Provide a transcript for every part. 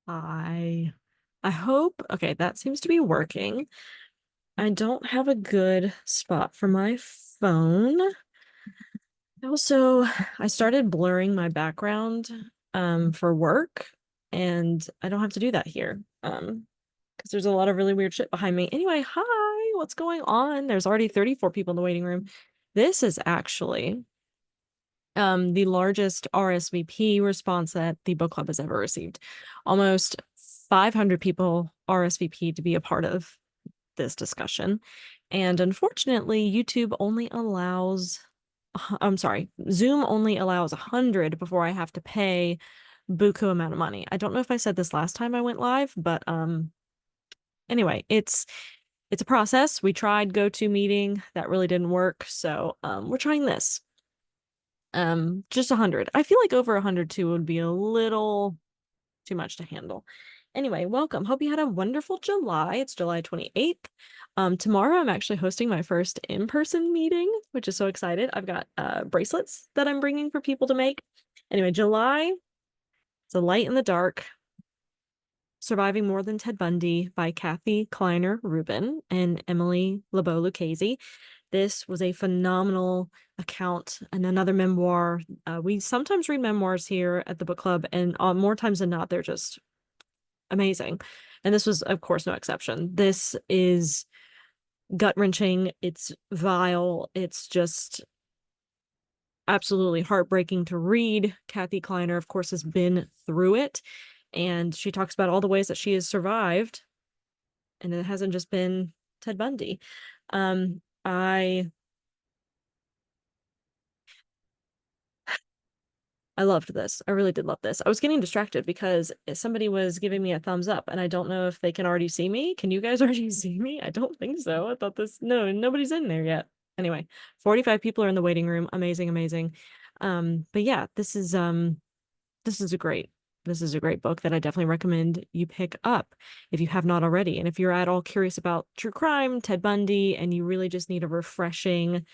I hope. Okay, that seems to be working. I don't have a good spot for my phone. Also, I started blurring my background for work, and I don't have to do that here. Because there's a lot of really weird shit behind me. Anyway, hi, what's going on? There's already 34 people in the waiting room. This is actually the largest RSVP response that the book club has ever received. Almost 500 people RSVP to be a part of this discussion. And unfortunately, Zoom only allows 100 before I have to pay buku amount of money. I don't know if I said this last time I went live, but anyway, it's a process. We tried GoToMeeting, that really didn't work, so we're trying this. Just 100. I feel like over 100 too would be a little too much to handle. Anyway, welcome. Hope you had a wonderful July. It's July 28th. Tomorrow I'm actually hosting my first in-person meeting, which is so excited. I've got bracelets that I'm bringing for people to make. Anyway, July, it's A Light in the Dark, Surviving More Than Ted Bundy by Kathy Kleiner Rubin and Emily LeBeau Lucchese. This was a phenomenal account and another memoir. We sometimes read memoirs here at the book club, and more times than not, they're just amazing. And this was, of course, no exception. This is gut-wrenching. It's vile. It's just absolutely heartbreaking to read. Kathy Kleiner, of course, has been through it, and she talks about all the ways that she has survived, and it hasn't just been Ted Bundy. I loved this. I really did love this. I was getting distracted because somebody was giving me a thumbs up, and I don't know if they can already see me. Can you guys already see me? I don't think so. I thought no, nobody's in there yet. Anyway, 45 people are in the waiting room. Amazing, amazing. But yeah, this is a great book that I definitely recommend you pick up if you have not already. And if you're at all curious about true crime, Ted Bundy, and you really just need a refreshing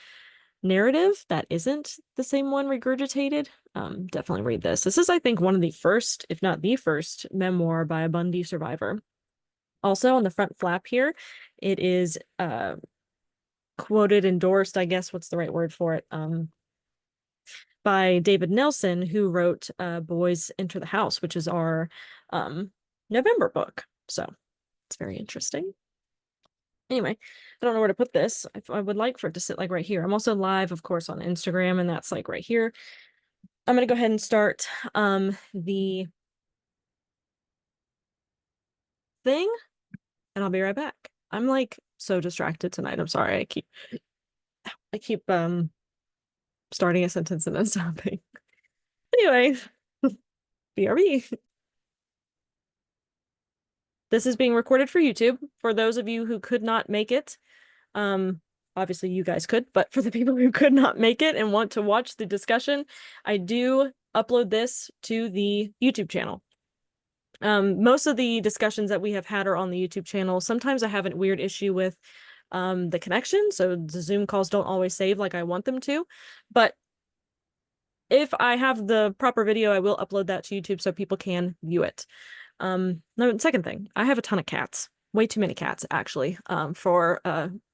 narrative that isn't the same one regurgitated, definitely read this. This is, I think, one of the first, if not the first, memoir by a Bundy survivor. Also, on the front flap here, it is quoted, endorsed, I guess, what's the right word for it, by David Nelson, who wrote Boys Enter the House, which is our November book. So it's very interesting. Anyway, I don't know where to put this. I would like for it to sit like right here. I'm also live, of course, on Instagram, and that's like right here. I'm going to go ahead and start the thing, and I'll be right back. I'm like so distracted tonight. I'm sorry. I keep starting a sentence and then stopping. Anyway, BRB. This is being recorded for YouTube. For those of you who could not make it, obviously you guys could, but for the people who could not make it and want to watch the discussion, I do upload this to the YouTube channel. Most of the discussions that we have had are on the YouTube channel. Sometimes I have a weird issue with the connection, so the Zoom calls don't always save like I want them to. But if I have the proper video, I will upload that to YouTube so people can view it. No, second thing, I have a ton of cats. Way too many cats, actually, for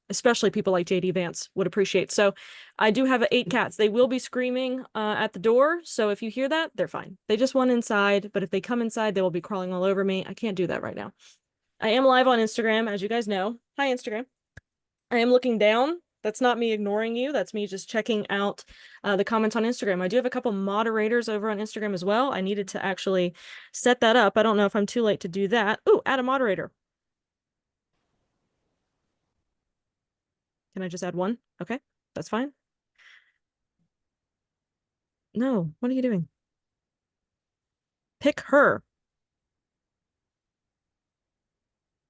especially people like JD Vance would appreciate. So I do have 8 cats. They will be screaming at the door. So if you hear that, they're fine. They just want inside, but if they come inside, they will be crawling all over me. I can't do that right now. I am live on Instagram, as you guys know. Hi, Instagram. I am looking down. That's not me ignoring you. That's me just checking out the comments on Instagram. I do have a couple moderators over on Instagram as well. I needed to actually set that up. I don't know if I'm too late to do that. Ooh, add a moderator. Can I just add one? Okay, that's fine. No, what are you doing? Pick her.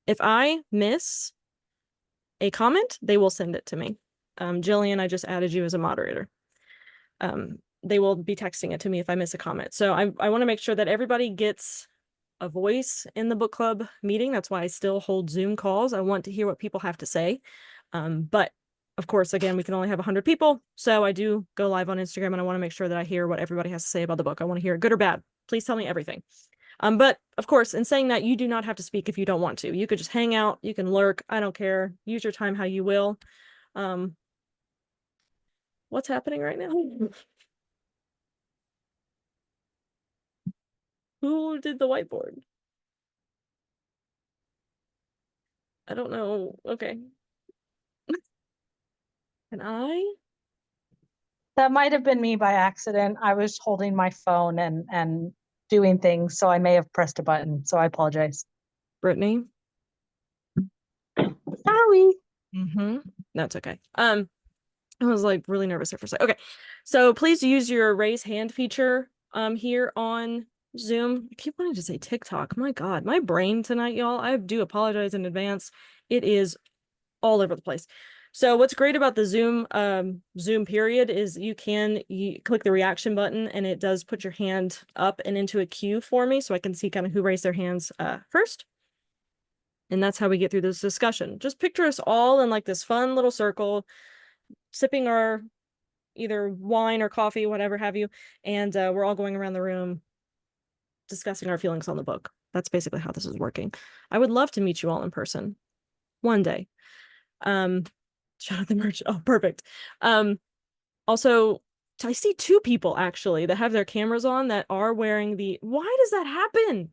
If I miss a comment, they will send it to me. Jillian, I just added you as a moderator. They will be texting it to me if I miss a comment. So I want to make sure that everybody gets a voice in the book club meeting. That's why I still hold Zoom calls. I want to hear what people have to say. But of course, again, we can only have 100 people. So I do go live on Instagram, and I want to make sure that I hear what everybody has to say about the book. I want to hear good or bad. Please tell me everything. But of course, in saying that, you do not have to speak if you don't want to. You could just hang out, you can lurk, I don't care. Use your time how you will. What's happening right now? Who did the whiteboard? I don't know. Okay. Can I? That might have been me by accident. I was holding my phone and doing things, so I may have pressed a button. So I apologize. Brittany? Sorry. That's okay. I was like really nervous there for a second. Okay. So please use your raise hand feature here on Zoom. I keep wanting to say TikTok. My God, my brain tonight, y'all. I do apologize in advance. It is all over the place. So what's great about the Zoom period is you click the reaction button and it does put your hand up and into a queue for me so I can see kind of who raised their hands first. And that's how we get through this discussion. Just picture us all in like this fun little circle, sipping our either wine or coffee, whatever have you, and we're all going around the room discussing our feelings on the book. That's basically how this is working. I would love to meet you all in person one day. Shout out the merch. Oh, perfect. Also, I see two people actually that have their cameras on that are wearing the. Why does that happen?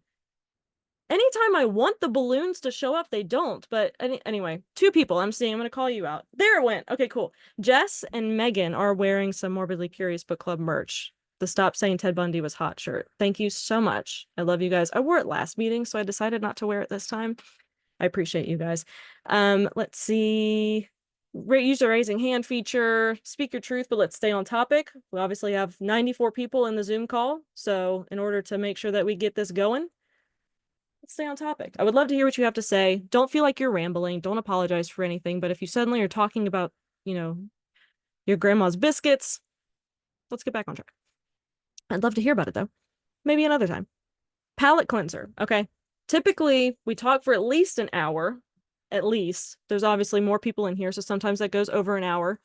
Anytime I want the balloons to show up, they don't. But anyway, two people I'm seeing. I'm going to call you out. There it went. Okay, cool. Jess and Megan are wearing some Morbidly Curious Book Club merch. The Stop Saying Ted Bundy Was Hot shirt. Thank you so much. I love you guys. I wore it last meeting, so I decided not to wear it this time. I appreciate you guys. Let's see. Use the raising hand feature. Speak your truth, but let's stay on topic. We obviously have 94 people in the Zoom call. So in order to make sure that we get this going, let's stay on topic. I would love to hear what you have to say. Don't feel like you're rambling. Don't apologize for anything. But if you suddenly are talking about, your grandma's biscuits, let's get back on track. I'd love to hear about it though. Maybe another time. Palate cleanser. Okay. Typically, we talk for at least an hour. At least. There's obviously more people in here, so sometimes that goes over an hour.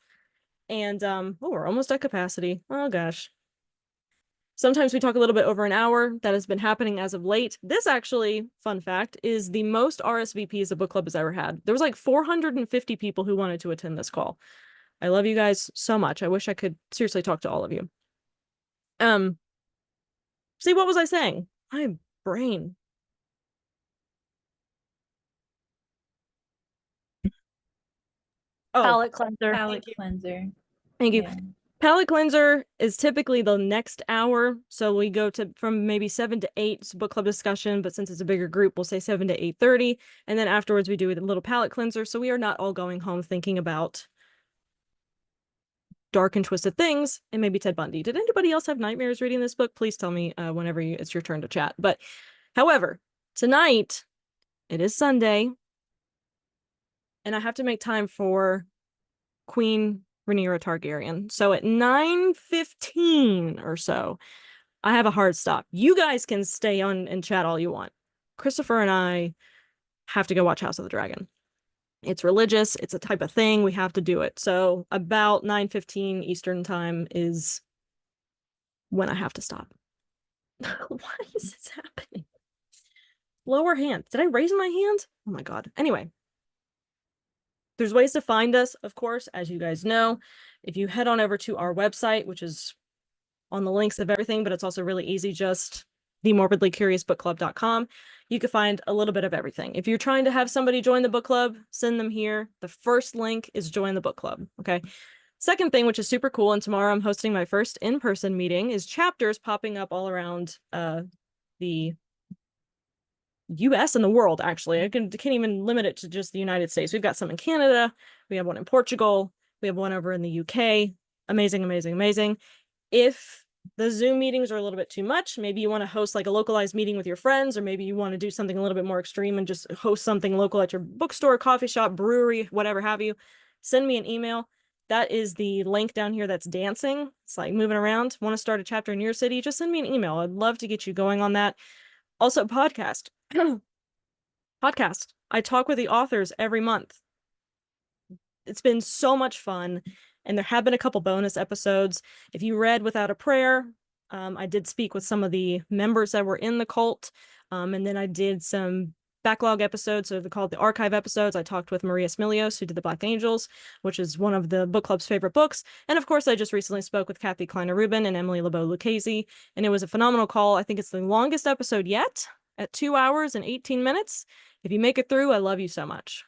And we're almost at capacity. Oh gosh. Sometimes we talk a little bit over an hour. That has been happening as of late. This actually, fun fact, is the most RSVPs a book club has ever had. There was like 450 people who wanted to attend this call. I love you guys so much. I wish I could seriously talk to all of you. See, what was I saying? My brain. Oh, Palette cleanser. Palette cleanser. thank you. Yeah. Palette cleanser is typically the next hour. So we go to from maybe 7 to 8. It's a book club discussion, but since it's a bigger group, we'll say 7 to 8:30. And then afterwards we do a little palette cleanser. So we are not all going home thinking about dark and twisted things and maybe Ted Bundy. Did anybody else have nightmares reading this book? Please tell me whenever it's your turn to chat. But however, tonight it is Sunday and I have to make time for Queen Rhaenyra Targaryen. So at 9:15 or so, I have a hard stop. You guys can stay on and chat all you want. Christopher and I have to go watch House of the Dragon. It's religious. It's a type of thing. We have to do it. So about 9:15 Eastern time is when I have to stop. Why is this happening? Lower hand. Did I raise my hand? Oh my God. Anyway. There's ways to find us, of course, as you guys know. If you head on over to our website, which is on the links of everything, but it's also really easy, just themorbidlycuriousbookclub.com. You can find a little bit of everything. If you're trying to have somebody join the book club, send them here. The first link is join the book club, okay? Second thing, which is super cool, and tomorrow I'm hosting my first in-person meeting, is chapters popping up all around the US and the world, actually. I can't even limit it to just the United States. We've got some in Canada. We have one in Portugal. We have one over in the UK. Amazing, amazing, amazing. If the Zoom meetings are a little bit too much, maybe you want to host like a localized meeting with your friends, or maybe you want to do something a little bit more extreme and just host something local at your bookstore, coffee shop, brewery, whatever have you, send me an email. That is the link down here that's dancing. It's like moving around. Want to start a chapter in your city? Just send me an email. I'd love to get you going on that. Also, podcast. Podcast. I talk with the authors every month. It's been so much fun, and there have been a couple bonus episodes. If you read Without a Prayer, I did speak with some of the members that were in the cult. And then I did some backlog episodes, so they're called the archive episodes. I talked with Maria Smilios, who did the Black Angels, which is one of the book club's favorite books. And of course, I just recently spoke with Kathy Kleiner Rubin and Emily LeBeau Lucchese, and it was a phenomenal call. I think it's the longest episode yet at 2 hours and 18 minutes. If you make it through, I love you so much.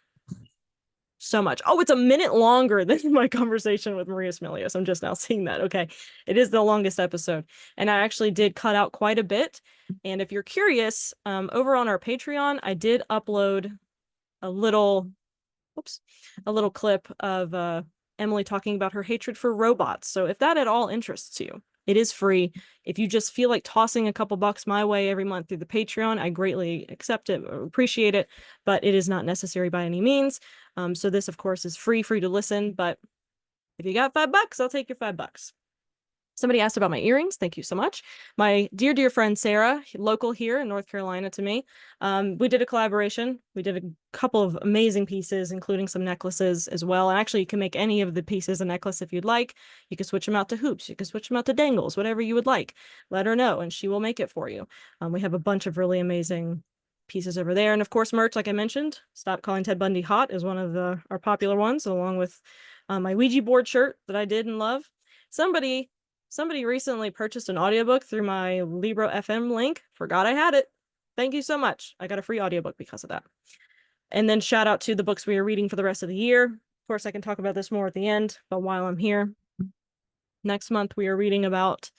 So much. Oh, it's a minute longer than my conversation with Maria Smilios. I'm just now seeing that. Okay. It is the longest episode. And I actually did cut out quite a bit. And if you're curious, over on our Patreon, I did upload a little, oops, a little clip of Emily talking about her hatred for robots. So if that at all interests you, it is free. If you just feel like tossing a couple bucks my way every month through the Patreon, I greatly accept it, appreciate it, but it is not necessary by any means. So this, of course, is free to listen, but if you got $5, I'll take your $5. Somebody asked about my earrings. Thank you so much. My dear, dear friend Sarah, local here in North Carolina to me, we did a collaboration. We did a couple of amazing pieces, including some necklaces as well. And actually, you can make any of the pieces a necklace if you'd like. You can switch them out to hoops. You can switch them out to dangles, whatever you would like. Let her know, and she will make it for you. We have a bunch of really amazing pieces over there. And of course, merch, like I mentioned, Stop Calling Ted Bundy Hot is one of our popular ones, along with my Ouija board shirt that I did and love. Somebody recently purchased an audiobook through my Libro FM link. Forgot I had it. Thank you so much. I got a free audiobook because of that. And then shout out to the books we are reading for the rest of the year. Of course, I can talk about this more at the end, but while I'm here, next month we are reading about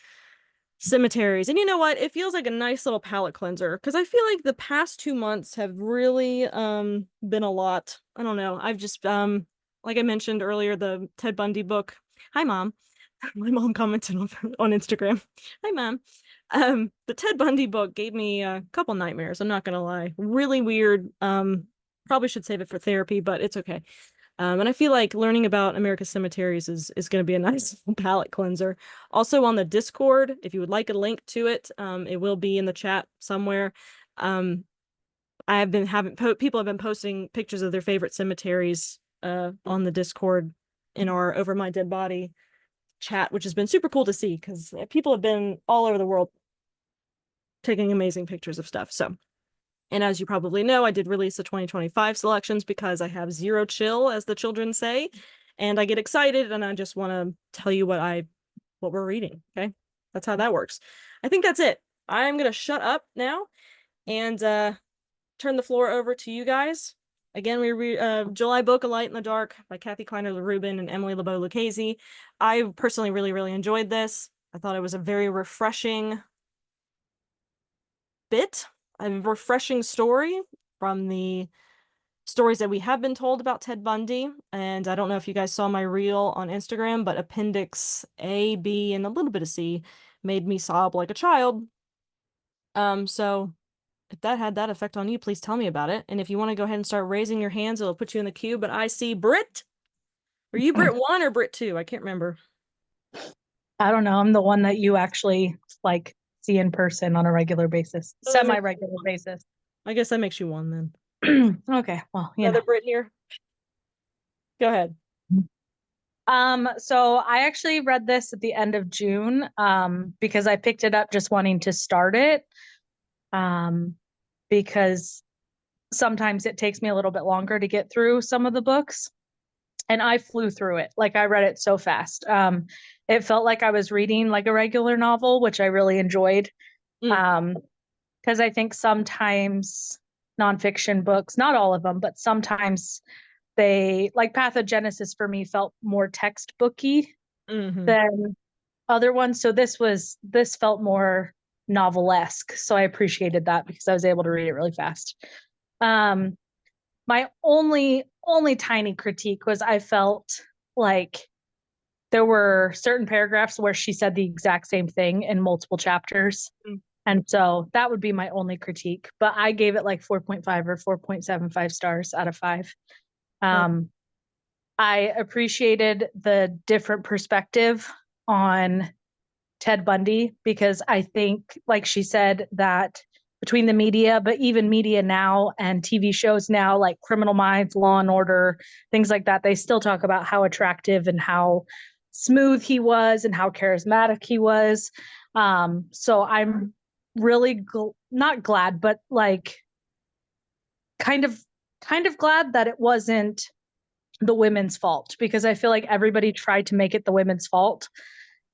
cemeteries. And you know what? It feels like a nice little palate cleanser because I feel like the past 2 months have really been a lot. I don't know. I've just like I mentioned earlier, the Ted Bundy book. Hi, Mom. My mom commented on Instagram. Hi, Mom. The Ted Bundy book gave me a couple nightmares. I'm not gonna lie. Really weird. Probably should save it for therapy, but it's okay. And I feel like learning about America's cemeteries is going to be a nice palate cleanser. Also on the Discord, if you would like a link to it, it will be in the chat somewhere. I have been having people have been posting pictures of their favorite cemeteries on the Discord in our Over My Dead Body chat, which has been super cool to see because people have been all over the world taking amazing pictures of stuff. So, and as you probably know, I did release the 2025 selections because I have zero chill, as the children say, and I get excited and I just want to tell you what we're reading. Okay, that's how that works. I think that's it. I'm gonna shut up now and turn the floor over to you guys. Again, we read July book A Light in the Dark by Kathy Kleiner Rubin and Emily LeBeau Lucchese. I personally really enjoyed this. I thought it was a very refreshing a refreshing story from the stories that we have been told about Ted Bundy. And I don't know if you guys saw my reel on Instagram, but Appendix A, B, and a little bit of C made me sob like a child. So if that had that effect on you, please tell me about it. And if you want to go ahead and start raising your hands, it'll put you in the queue. But I see Brit. Are you Brit 1 or Brit 2? I can't remember. I don't know. I'm the one that you actually like see in person on a regular basis, semi-regular basis. I guess that makes you 1 then. Okay, well, Another Brit here. Go ahead. So I actually read this at the end of June, because I picked it up just wanting to start it. Because sometimes it takes me a little bit longer to get through some of the books. And I flew through it. Like I read it so fast. It felt like I was reading like a regular novel, which I really enjoyed. Because I think sometimes nonfiction books, not all of them, but sometimes they like Pathogenesis for me felt more textbooky than other ones. So this felt more novelesque. So I appreciated that because I was able to read it really fast. My only tiny critique was I felt like there were certain paragraphs where she said the exact same thing in multiple chapters. And so that would be my only critique, but I gave it like 4.5 or 4.75 stars out of 5. I appreciated the different perspective on Ted Bundy because I think, like she said, that between the media, but even media now and TV shows now, like Criminal Minds, Law and Order, things like that, they still talk about how attractive and how smooth he was and how charismatic he was. So I'm really not glad, but like kind of glad that it wasn't the women's fault, because I feel like everybody tried to make it the women's fault.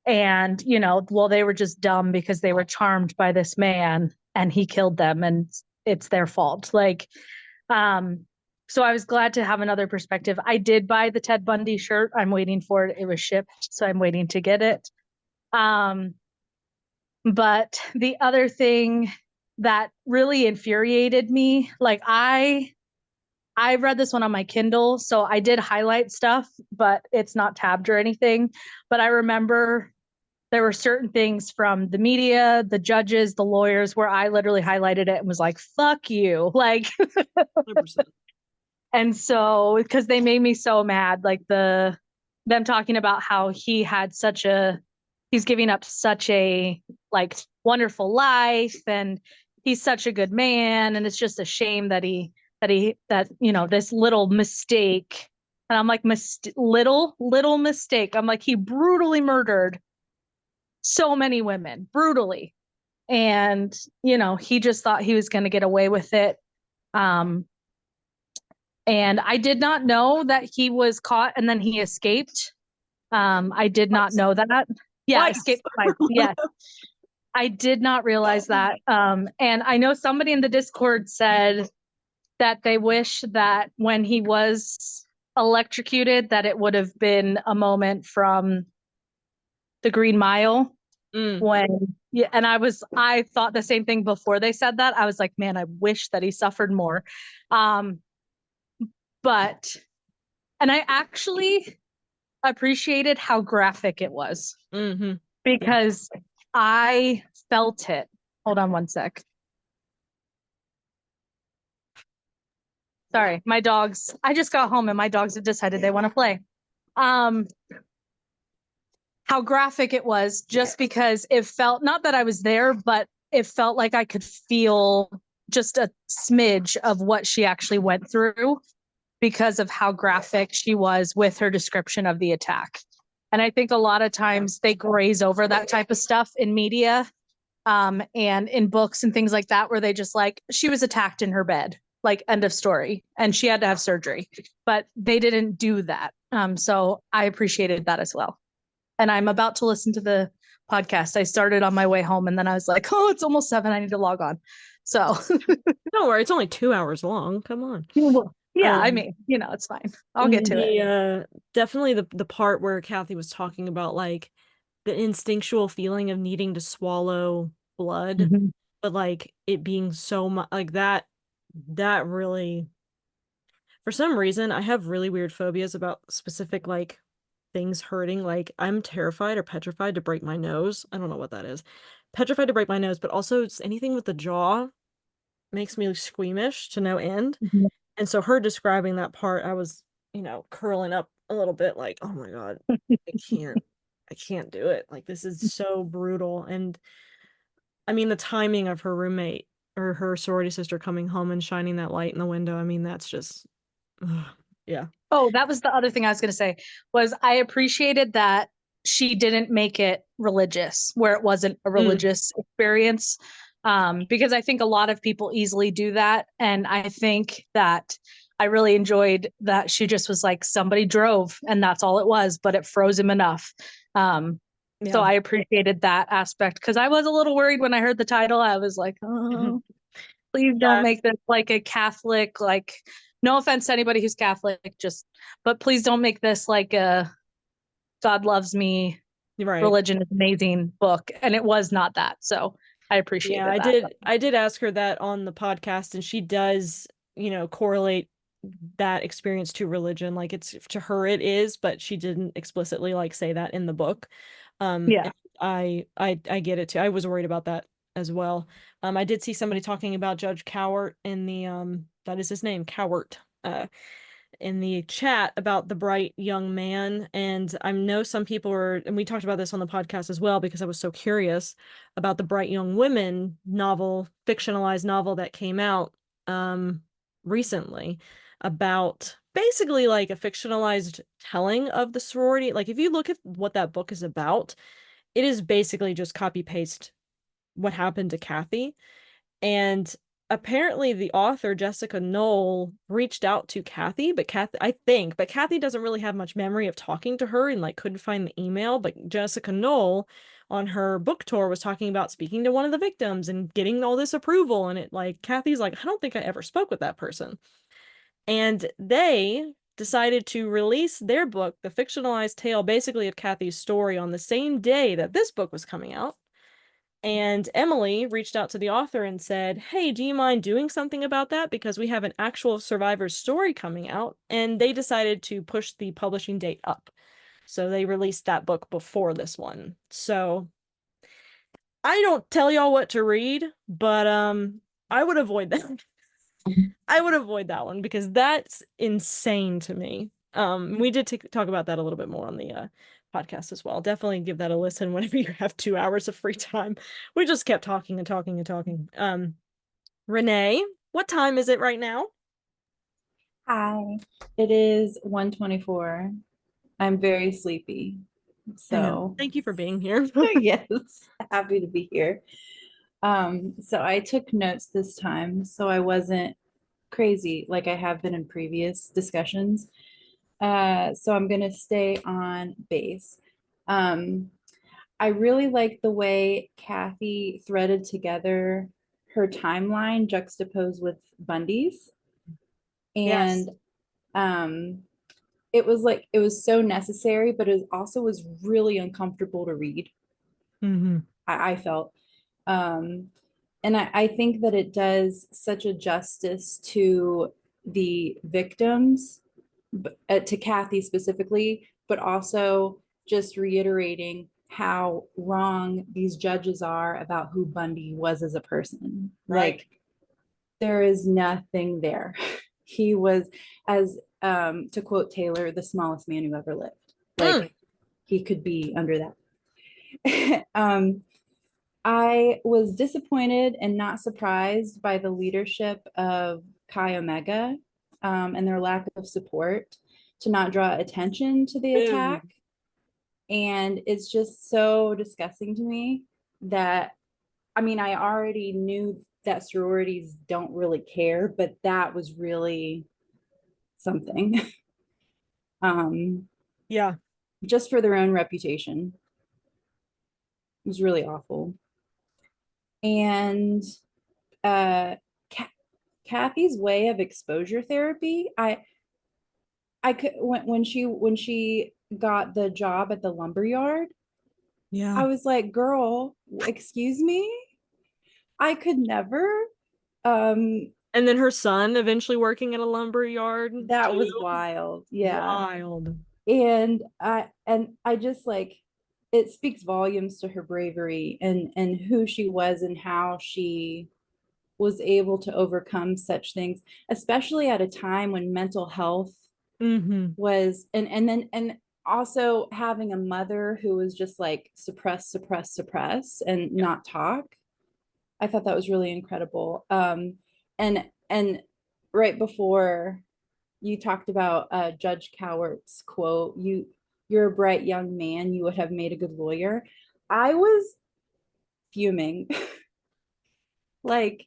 And, you know, well, they were just dumb because they were charmed by this man and he killed them and it's their fault. Like, um, so I was glad to have another perspective. I did buy the Ted Bundy shirt. I'm waiting for it. It was shipped, so I'm waiting to get it. Um, but the other thing that really infuriated me, like I read this one on my Kindle, so I did highlight stuff, but it's not tabbed or anything. But I remember there were certain things from the media, the judges, the lawyers, where I literally highlighted it and was like, fuck you. Like, 100%. and so, because they made me so mad, like them talking about how he's giving up such a like wonderful life and he's such a good man. And it's just a shame that, you know, this little mistake. And I'm like, little mistake. I'm like, he brutally murdered so many women, brutally. And, you know, he just thought he was going to get away with it. Um, and I did not know that he was caught and then he escaped. I did not Twice. know that. Yeah, Twice. escaped twice. Yeah, I did not realize that. And I know somebody in the Discord said that they wish that when he was electrocuted, that it would have been a moment from the Green Mile Mm. when, yeah, and I thought the same thing before they said that. I was like, man, I wish that he suffered more. Um, but, and I actually appreciated how graphic it was Mm-hmm. Yeah. because I felt it. Hold on one sec. Sorry, my dogs. I just got home and my dogs have decided they want to play. Um, how graphic it was, just because it felt, not that I was there, but it felt like I could feel just a smidge of what she actually went through because of how graphic she was with her description of the attack. And I think a lot of times they graze over that type of stuff in media, and in books and things like that, where they just like, she was attacked in her bed, like end of story, and she had to have surgery. But they didn't do that. So I appreciated that as well. And I'm about to listen to the podcast. I started on my way home and then I was like, oh, it's almost 7. I need to log on. So Don't worry, it's only 2 hours long. Come on. yeah, I Um, mean, you know, it's fine. I'll get to it. definitely the part where Kathy was talking about like the instinctual feeling of needing to swallow blood, Mhm. but like it being so much like that really, for some reason, I have really weird phobias about specific like things hurting. Like I'm terrified or petrified to break my nose. I don't know what that is. Petrified to break my nose, but also it's anything with the jaw makes me squeamish to no end. Mhm. And so her describing that part, I was, curling up a little bit like, oh my God, I can't, I can't do it. Like this is so brutal. And I mean, the timing of her roommate or her sorority sister coming home and shining that light in the window, I mean, that's just, ugh, yeah. Oh, that was the other thing I was going to say, was I appreciated that she didn't make it religious, where it wasn't a Mm, religious experience. Because I think a lot of people easily do that. And I think that I really enjoyed that she just was like, somebody drove and that's all it was, but it froze him enough. So yeah. I appreciated that aspect, because I was a little worried when I heard the title. I was like, oh, please don't Yeah. make this like a Catholic, like, no offense to anybody who's Catholic, just, but please don't make this like a God loves me, Right. religion is amazing book. And it was not that. So I Yeah, appreciated I that. did I did ask her that on the podcast and she does, correlate that experience to religion. Like it's to her it is, but she didn't explicitly like say that in the book. Yeah. And I get it too. I was worried about that as well. I did see somebody talking about Judge Cowart in the that is his name, Cowart. In the chat about the bright young man. And I know some people were, and we talked about this on the podcast as well, because I was so curious about the Bright Young Women novel, fictionalized novel that came out recently about basically like a fictionalized telling of the sorority. Like if you look at what that book is about, it is basically just copy paste what happened to Kathy. And apparently the author, Jessica Knoll, reached out to Kathy, but Kathy doesn't really have much memory of talking to her and like couldn't find the email. But Jessica Knoll on her book tour was talking about speaking to one of the victims and getting all this approval. And it like Kathy's like, I don't think I ever spoke with that person. And they decided to release their book, the fictionalized tale basically of Kathy's story, on the same day that this book was coming out. And Emily reached out to the author and said, Hey, do you mind doing something about that? Because we have an actual survivor's story coming out. And they decided to push the publishing date up. So they released that book before this one. So I don't tell y'all what to read, but I would avoid that. I would avoid that one because that's insane to me. We did talk about that a little bit more on the podcast as well. Definitely give that a listen whenever you have 2 hours of free time. We just kept talking and talking and talking. Renee, what time is it right now? Hi, it is 1:24. I'm very sleepy. So, Thank you for being here. yes, happy to be here. So I took notes this time so I wasn't crazy like I have been in previous discussions. So I'm gonna stay on base. Um, I really like the way Kathy threaded together her timeline juxtaposed with Bundy's. Yes. And um it was like it was so necessary, but it also was really uncomfortable to read. Mm-hmm. I felt. Um, and I think that it does such a justice to the victims, to Kathy specifically, but also just reiterating how wrong these judges are about who Bundy was as a person. Right. Like, there is nothing there. He was, as to quote Taylor, the smallest man who ever lived. Like, he could be under that. I was disappointed and not surprised by the leadership of Chi Omega, and their lack of support to not draw attention to the Boo. attack. And it's just so disgusting to me that, I mean, I already knew that sororities don't really care, but that was really something. Yeah. Just for their own reputation. It was really awful. And uh, Kathy's way of exposure therapy, I could when she got the job at the lumber yard, Yeah. I was like, girl, excuse me, I could never. Um, And then her son eventually working at a lumber yard that too. was wild, yeah. Wild. And I just like, it speaks volumes to her bravery and who she was and how she was able to overcome such things, especially at a time when mental health Mm-hmm. was, and also having a mother who was just like suppress and Yeah. not talk. I thought that was really incredible. And right before you talked about Judge Cowart's quote, you're a bright young man, you would have made a good lawyer. I was fuming. Like,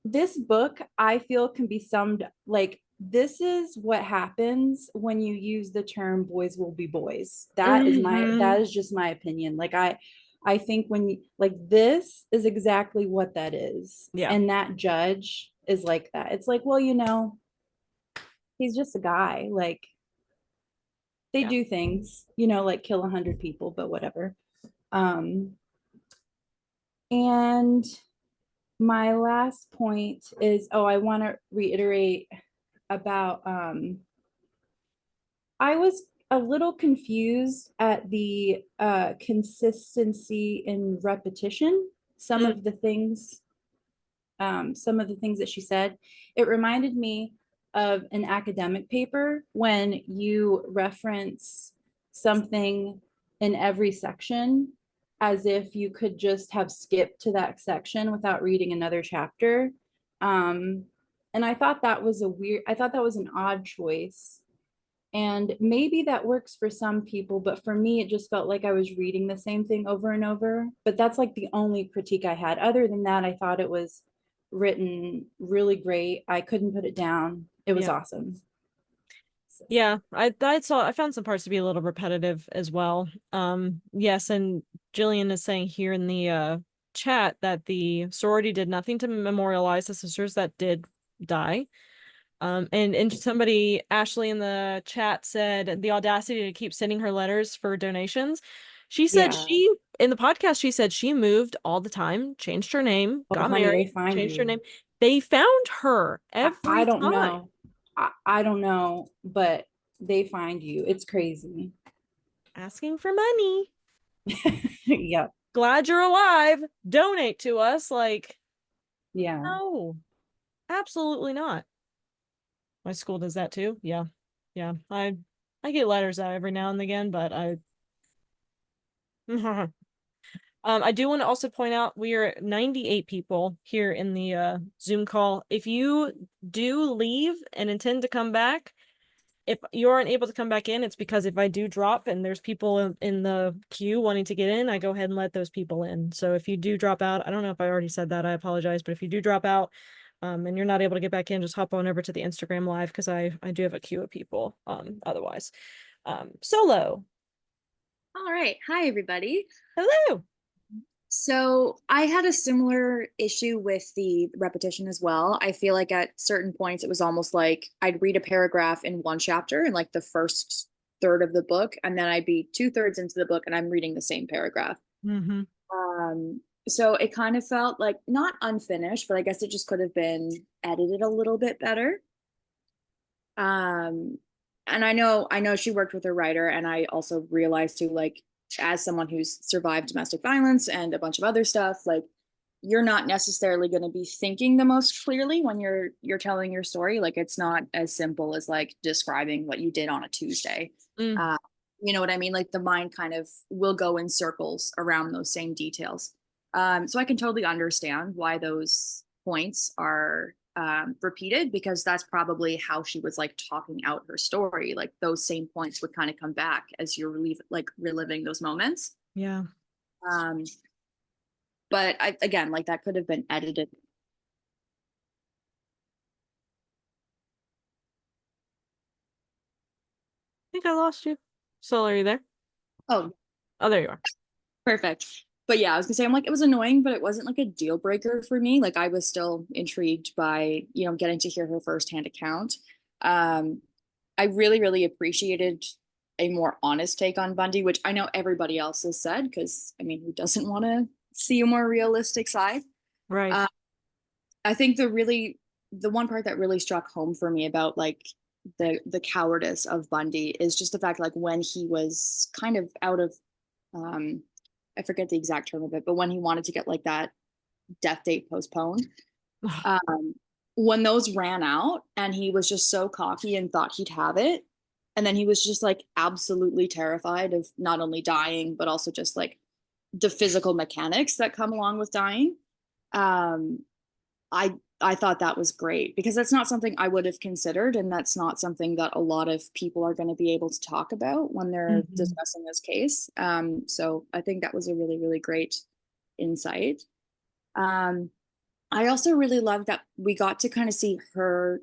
this book, I feel, can be summed like, this is what happens when you use the term boys will be boys. Mm-hmm. That is just my opinion. Like, I think when you like, this is exactly what that is. Yeah. And that judge is like that. It's like, well, he's just a guy. Like, they Yeah. do things, like kill 100 people, but whatever. Um, and my last point is, I want to reiterate about, I was a little confused at the consistency in repetition. Some Mm. of the things, some of the things that she said, it reminded me of an academic paper when you reference something in every section as if you could just have skipped to that section without reading another chapter. And I thought that was an odd choice And maybe that works for some people, but for me, it just felt like I was reading the same thing over and over. But that's like the only critique I had. Other than that, I thought it was written really great. I couldn't put it down. It was Yeah. awesome. So, Yeah, I found some parts to be a little repetitive as well. Yes, and Jillian is saying here in the chat that the sorority did nothing to memorialize the sisters that did die. And somebody, Ashley in the chat, said the audacity to keep sending her letters for donations. She said yeah. she, in the podcast, she said she moved all the time, changed her name, Oh, got honey, they married, find changed her you. name. They found her I every don't time. know. I don't know, but they find you. It's crazy. Asking for money. Yep. Glad you're alive. Donate to us. Like, Yeah. no, absolutely not. My school does that too. Yeah. Yeah. I get letters out every now and again, but I I do want to also point out we are 98 people here in the Zoom call. If you do leave and intend to come back, if you aren't able to come back in, it's because if I do drop and there's people in the queue wanting to get in, I go ahead and let those people in. So if you do drop out, I don't know if I already said that, I apologize, but if you do drop out, and you're not able to get back in, just hop on over to the Instagram live because I do have a queue of people. Otherwise, Solo, All right. Hi, everybody. hello. So I had a similar issue with the repetition as well. I feel like at certain points, it was almost like I'd read a paragraph in one chapter in like the first third of the book, and then I'd be two-thirds into the book and I'm reading the same paragraph. Mm-hmm. So it kind of felt like not unfinished, but I guess it just could have been edited a little bit better. Um, and I know she worked with a writer, and I also realized too, like, as someone who's survived domestic violence and a bunch of other stuff, like, you're not necessarily going to be thinking the most clearly when you're telling your story. Like, it's not as simple as like describing what you did on a Tuesday. Mm. You know what I mean? Like, the mind kind of will go in circles around those same details. So I can totally understand why those points are repeated, because that's probably how she was like talking out her story. Like, those same points would kind of come back as you're reliving those moments. Yeah. But again, like, that could have been edited. I think I lost you. Solo, are you there? Oh, there you are. perfect. But yeah, I was gonna say, I'm like, it was annoying, but it wasn't like a deal breaker for me. Like, I was still intrigued by, getting to hear her firsthand account. I really, really appreciated a more honest take on Bundy, which I know everybody else has said, because I mean, who doesn't want to see a more realistic side? Right. I think the one part that really struck home for me about like the cowardice of Bundy is just the fact, like, when he was kind of out of I forget the exact term of it, but when he wanted to get like that death date postponed, when those ran out and he was just so cocky and thought he'd have it, and then he was just like absolutely terrified of not only dying but also just like the physical mechanics that come along with dying. I thought that was great, because that's not something I would have considered, and that's not something that a lot of people are going to be able to talk about when they're discussing this case. So I think that was a really, really great insight. I also really loved that we got to kind of see her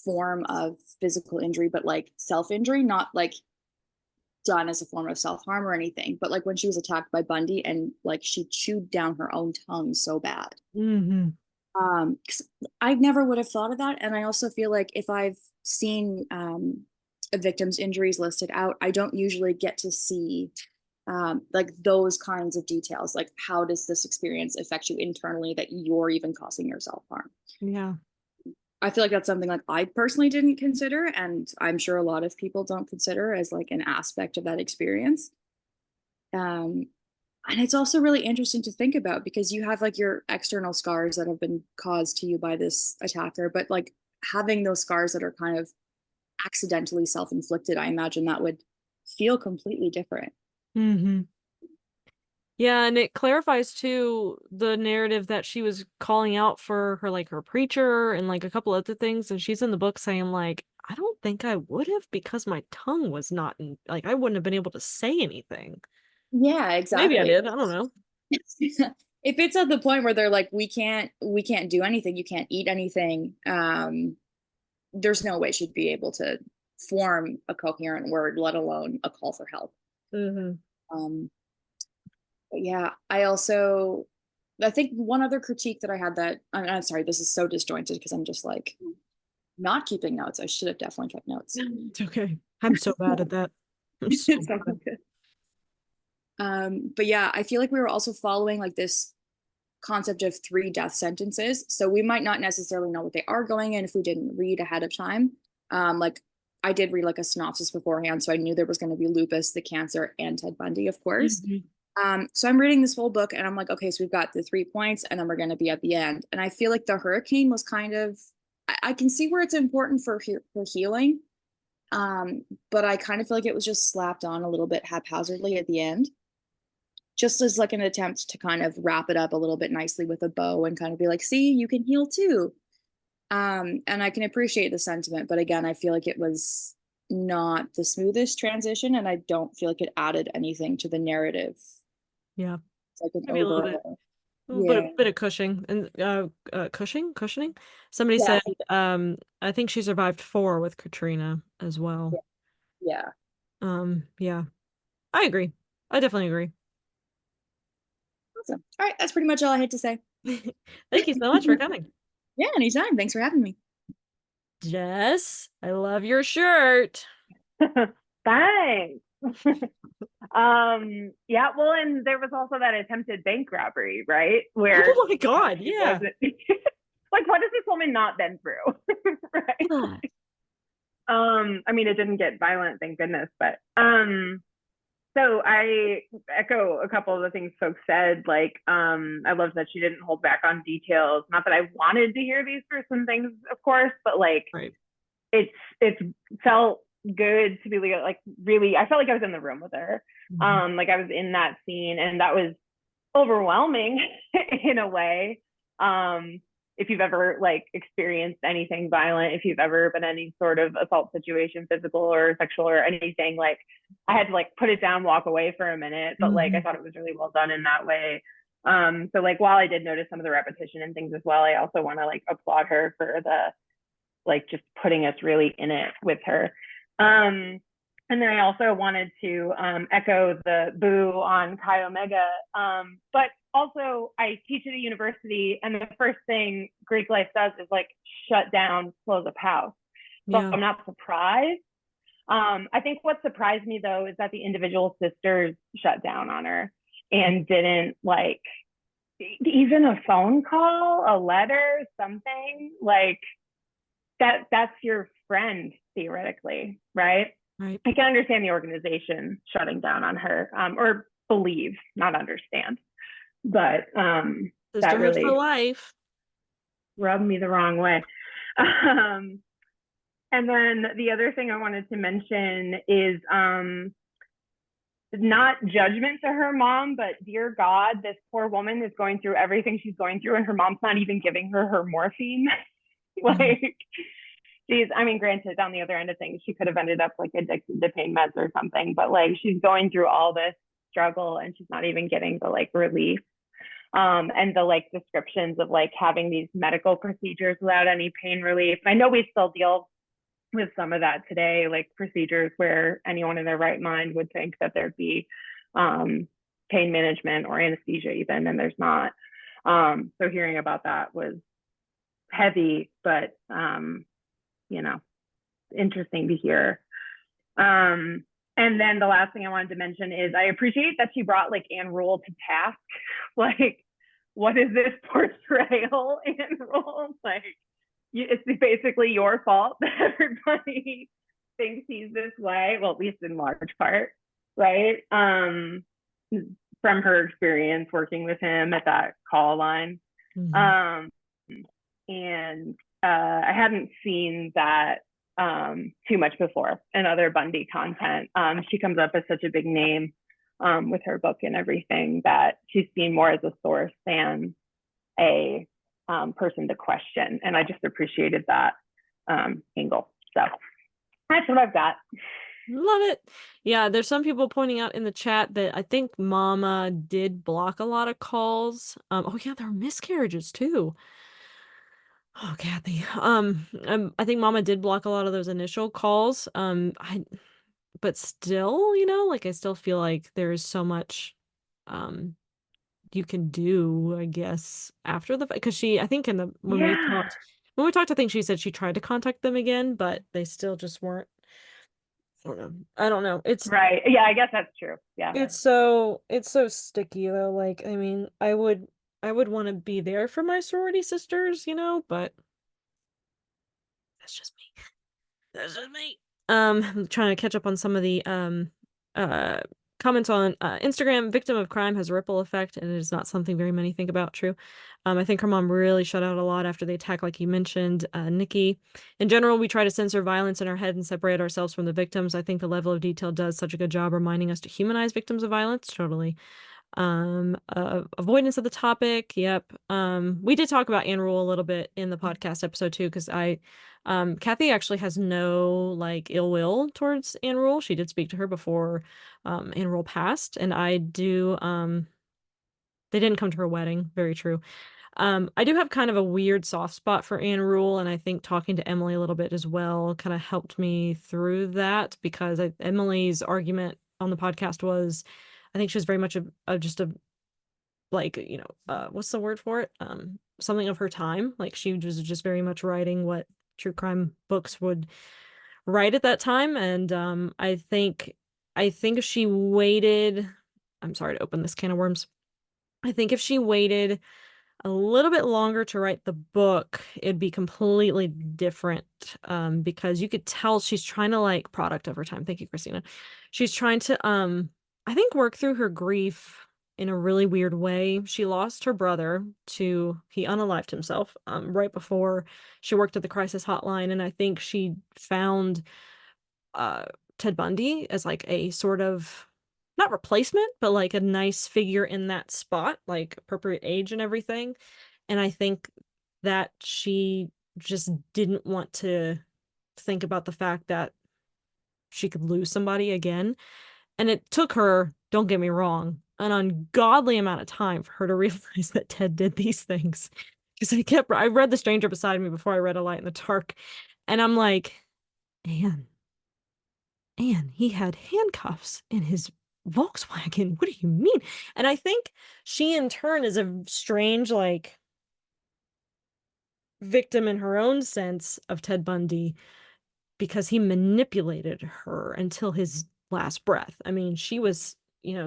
form of physical injury, but like self-injury, not like done as a form of self-harm or anything, but like when she was attacked by Bundy and like she chewed down her own tongue so bad. Mm-hmm. 'Cause I never would have thought of that. And I also feel like if I've seen a victim's injuries listed out, I don't usually get to see like those kinds of details. Like, how does this experience affect you internally that you're even causing yourself harm? Yeah. I feel like that's something like I personally didn't consider, and I'm sure a lot of people don't consider as like an aspect of that experience. And it's also really interesting to think about, because you have like your external scars that have been caused to you by this attacker, but like having those scars that are kind of accidentally self-inflicted, I imagine that would feel completely different. Mm-hmm. Yeah, and it clarifies too the narrative that she was calling out for her, like her preacher and like a couple other things, and she's in the book saying like, I don't think I would have, because my tongue was not in, like, I wouldn't have been able to say anything. Yeah, Maybe I exactly. did. I don't know. If it's at the point where they're like, we can't do anything, you can't eat anything, there's no way she'd be able to form a coherent word, let alone a call for help. Mm-hmm. Um, but yeah, I think one other critique that I had that I'm sorry, this is so disjointed because I'm just like not keeping notes. I should have definitely kept notes. It's okay. I'm so bad at that. I'm so It's all bad. good. But yeah, I feel like we were also following like this concept of 3 death sentences. So we might not necessarily know what they are going in if we didn't read ahead of time. Like I did read like a synopsis beforehand, so I knew there was going to be lupus, the cancer, and Ted Bundy, of course. Mhm. So I'm reading this whole book and I'm like, okay, so we've got the 3 points and then we're going to be at the end. And I feel like the hurricane was kind of, I can see where it's important for healing. But I kind of feel like it was just slapped on a little bit haphazardly at the end, just as like an attempt to kind of wrap it up a little bit nicely with a bow and kind of be like, see, you can heal too. And I can appreciate the sentiment, but again, I feel like it was not the smoothest transition, and I don't feel like it added anything to the narrative. Yeah. It's like an Maybe a little bit. overall. A Yeah. bit of Cushing and cushioning. Somebody Yeah. said I think she survived 4 with Katrina as well. Yeah. Yeah. I agree. I definitely agree. Awesome. All right. That's pretty much all I had to say. Thank you so much for coming. Yeah. Anytime. Thanks for having me. Jess, I love your shirt. Thanks. Yeah, well, and there was also that attempted bank robbery, right? Where Oh my God, yeah. Like, what has this woman not been through? Right. God. I mean, it didn't get violent, thank goodness, but so I echo a couple of the things folks said. Like, I love that she didn't hold back on details. Not that I wanted to hear these gruesome things, of course, but like, Right. it's felt good to be like really. I felt like I was in the room with her. Mhm. Like I was in that scene, and that was overwhelming in a way. If you've ever like experienced anything violent, if you've ever been in any sort of assault situation, physical or sexual or anything, like I had to like put it down, walk away for a minute, but like I thought it was really well done in that way. So like while I did notice some of the repetition and things as well, I also want to like applaud her for the like just putting us really in it with her. And then I also wanted to echo the boo on Chi Omega, but also I teach at a university, and the first thing Greek life does is like shut down, close up house. So Yeah. I'm not surprised. I think what surprised me though is that the individual sisters shut down on her and didn't like even a phone call, a letter, something like that. That's your friend theoretically, right? Right. I can understand the organization shutting down on her, or believe, not understand, but that Sisterhood for really life. rubbed me the wrong way. And then the other thing I wanted to mention is not judgment to her mom, but dear God, this poor woman is going through everything she's going through, and her mom's not even giving her morphine. Like, she's, I mean, granted, on the other end of things, she could have ended up like addicted to pain meds or something, but like she's going through all this struggle and she's not even getting the like relief. And the like descriptions of like having these medical procedures without any pain relief. I know we still deal with some of that today, like procedures where anyone in their right mind would think that there'd be pain management or anesthesia even, and there's not. So hearing about that was heavy, but you know, interesting to hear. And then the last thing I wanted to mention is I appreciate that she brought like Anne Rule to task. Like, what is this portrayal, Anne Rule? Like, it's basically your fault that everybody thinks he's this way. Well, at least in large part, right? From her experience working with him at that call line. Mhm. And I hadn't seen that too much before in other Bundy content. She comes up as such a big name with her book and everything that she's seen more as a source than a person to question. And I just appreciated that angle. So That's what I've got. Love it. Yeah, there's some people pointing out in the chat that I think Mama did block a lot of calls. Oh yeah, there were miscarriages too. Oh, Kathy. I think Mama did block a lot of those initial calls. But still, like I still feel like there is so much um you can do, I guess, after the fact. Because I think Yeah. when we talked, I think she said she tried to contact them again, but they still just weren't. I don't know. Right. Yeah, I guess that's true. Yeah. It's so sticky though. Like, I mean, I would want to be there for my sorority sisters, but that's just me. That's just me. I'm trying to catch up on some of the uh comments on Instagram. Victim of crime has a ripple effect, and it is not something very many think about. True. I think her mom really shut out a lot after the attack, like you mentioned. Nikki, in general, we try to censor violence in our head and separate ourselves from the victims. I think the level of detail does such a good job reminding us to humanize victims of violence. Totally. Avoidance of the topic. Yep. We did talk about Anne Rule a little bit in the podcast episode too, because Kathy actually has no like ill will towards Anne Rule. She did speak to her before Anne Rule passed, and I do they didn't come to her wedding. Very true. I do have kind of a weird soft spot for Anne Rule, and I think talking to Emily a little bit as well kind of helped me through that, because Emily's argument on the podcast was, I think she was very much just a like, what's the word for it? Something of her time. Like she was just very much writing what true crime books would write at that time. And I think if she waited, I'm sorry to open this can of worms. I think if she waited a little bit longer to write the book, it'd be completely different. Because you could tell she's trying to, like, product of her time. Thank you, Christina. She's trying to, I think, work through her grief in a really weird way. She lost her brother he unalived himself, right before she worked at the crisis hotline. And I think she found, uh, Ted Bundy as like a sort of, not replacement, but like a nice figure in that spot, like appropriate age and everything. And I think that she just didn't want to think about the fact that she could lose somebody again. And it took her, don't get me wrong, an ungodly amount of time for her to realize that Ted did these things. Because I read The Stranger Beside Me before I read A Light in the Dark. And I'm like, Anne, he had handcuffs in his Volkswagen. What do you mean? And I think she in turn is a strange, like, victim in her own sense of Ted Bundy, because he manipulated her until his last breath. I mean, she was,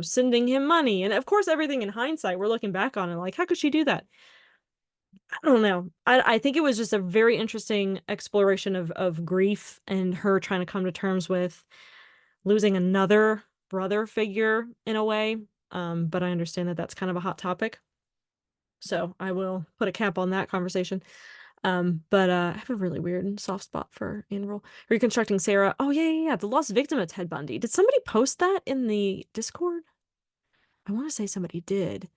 sending him money. And of course, everything in hindsight, we're looking back on it like, how could she do that? I don't know. I think it was just a very interesting exploration of grief and her trying to come to terms with losing another brother figure in a way. But I understand that that's kind of a hot topic. So I will put a cap on that conversation. But I have a really weird soft spot for Anne Rule. Reconstructing Sarah. Oh yeah. The lost victim of Ted Bundy. Did somebody post that in the Discord? I want to say somebody did.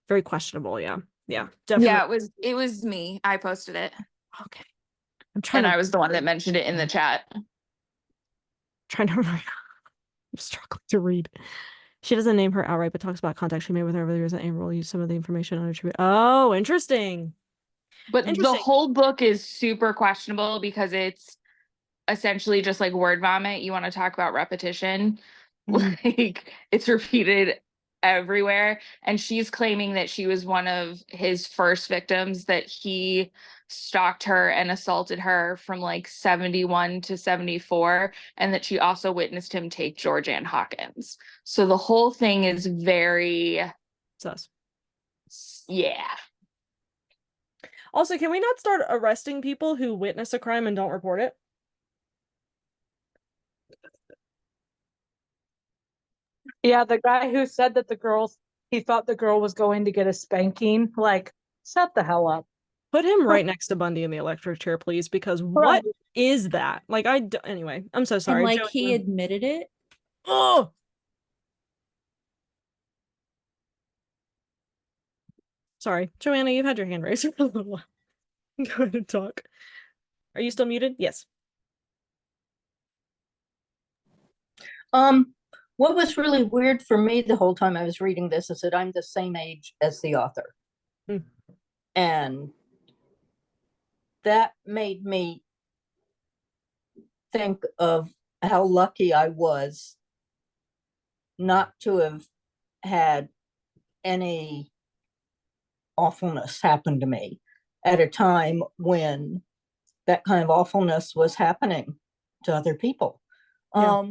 Very questionable. Yeah. Yeah, definitely. Yeah, it was me. I posted it. Okay. I'm trying And to I was the one that mentioned it in the chat. remember. I'm struggling to read. She doesn't name her outright, but talks about contacts she made with her over the years, and Anne Rule used some of the information on her tribute. Oh, interesting. But the Interesting. whole book is super questionable because it's essentially just like word vomit. You want to talk about repetition? Like it's repeated everywhere. And she's claiming that she was one of his first victims, that he stalked her and assaulted her from like 71 to 74, and that she also witnessed him take Georgianne Hawkins. So the whole thing is very Sus. yeah. Also, can we not start arresting people who witness a crime and don't report it? Yeah, the guy who said that he thought the girl was going to get a spanking, like, shut the hell up. Put him right next to Bundy in the electric chair, please, because what is that? Like, anyway, I'm so sorry. And like Joanna. he admitted it. Oh! Sorry. Joanna, you've had your hand raised for a little while. Go ahead and talk. Are you still muted? Yes. What was really weird for me the whole time I was reading this is that I'm the same age as the author. Mm. And that made me think of how lucky I was not to have had any awfulness happen to me at a time when that kind of awfulness was happening to other people. Yeah.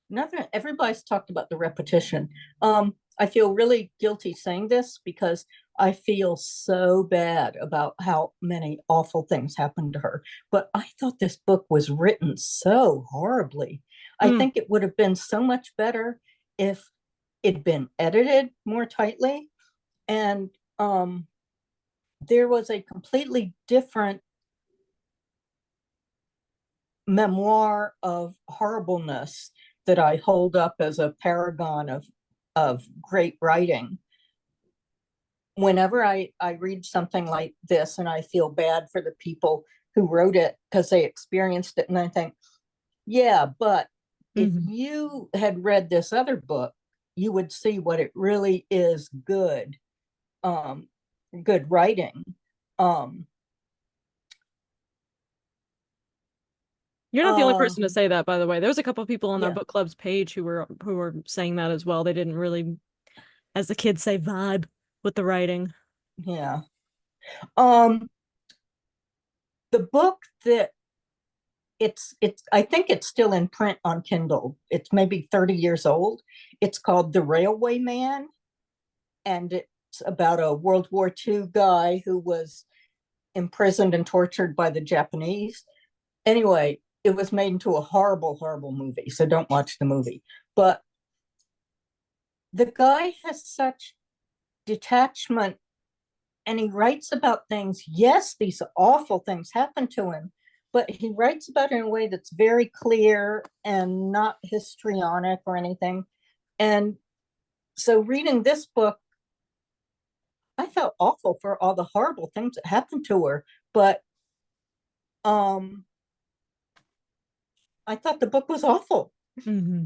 Nothing, everybody's talked about the repetition. I feel really guilty saying this because I feel so bad about how many awful things happened to her. But I thought this book was written so horribly. I Mm. think it would have been so much better if it'd been edited more tightly. And there was a completely different memoir of horribleness that I hold up as a paragon of great writing. Whenever I read something like this and I feel bad for the people who wrote it because they experienced it, and I think, yeah, but if Mhm. you had read this other book, you would see what it really is good, good writing. Um, You're not the only person to say that, by the way. There was a couple of people on our yeah, book club's page who were saying that as well. They didn't really, as the kids say, vibe with the writing. yeah. Um, the book that it's I think it's still in print on Kindle. It's maybe 30 years old. It's called The Railway Man, and it's about a World War II guy who was imprisoned and tortured by the Japanese. Anyway, it was made into a horrible, horrible movie. So don't watch the movie. But the guy has such detachment and he writes about things. Yes, these awful things happen to him, but he writes about it in a way that's very clear and not histrionic or anything. And so reading this book, I felt awful for all the horrible things that happened to her, but um I thought the book was awful. Mm-hmm.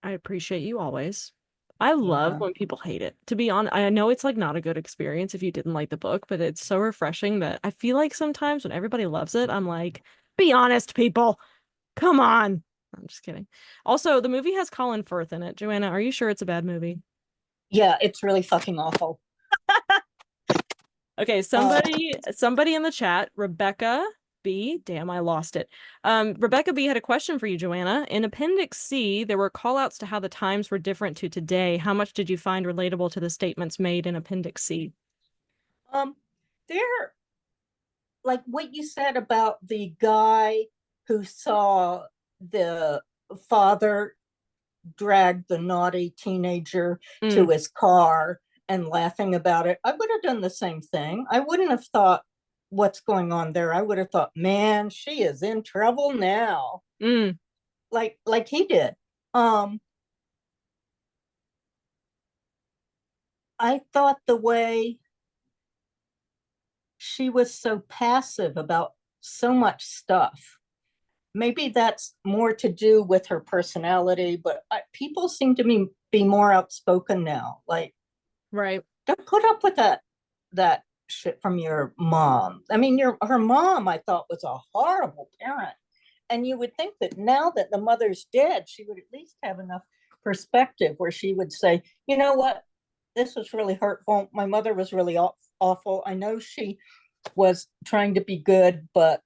I appreciate you always. I love Yeah. when people hate it. To be honest, I know it's like not a good experience if you didn't like the book, but it's so refreshing that I feel like sometimes when everybody loves it, I'm like, be honest, people. Come on. I'm just kidding. Also, the movie has Colin Firth in it. Joanna, are you sure it's a bad movie? Yeah, it's really fucking awful. Okay, somebody in the chat, Rebecca B, damn, I lost it. Rebecca B had a question for you, Joanna. In Appendix C, there were call outs to how the times were different to today. How much did you find relatable to the statements made in Appendix C? They're like what you said about the guy who saw the father drag the naughty teenager to Mm, his car and laughing about it. I would have done the same thing. I wouldn't have thought, what's going on there? I would have thought, man, she is in trouble now. mm, Like he did. Um, I thought the way she was so passive about so much stuff. Maybe that's more to do with her personality, but people seem to be more outspoken now. Like, right. don't put up with that shit from your mom. I mean, her mom, I thought, was a horrible parent. And you would think that now that the mother's dead, she would at least have enough perspective where she would say, you know what, this was really hurtful. My mother was really awful. I know she was trying to be good, but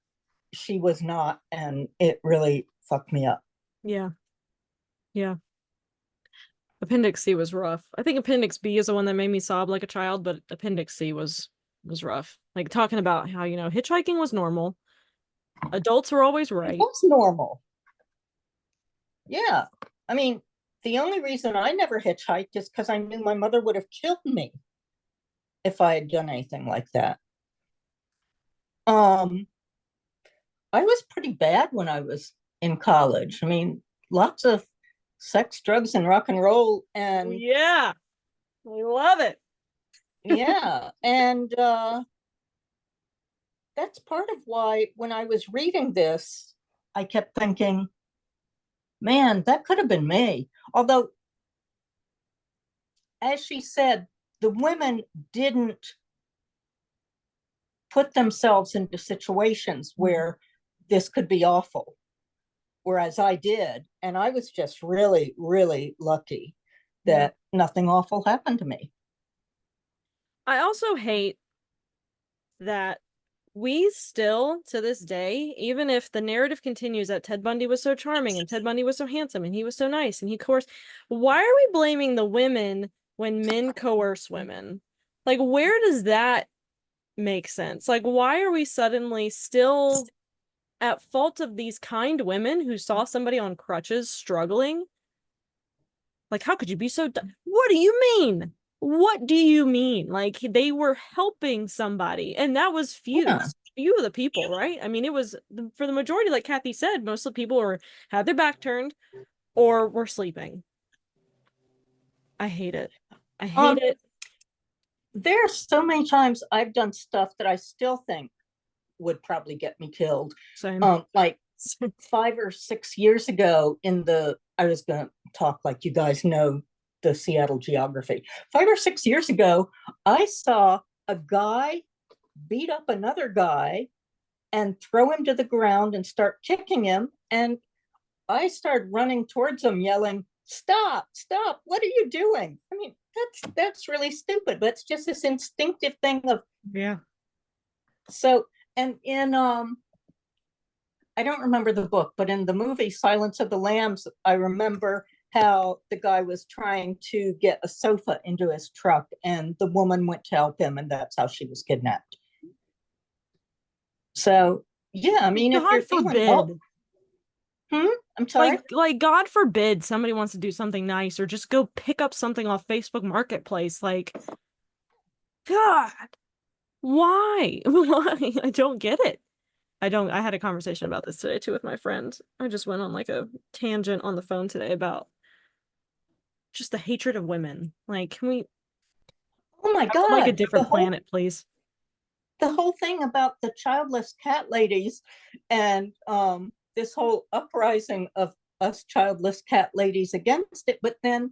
she was not, and it really fucked me up. Yeah. Yeah. Appendix C was rough. I think Appendix B is the one that made me sob like a child, but Appendix C was rough. Like talking about how, hitchhiking was normal. Adults were always It right. was normal. Yeah. I mean, the only reason I never hitchhiked is because I knew my mother would have killed me if I had done anything like that. Um, I was pretty bad when I was in college. I mean, lots of sex, drugs, and rock and roll, and Yeah. I love it. yeah, and that's part of why when I was reading this, I kept thinking, man, that could have been me. Although, as she said, the women didn't put themselves into situations where this could be awful, whereas I did. And I was just really, really lucky that nothing awful happened to me. I also hate that we still, to this day, even if the narrative continues that Ted Bundy was so charming and Ted Bundy was so handsome and he was so nice and he coerced, why are we blaming the women when men coerce women? Like, where does that make sense? Like, why are we suddenly still at fault of these kind women who saw somebody on crutches struggling? Like, how could you be so what do you mean? What do you mean? Like, they were helping somebody, and that was few of the people, right? I mean, it was for the majority, like Kathy said, most of the people were had their back turned or were sleeping. I hate it. I hate it. There are so many times I've done stuff that I still think would probably get me killed. Same. Like 5 or 6 years ago I was going to talk like you guys know the Seattle geography. 5 or 6 years ago, I saw a guy beat up another guy and throw him to the ground and start kicking him. And I started running towards him yelling, stop, stop, what are you doing? I mean, that's really stupid, but it's just this instinctive thing of, yeah. So, and in I don't remember the book, but in the movie Silence of the Lambs, I remember how the guy was trying to get a sofa into his truck and the woman went to help him, and that's how she was kidnapped. So yeah, I mean, if God you're forbid. I'm sorry. Like God forbid somebody wants to do something nice or just go pick up something off Facebook Marketplace. Like, God, why? Why? I don't get it. I had a conversation about this today too with my friend. I just went on like a tangent on the phone today about just the hatred of women. Like, can we Oh my go to, like, a God, different planet, please? the whole thing about the childless cat ladies and this whole uprising of us childless cat ladies against it. But then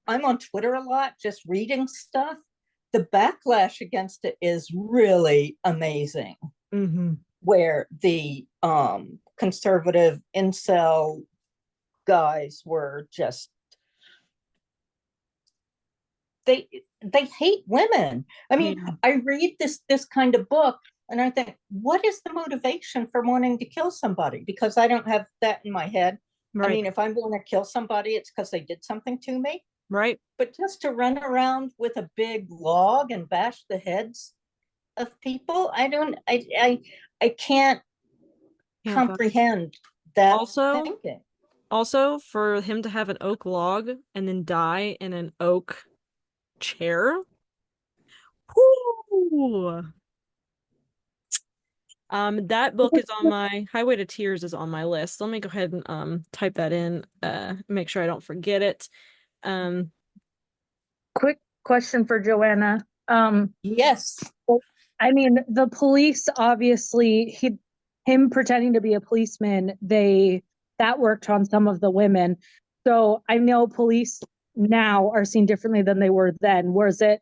I'm on Twitter a lot, just reading stuff. The backlash against it is really amazing. Where the conservative incel guys were just they hate women. I mean, I read this kind of book and I think, what is the motivation for wanting to kill somebody? Because I don't have that in my head. Right. I mean, if I'm going to kill somebody, it's because they did something to me. Right. But just to run around with a big log and bash the heads of people, I can't comprehend that thinking. Also, for him to have an oak log and then die in an oak chair. Whoo! That book is on my Highway to Tears is on my list. Let me go ahead and type that in, make sure I don't forget it. Quick question for Joanna. Yes. I mean, the police obviously him pretending to be a policeman, that worked on some of the women. So I know police now are seen differently than they were then. Was it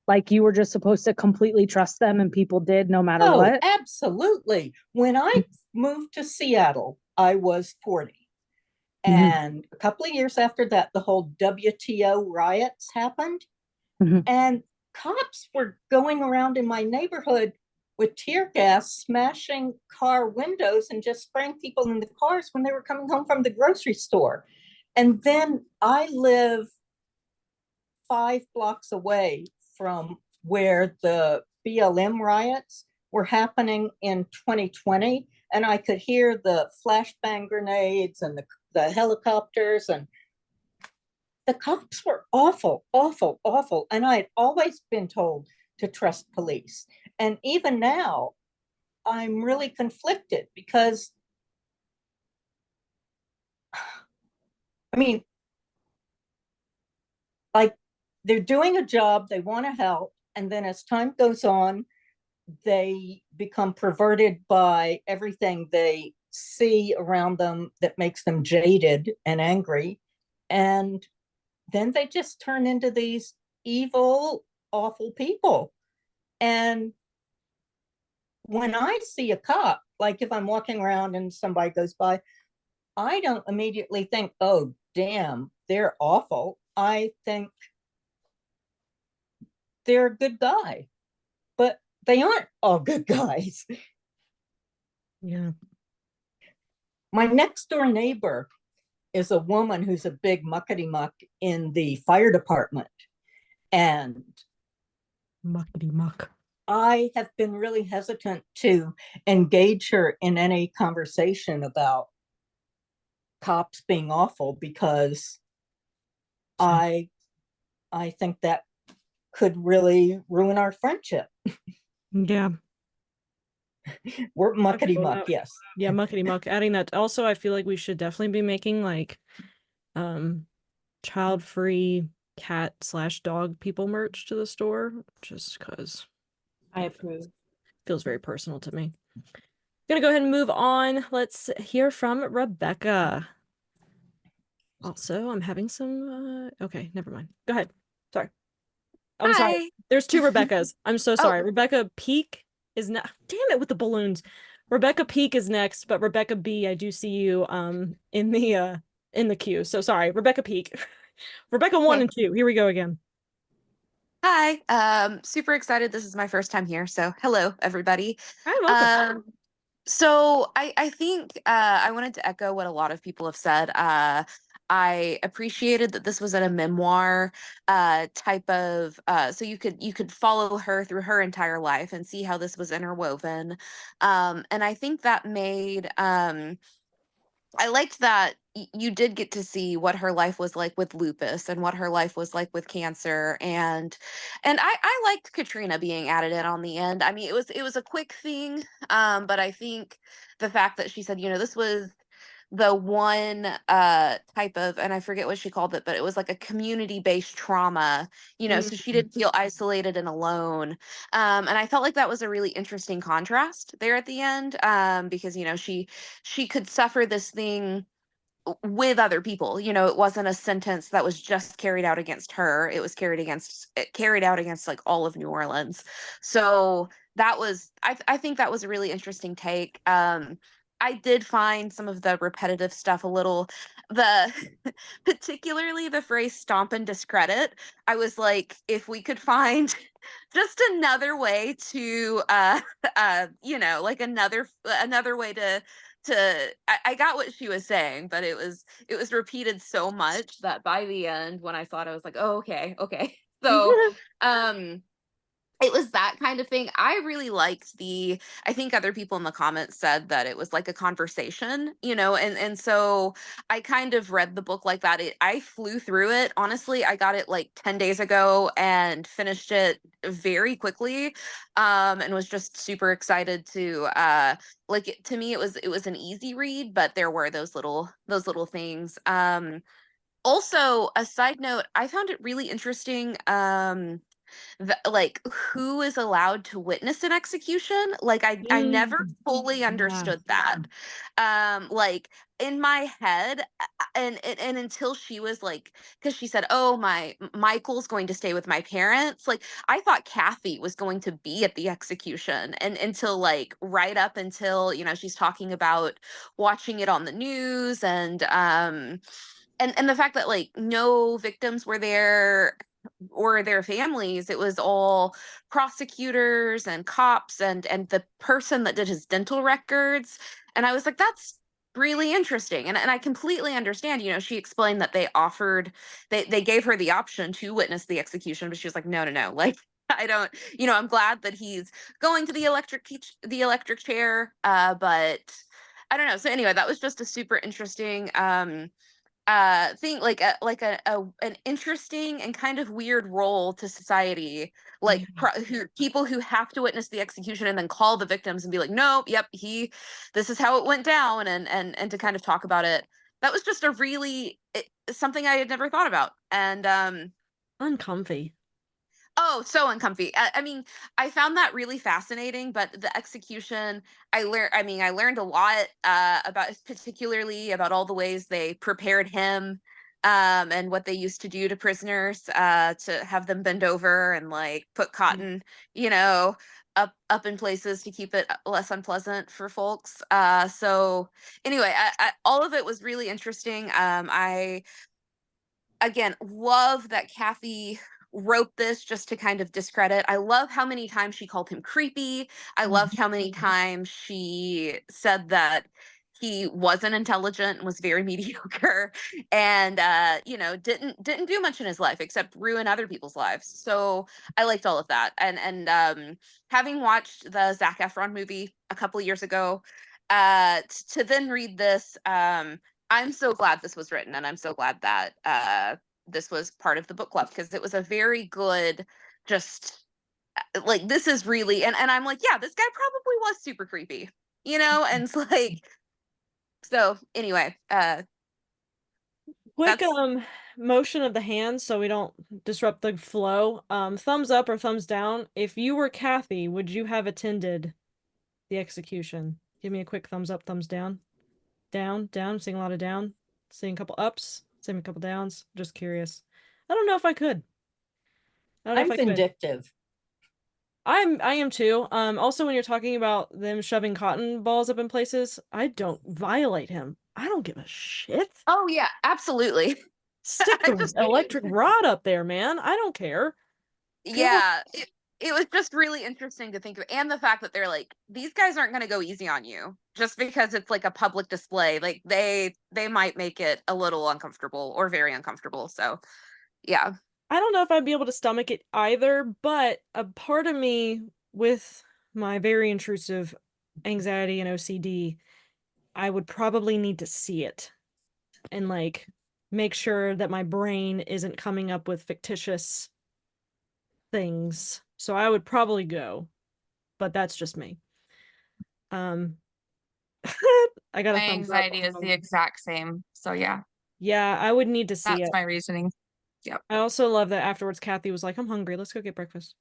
like you were just supposed to completely trust them and people did no matter what? Absolutely. When I moved to Seattle, I was 40. And a couple of years after that, the whole WTO riots happened. And cops were going around in my neighborhood with tear gas, smashing car windows and just spraying people in the cars when they were coming home from the grocery store. And then I live 5 blocks away from where the BLM riots were happening in 2020. And I could hear the flashbang grenades and the helicopters, and the cops were awful, awful, awful. And I had always been told to trust police. And even now, I'm really conflicted because, I mean, like, they're doing a job, they want to help, and then as time goes on, they become perverted by everything they see around them that makes them jaded and angry. And then they just turn into these evil, awful people. And when I see a cop, like if I'm walking around and somebody goes by, I don't immediately think, oh, damn, they're awful. I think they're a good guy, but they aren't all good guys. Yeah. My next door neighbor is a woman who's a big muckety muck in the fire department. And Muckety muck. I have been really hesitant to engage her in any conversation about cops being awful because I think that could really ruin our friendship. Yeah. We're muckety muck, yes. Yeah, muckety muck. Adding that. Also, I feel like we should definitely be making like child-free cat/dog people merch to the store, just because I approve. it feels very personal to me. Gonna go ahead and move on. Let's hear from Rebecca. Also, I'm having some okay, never mind. Go ahead. Sorry. I'm sorry. Hi. There's two Rebeccas. I'm so sorry. Oh. Rebecca Peak is not. Damn it with the balloons. Rebecca Peak is next, but Rebecca B, I do see you in the queue. So sorry, Rebecca Peak. Rebecca 1 and 2. Here we go again. Hi. Super excited. This is my first time here. So hello, everybody. Hi, welcome. So I think I wanted to echo what a lot of people have said. I appreciated that this was in a memoir type of so you could follow her through her entire life and see how this was interwoven. And I think that made I liked that you did get to see what her life was like with lupus and what her life was like with cancer, and I liked Katrina being added in on the end. I mean, it was a quick thing, but I think the fact that she said, you know, this was the one type of, and I forget what she called it, but it was like a community based trauma, you know, so she didn't feel isolated and alone. And I felt like that was a really interesting contrast there at the end, because you know she could suffer this thing with other people. You know, it wasn't a sentence that was just carried out against her. It was carried out against like all of New Orleans. So that was I think that was a really interesting take. I did find some of the repetitive stuff a little the particularly the phrase stomp and discredit. I was like, if we could find just another way to you know, like another way to I got what she was saying, but it was repeated so much that by the end when I saw it I was like, oh, okay. So it was that kind of thing. I really liked I think other people in the comments said that it was like a conversation, you know, and so I kind of read the book like that. I flew through it. Honestly, I got it like 10 days ago and finished it very quickly. And was just super excited to to me it was an easy read, but there were those little things. Also, a side note, I found it really interesting like who is allowed to witness an execution. Like I never fully understood that. Like in my head, and until she was like, because she said, oh, Michael's going to stay with my parents, like I thought Kathy was going to be at the execution, and until like right up until, you know, she's talking about watching it on the news, and the fact that like no victims were there or their families. It was all prosecutors and cops and the person that did his dental records. And I was like, that's really interesting. And I completely understand, you know, she explained that they gave her the option to witness the execution, but she was like, no, like I don't, you know, I'm glad that he's going to the electric chair. But I don't know. So anyway, that was just a super interesting thing, like an interesting and kind of weird role to society, like people who have to witness the execution and then call the victims and be like, nope, yep, this is how it went down, and to kind of talk about it. That was just something I had never thought about, and uncomfy. Oh, so uncomfy. I mean, I found that really fascinating, but the execution, I learned a lot about, particularly about all the ways they prepared him, and what they used to do to prisoners, to have them bend over and like put cotton, you know, up in places to keep it less unpleasant for folks. So anyway, all of it was really interesting. I again love that Kathy wrote this just to kind of discredit. I love how many times she called him creepy. I loved how many times she said that he wasn't intelligent and was very mediocre, and didn't do much in his life except ruin other people's lives. So I liked all of that. And having watched the Zac Efron movie a couple of years ago, to then read this, I'm so glad this was written, and I'm so glad that this was part of the book club, because it was a very good, just like, this is really, and I'm like, yeah, this guy probably was super creepy, and it's like, so anyway, Quick that's motion of the hands so we don't disrupt the flow. Thumbs up or thumbs down. If you were Kathy, would you have attended the execution? Give me a quick thumbs up, thumbs down. Down, down, seeing a lot of down. Seeing a couple ups, seeing a couple downs. Just curious. I don't know if I could. I don't know I'm if I could. vindictive. I am too. Also when you're talking about them shoving cotton balls up in places, I don't violate him. I don't give a shit. oh yeah, absolutely. Stick I the just electric rod up there, man. I don't care. Go. Yeah, it was just really interesting to think of, and the fact that they're like, these guys aren't going to go easy on you just because it's like a public display. Like, they might make it a little uncomfortable or very uncomfortable. So yeah. I don't know if I'd be able to stomach it either, but a part of me, with my very intrusive anxiety and OCD, I would probably need to see it and like make sure that my brain isn't coming up with fictitious things. So I would probably go, but that's just me. Um I got a My thumbs up. anxiety is the exact same. So yeah, Yeah, I would need to see that's it. my reasoning. Yep. I also love that afterwards Kathy was like, I'm hungry, let's go get breakfast.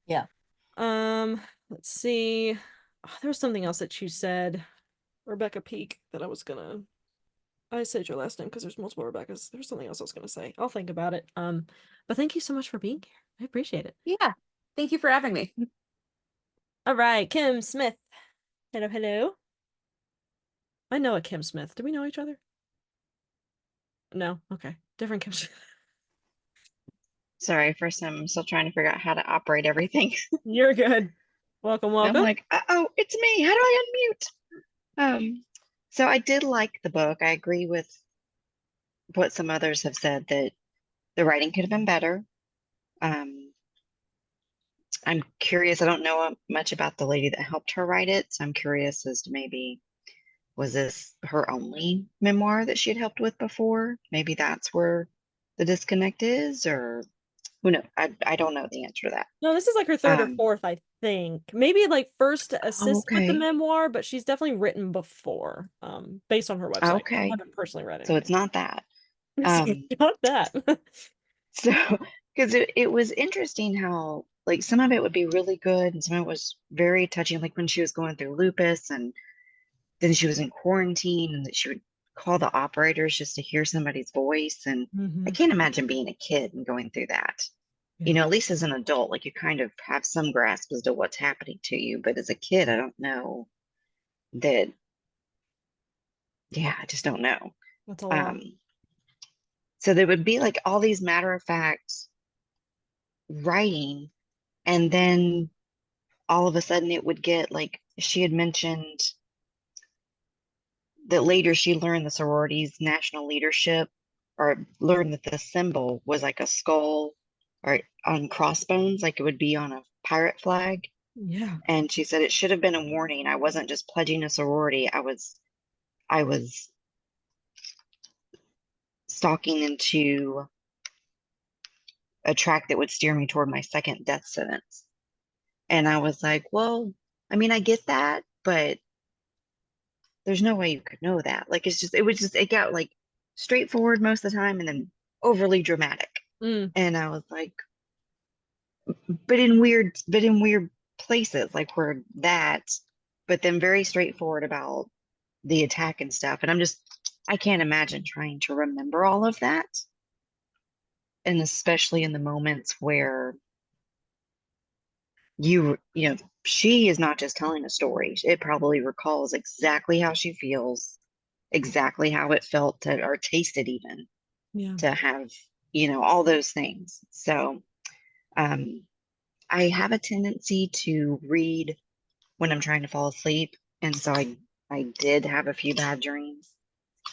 Yeah. Let's see. Oh, there was something else that you said, Rebecca Peak, that I said your last name because there's multiple Rebeccas. There's something else I was gonna say. I'll think about it. But thank you so much for being here. I appreciate it. Yeah. Thank you for having me. All right, Kim Smith. Hello, hello. I know a Kim Smith. Do we know each other? No. Okay. Different Kim Smith. Sorry, first time I'm still trying to figure out how to operate everything. You're good. Welcome, I'm welcome. like, oh, it's me. How do I unmute? So I did like the book. I agree with what some others have said that the writing could have been better. I'm curious. I don't know much about the lady that helped her write it, so I'm curious as to maybe was this her only memoir that she had helped with before? Maybe that's where the disconnect is, or who knows? I don't know the answer to that. No, this is like her third or fourth, I think. Maybe like first to assist with the Okay. memoir, but she's definitely written before, based on her website. I Okay. haven't personally read So it. it's not that. It's not that. So, because it was interesting how, like, some of it would be really good and some of it was very touching, like when she was going through lupus and then she was in quarantine and that she would call the operators just to hear somebody's voice. And I can't imagine being a kid and going through that. You know, at least as an adult, like you kind of have some grasp as to what's happening to you. But as a kid, I don't know that, yeah, I just don't know. That's a lot. So there would be like all these matter of fact writing, and then all of a sudden it would get like she had mentioned that later she learned the sorority's national leadership, or learned that the symbol was like a skull or on crossbones, like it would be on a pirate flag. Yeah. And she said it should have been a warning. I wasn't just pledging a sorority. I was stalking into a track that would steer me toward my second death sentence. And I was like, well, I mean, I get that, but there's no way you could know that. Like, it got like straightforward most of the time and then overly dramatic. And I was like, but in weird places, like where that, but then very straightforward about the attack and stuff. And I can't imagine trying to remember all of that. And especially in the moments where you know, she is not just telling a story. It probably recalls exactly how she feels, exactly how it felt to, or tasted even Yeah. to have, you know, all those things. So, um, I have a tendency to read when I'm trying to fall asleep. And so I did have a few bad dreams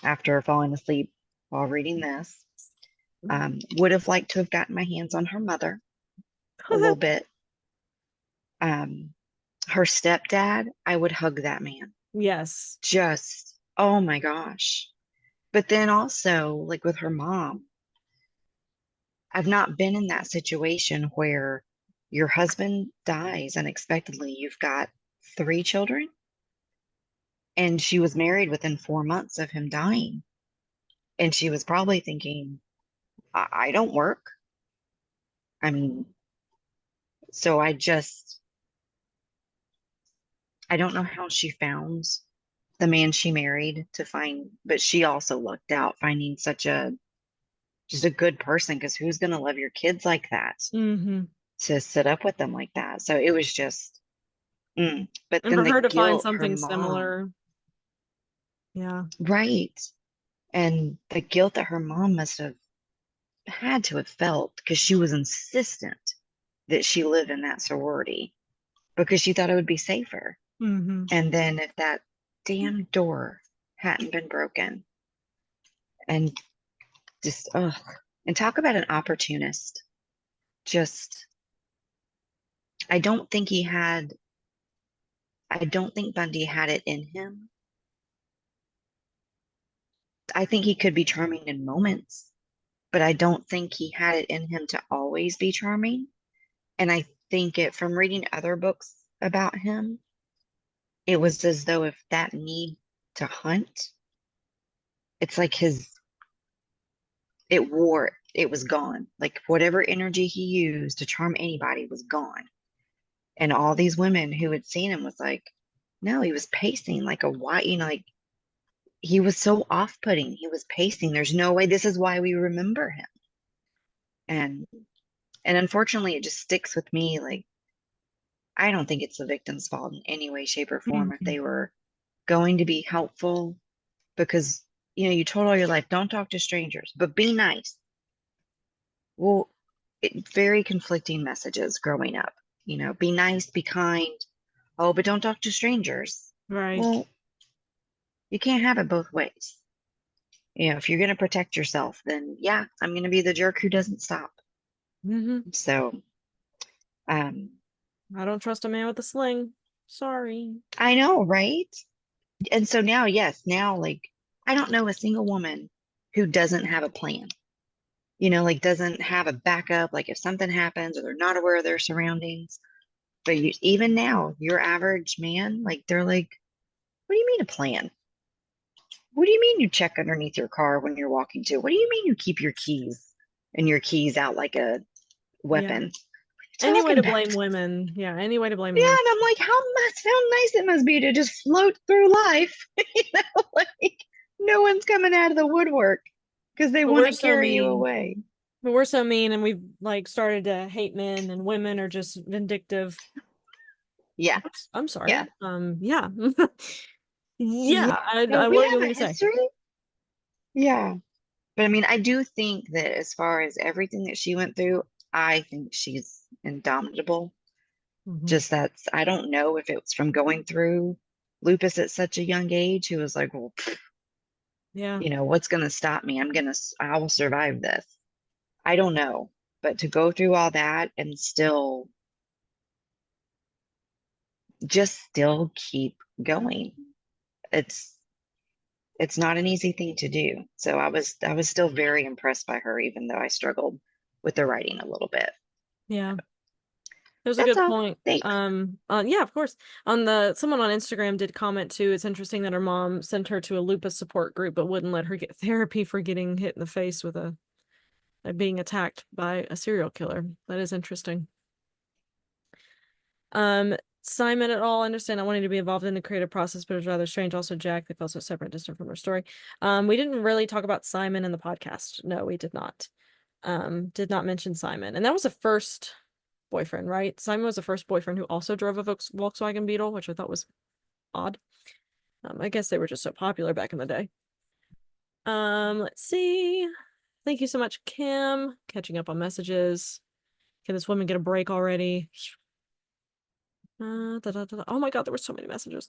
after falling asleep while reading this. Would have liked to have gotten my hands on her mother a little bit. Her stepdad, I would hug that man. Yes. Just, oh my gosh. But then also, like with her mom, I've not been in that situation where your husband dies unexpectedly. You've got 3 children, and she was married within 4 months of him dying. And she was probably thinking, I don't work. I mean, so I don't know how she found the man she married to find, but she also lucked out finding just a good person, because who's going to love your kids like that, Mm-hmm. to sit up with them like that? So it was just, but And then for the her to find guilt her something mom, similar. Yeah. right. And the guilt that her mom must have had to have felt, because she was insistent that she live in that sorority because she thought it would be safer. Mm-hmm. And then if that damn door hadn't been broken, and just, ugh, and talk about an opportunist. Just, I don't think I don't think Bundy had it in him. I think he could be charming in moments, but I don't think he had it in him to always be charming. And I think from reading other books about him, it was as though if that need to hunt, it's like it was gone. Like whatever energy he used to charm anybody was gone. And all these women who had seen him was like, no, he was pacing like a white, you know, like he was so off-putting. He was pacing. There's no way, this is why we remember him. And unfortunately it just sticks with me. Like, I don't think it's the victim's fault in any way, shape, or form if they were going to be helpful, because you know, you told all your life, don't talk to strangers, but be nice. Well, very conflicting messages growing up. You know, be nice, be kind. Oh, but don't talk to strangers. Right. Well, you can't have it both ways. You know, if you're going to protect yourself, then yeah, I'm going to be the jerk who doesn't stop. Mm-hmm. So, um, I don't trust a man with a sling. Sorry. I know, right? And so now, yes, now like I don't know a single woman who doesn't have a plan. You know, like doesn't have a backup, like if something happens or they're not aware of their surroundings. But even now, your average man, like they're like, what do you mean a plan? What do you mean you check underneath your car when you're walking to? What do you mean you keep your keys out like a Yeah. weapon? Any way Talking to about? blame women. Yeah, any way to blame Yeah, women. and I'm like, how nice it must be to just float through life. You know, like no one's coming out of the woodwork because they But want we're to so carry you mean. away. But we're so mean, and we've like started to hate men, and women are just vindictive. Yeah, I'm sorry. yeah. Yeah. Yeah. Yeah. No, we What do you have want a me to say? history. Yeah. But I mean, I do think that as far as everything that she went through, I think she's indomitable. Mhm. Just that's, I don't know if it was from going through lupus at such a young age. Who was like, well, Yeah. you know, what's going to stop me? I will survive this. I don't know. But to go through all that and still keep going, it's not an easy thing to do. So I was still very impressed by her, even though I struggled with the writing a little bit. Yeah. There's a That's good all. point. Thanks. Yeah, of course. Someone on Instagram did comment too. It's interesting that her mom sent her to a lupus support group, but wouldn't let her get therapy for getting hit in the face with being attacked by a serial killer. That is interesting. Simon et al. Understand I wanted to be involved in the creative process, but it was rather strange. Also, Jack, they felt so separate, distant from our story. We didn't really talk about Simon in the podcast. No, we did not. Did not mention Simon. And that was the first boyfriend, right? Simon was the first boyfriend who also drove a Volkswagen Beetle, which I thought was odd. I guess they were just so popular back in the day. Let's see. Thank you so much, Kim. Catching up on messages. Can this woman get a break already? Oh my god, there were so many messages.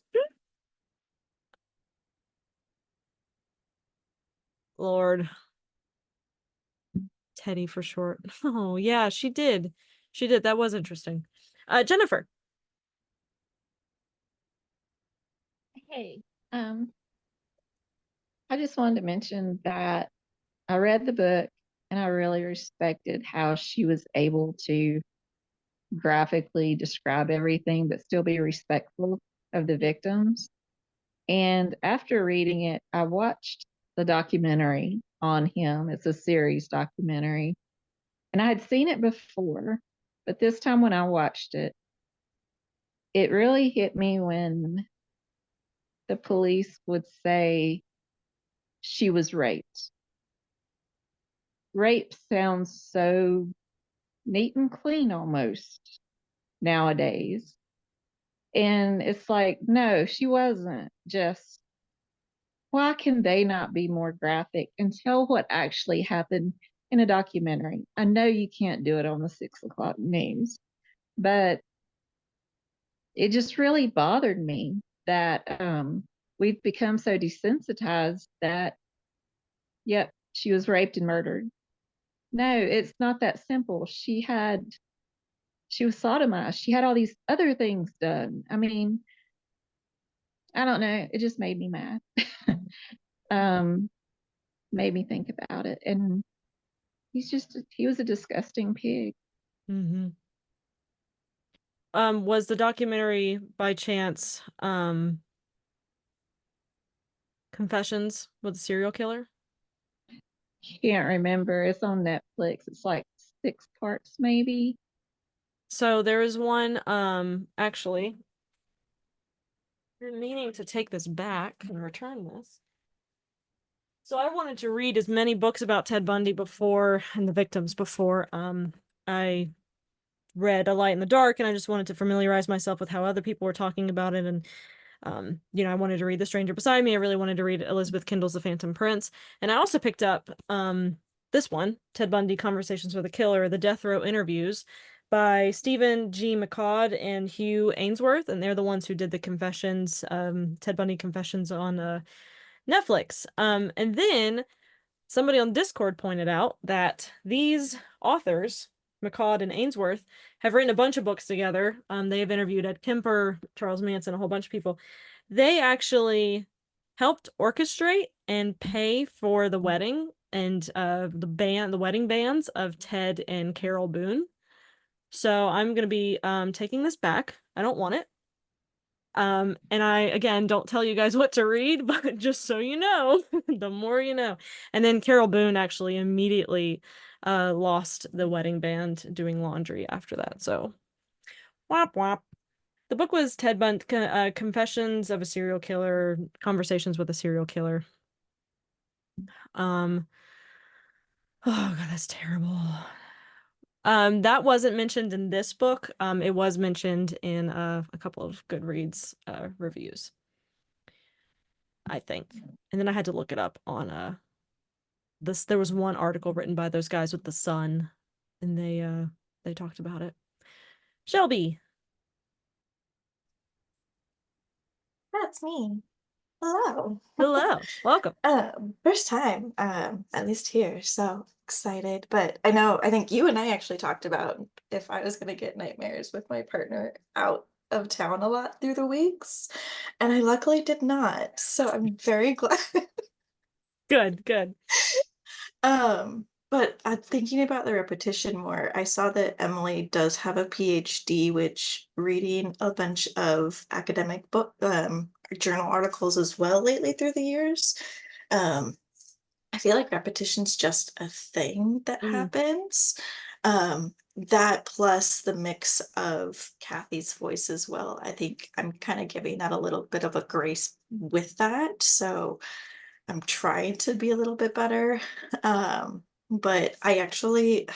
Lord. Teddy for short. Oh yeah, she did. She did. That was interesting. Jennifer. Hey, I just wanted to mention that I read the book and I really respected how she was able to graphically describe everything, but still be respectful of the victims. And after reading it, I watched the documentary on him. It's a series documentary. And I had seen it before, but this time when I watched it, it really hit me when the police would say she was raped. Rape sounds so neat and clean almost nowadays. And it's like, no, she wasn't. Just why can they not be more graphic and tell what actually happened in a documentary? I know you can't do it on the 6 o'clock news, but it just really bothered me that we've become so desensitized that, yep, she was raped and murdered. No, it's not that simple. She was sodomized. She had all these other things done. I mean, I don't know. It just made me mad. Made me think about it. And he was a disgusting pig. Mm-hmm. Was the documentary by chance Confessions with a Serial Killer? Can't remember. It's on Netflix. It's like 6 parts maybe. So there is one, actually, I've been meaning to take this back and return this. So I wanted to read as many books about Ted Bundy before, and the victims before, I read A Light in the Dark, and I just wanted to familiarize myself with how other people were talking about it. And I wanted to read The Stranger Beside Me. I really wanted to read Elizabeth Kendall's The Phantom Prince. And I also picked up this one, Ted Bundy Conversations with a Killer, The Death Row Interviews by Stephen G. McCod and Hugh Ainsworth. And they're the ones who did the Confessions, Ted Bundy Confessions on Netflix. And then somebody on Discord pointed out that these authors, McCod and Ainsworth, have written a bunch of books together. They have interviewed Ed Kemper, Charles Manson, a whole bunch of people. They actually helped orchestrate and pay for the wedding and the wedding bands of Ted and Carol Boone. So I'm gonna be taking this back. I don't want it. And I, again, don't tell you guys what to read, but just so you know, the more you know. And then Carol Boone actually immediately lost the wedding band doing laundry after that. So, whop whop. The book was Ted Bundy, Confessions of a Serial Killer, Conversations with a Serial Killer. Oh God, that's terrible. That wasn't mentioned in this book. It was mentioned in a couple of Goodreads reviews, I think. And then I had to look it up on this. There was one article written by those guys with the Sun, and they talked about it. Shelby. That's me. Hello. Hello. Welcome. First time, at least here, so excited. But I think you and I actually talked about if I was gonna get nightmares with my partner out of town a lot through the weeks, and I luckily did not. So I'm very glad. Good. But thinking about the repetition more, I saw that Emily does have a PhD, which reading a bunch of academic book journal articles as well lately through the years. I feel like repetition's just a thing that happens. that plus the mix of Kathy's voice as well. I think I'm kind of giving that a little bit of a grace with that. So I'm trying to be a little bit better. But I actually,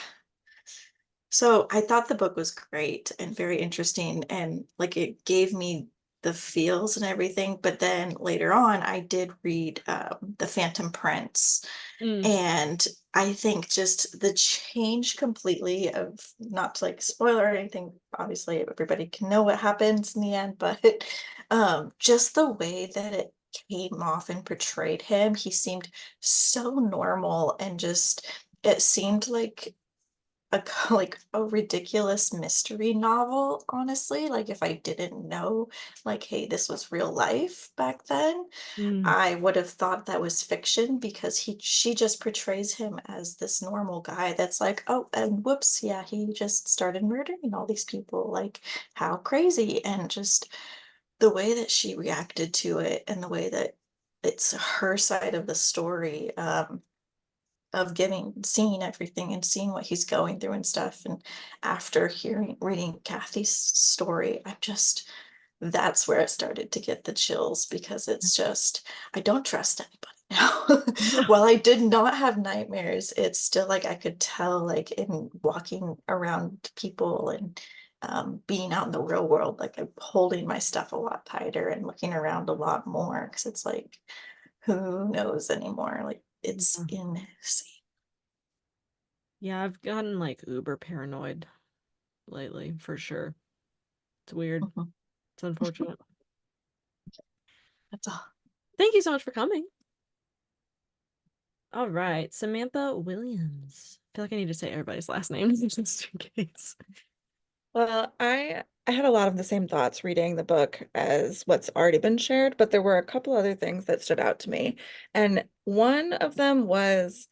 so I thought the book was great and very interesting, and like it gave me the feels and everything. But then later on, I did read The Phantom Prince, Mm. and I think just the change completely of, not to like spoil or anything, obviously everybody can know what happens in the end, but just the way that it came off and portrayed him, he seemed so normal, and just it seemed like like a ridiculous mystery novel, honestly. Like if I didn't know, like, hey, this was real life back then, Mm. I would have thought that was fiction, because she just portrays him as this normal guy that's like, oh, and whoops, yeah, he just started murdering all these people. Like, how crazy. And just the way that she reacted to it, and the way that it's her side of the story, of seeing everything and seeing what he's going through and stuff. And after reading Kathy's story, that's where it started to get the chills, because it's just, I don't trust anybody now. While I did not have nightmares, it's still like I could tell, like in walking around people and being out in the real world, like I'm holding my stuff a lot tighter and looking around a lot more, because it's like, who knows anymore? Like it's Yeah. insane. Yeah, I've gotten like uber paranoid lately for sure. It's weird. Mhm. It's unfortunate. That's all. Thank you so much for coming. All right, Samantha Williams. I feel like I need to say everybody's last names just in case. Well, I had a lot of the same thoughts reading the book as what's already been shared, but there were a couple other things that stood out to me. And one of them was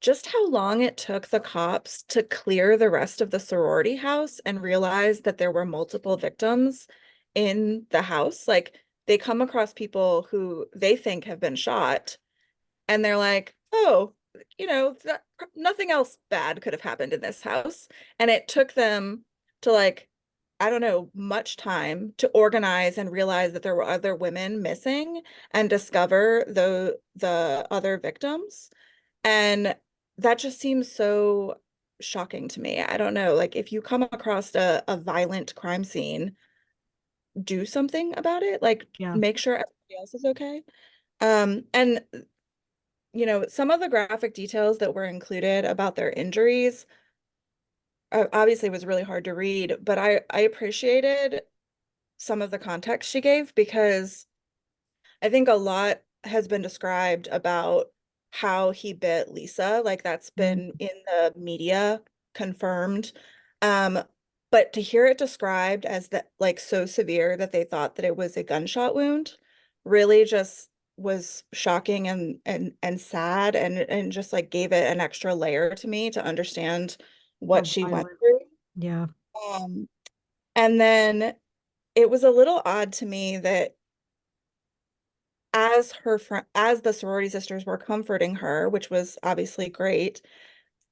just how long it took the cops to clear the rest of the sorority house and realize that there were multiple victims in the house. Like they come across people who they think have been shot, and they're like, oh, nothing else bad could have happened in this house. And it took them to like, I don't know, much time to organize and realize that there were other women missing and discover the other victims. And that just seems so shocking to me. I don't know, like if you come across a violent crime scene, do something about it, like Yeah. make sure everybody else is okay. And some of the graphic details that were included about their injuries obviously was really hard to read, but I appreciated some of the context she gave, because I think a lot has been described about how he bit Lisa, like that's been in the media confirmed. Um, but to hear it described as that like so severe that they thought that it was a gunshot wound really just was shocking and sad, and just like gave it an extra layer to me to understand what How she went violent. through. Yeah. Um, and then it was a little odd to me that as the sorority sisters were comforting her, which was obviously great,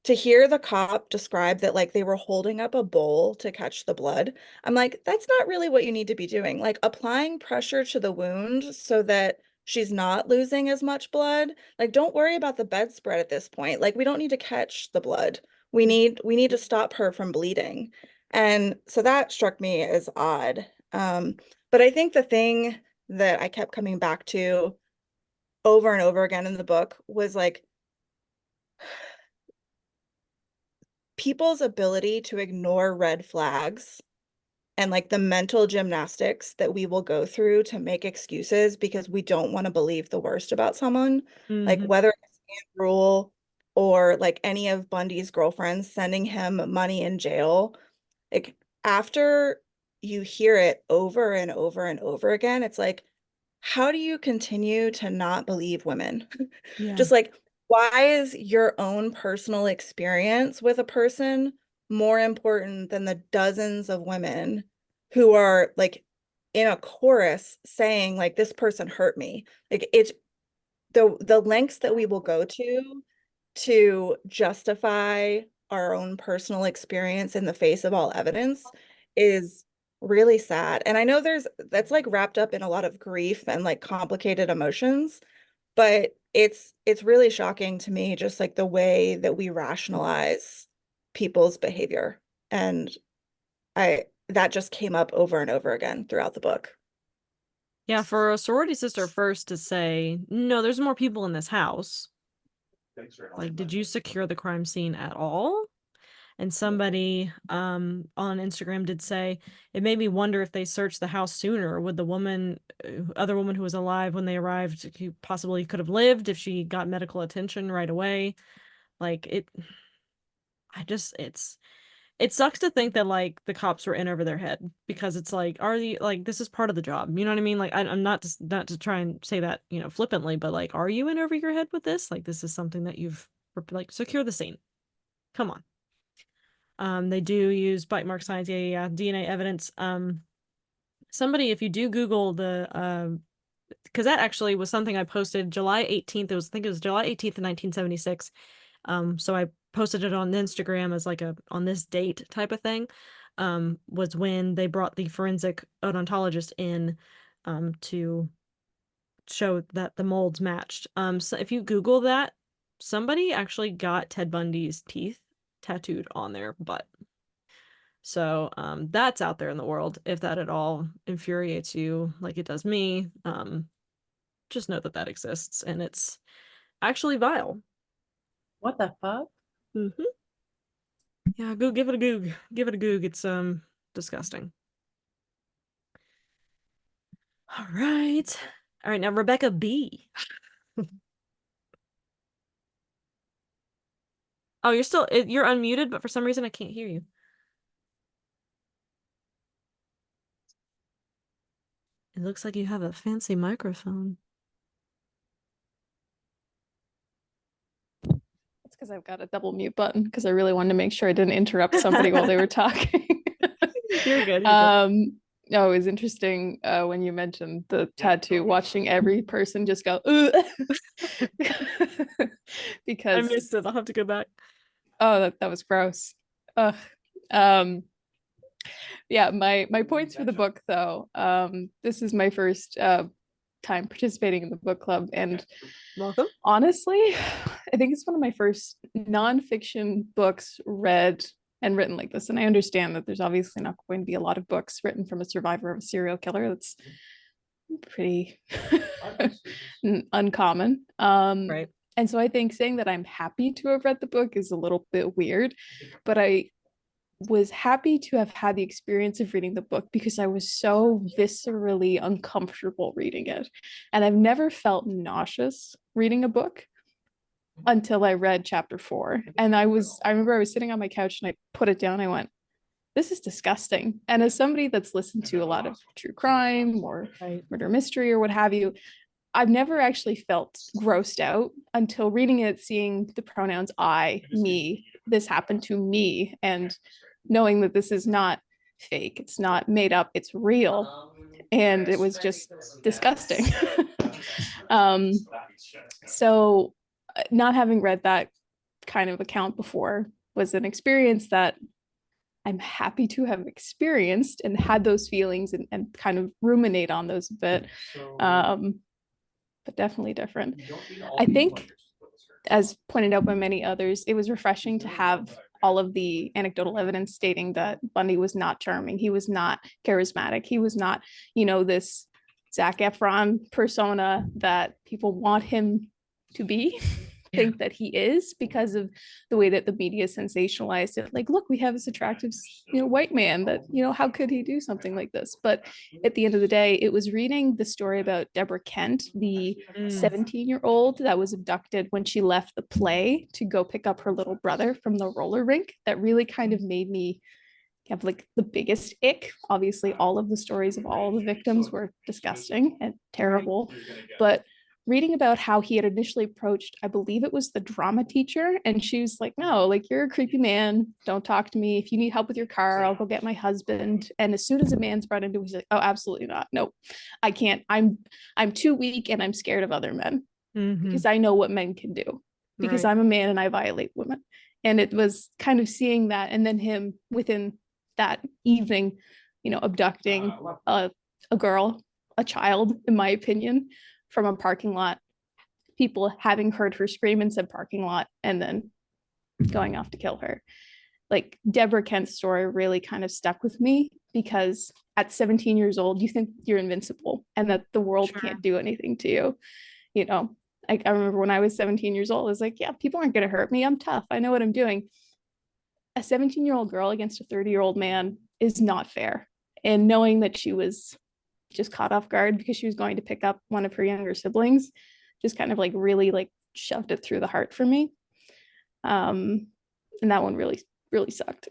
to hear the cop describe that like they were holding up a bowl to catch the blood. I'm like, that's not really what you need to be doing. Like applying pressure to the wound so that she's not losing as much blood. Like don't worry about the bedspread at this point. Like we don't need to catch the blood. We need to stop her from bleeding. And so that struck me as odd. But I think the thing that I kept coming back to over and over again in the book was like people's ability to ignore red flags, and like the mental gymnastics that we will go through to make excuses because we don't want to believe the worst about someone, like Mm-hmm. whether it's Aunt Rule or like any of Bundy's girlfriends sending him money in jail. Like after you hear it over and over and over again, it's like, how do you continue to not believe women? Yeah. Just like, why is your own personal experience with a person more important than the dozens of women who are like in a chorus saying like this person hurt me? Like it's the lengths that we will go to justify our own personal experience in the face of all evidence is really sad. And I know that's like wrapped up in a lot of grief and like complicated emotions, but it's really shocking to me just like the way that we rationalize people's behavior. And that just came up over and over again throughout the book. Yeah, for a sorority sister first to say, no, there's more people in this house. Like, did you secure the crime scene at all? And somebody on Instagram did say, it made me wonder if they searched the house sooner. Would the other woman who was alive when they arrived, who possibly could have lived if she got medical attention right away? Like it sucks to think that like the cops were in over their head, because it's like, this is part of the job. You know what I mean? Like I'm not to try and say that, flippantly, but like, are you in over your head with this? Like, this is something that you've like secure the scene. Come on. They do use bite mark science, yeah, DNA evidence. Somebody, if you do Google because that actually was something I posted July 18th. I think it was July 18th, 1976. So I posted it on Instagram as like on this date type of thing. Was when they brought the forensic odontologist in, to show that the molds matched. So if you Google that, somebody actually got Ted Bundy's teeth tattooed on their butt. So that's out there in the world. If that at all infuriates you like it does me, just know that that exists, and it's actually vile. What the fuck? Mm-hmm. Yeah, go give it a goog. Give it a goog. It's disgusting. All right. All right, now Rebecca B. Oh, you're unmuted, but for some reason I can't hear you. It looks like you have a fancy microphone. It's because I've got a double mute button because I really wanted to make sure I didn't interrupt somebody while they were talking. You're good. You're good. No, it was interesting when you mentioned the tattoo, watching every person just go, because I missed it. I'll have to go back. Oh, that was gross. Ugh. Yeah, my points for the book though. This is my first time participating in the book club, and welcome. Honestly, I think it's one of my first nonfiction books read and written like this. And I understand that there's obviously not going to be a lot of books written from a survivor of a serial killer. That's pretty uncommon. Right. And so I think saying that I'm happy to have read the book is a little bit weird, but I was happy to have had the experience of reading the book because I was so viscerally uncomfortable reading it. And I've never felt nauseous reading a book until I read chapter 4. And I remember I was sitting on my couch and I put it down. I went, this is disgusting. And as somebody that's listened to a lot of true crime or murder mystery or what have you, I've never actually felt grossed out until reading it, seeing the pronouns I, me, this happened to me, and knowing that this is not fake, it's not made up, it's real. And it was just disgusting. So not having read that kind of account before was an experience that I'm happy to have experienced and had those feelings and kind of ruminate on those a bit. But definitely different. I think, as pointed out by many others, it was refreshing to have all of the anecdotal evidence stating that Bundy was not charming. He was not charismatic. He was not, this Zac Efron persona that people want him to be. Think that he is because of the way that the media sensationalized it. Like, look, we have this attractive, white man that, how could he do something like this? But at the end of the day, it was reading the story about Deborah Kent, the 17-year-old that was abducted when she left the play to go pick up her little brother from the roller rink. That really kind of made me have like the biggest ick. Obviously, all of the stories of all the victims were disgusting and terrible, but reading about how he had initially approached, I believe it was the drama teacher, and she was like, no, like, you're a creepy man, don't talk to me. If you need help with your car, I'll go get my husband. And as soon as a man's brought into it, he's like, oh, absolutely not. No, I can't. I'm too weak and I'm scared of other men because I know what men can do, because I'm a man and I violate women. And it was kind of seeing that, and then him within that evening, abducting a girl, a child, in my opinion, from a parking lot, people having heard her scream and said parking lot, and then going off to kill her. Like, Deborah Kent's story really kind of stuck with me, because at 17 years old, you think you're invincible and that the world can't do anything to you. I remember when I was 17 years old, I was like, yeah, people aren't going to hurt me. I'm tough. I know what I'm doing. A 17-year-old girl against a 30-year-old man is not fair. And knowing that she was just caught off guard because she was going to pick up one of her younger siblings just kind of like really like shoved it through the heart for me. And that one really, really sucked.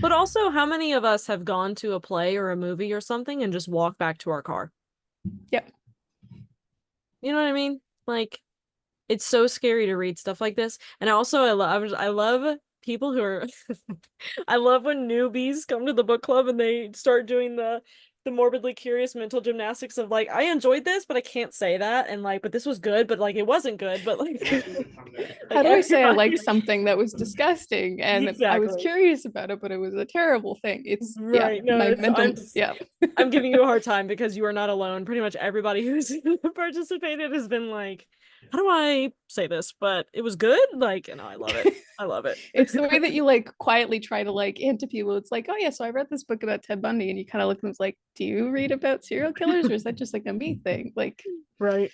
But also, how many of us have gone to a play or a movie or something and just walked back to our car? Yep. You know what I mean? Like, it's so scary to read stuff like this. And also, I love people who are I love when newbies come to the book club and they start doing the morbidly curious mental gymnastics of like, I enjoyed this, but I can't say that, and like, but this was good, but like it wasn't good, but like, how do I say I liked something that was disgusting and I was Exactly. curious about it, but it was a terrible thing? It's right. Yeah, No, my it's, mental I'm giving you a hard time because you are not alone. Pretty much everybody who's participated has been like, how do I say this? But it was good. Like, and I love it. I love it. It's the way that you like quietly try to like into people. It's like, oh yeah, so I read this book about Ted Bundy, and you kind of look at them, it's like, do you read about serial killers, or is that just like a me thing? Like, right.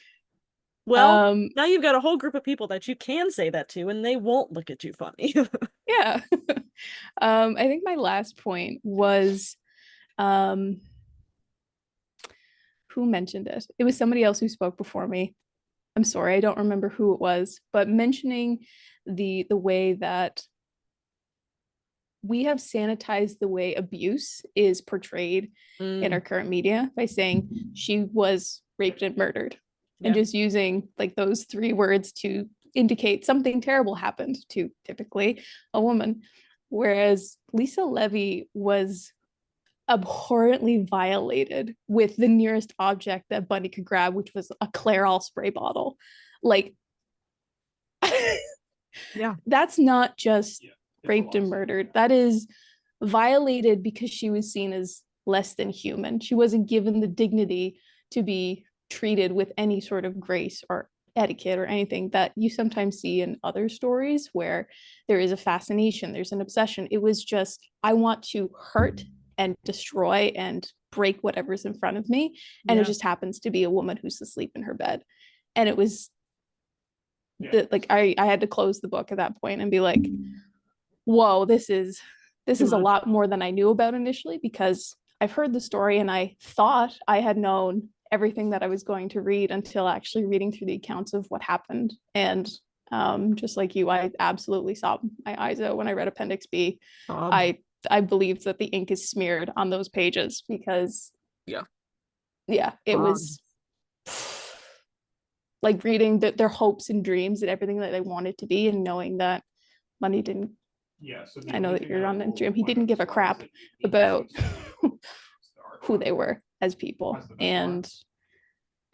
Well, now you've got a whole group of people that you can say that to, and they won't look at you funny. Yeah. I think my last point was, who mentioned it? It was somebody else who spoke before me. I'm sorry, I don't remember who it was, but mentioning the way that we have sanitized the way abuse is portrayed in our current media by saying she was raped and murdered, and just using like those 3 words to indicate something terrible happened to typically a woman. Whereas Lisa Levy was abhorrently violated with the nearest object that Bundy could grab, which was a Clairol spray bottle. Like, yeah, that's not just raped and murdered. That is violated because she was seen as less than human. She wasn't given the dignity to be treated with any sort of grace or etiquette or anything that you sometimes see in other stories where there is a fascination, there's an obsession. It was just, I want to hurt and destroy and break whatever's in front of me. And it just happens to be a woman who's asleep in her bed. And it was like, I had to close the book at that point and be like, whoa, this is a lot more than I knew about initially, because I've heard the story and I thought I had known everything that I was going to read until actually reading through the accounts of what happened. And just like you, I absolutely saw my eyes out when I read Appendix B. I believed that the ink is smeared on those pages, because it was like reading their hopes and dreams and everything that they wanted to be, and knowing that Bundy didn't. I know that you're on Instagram. He didn't give a crap about who they were as people. And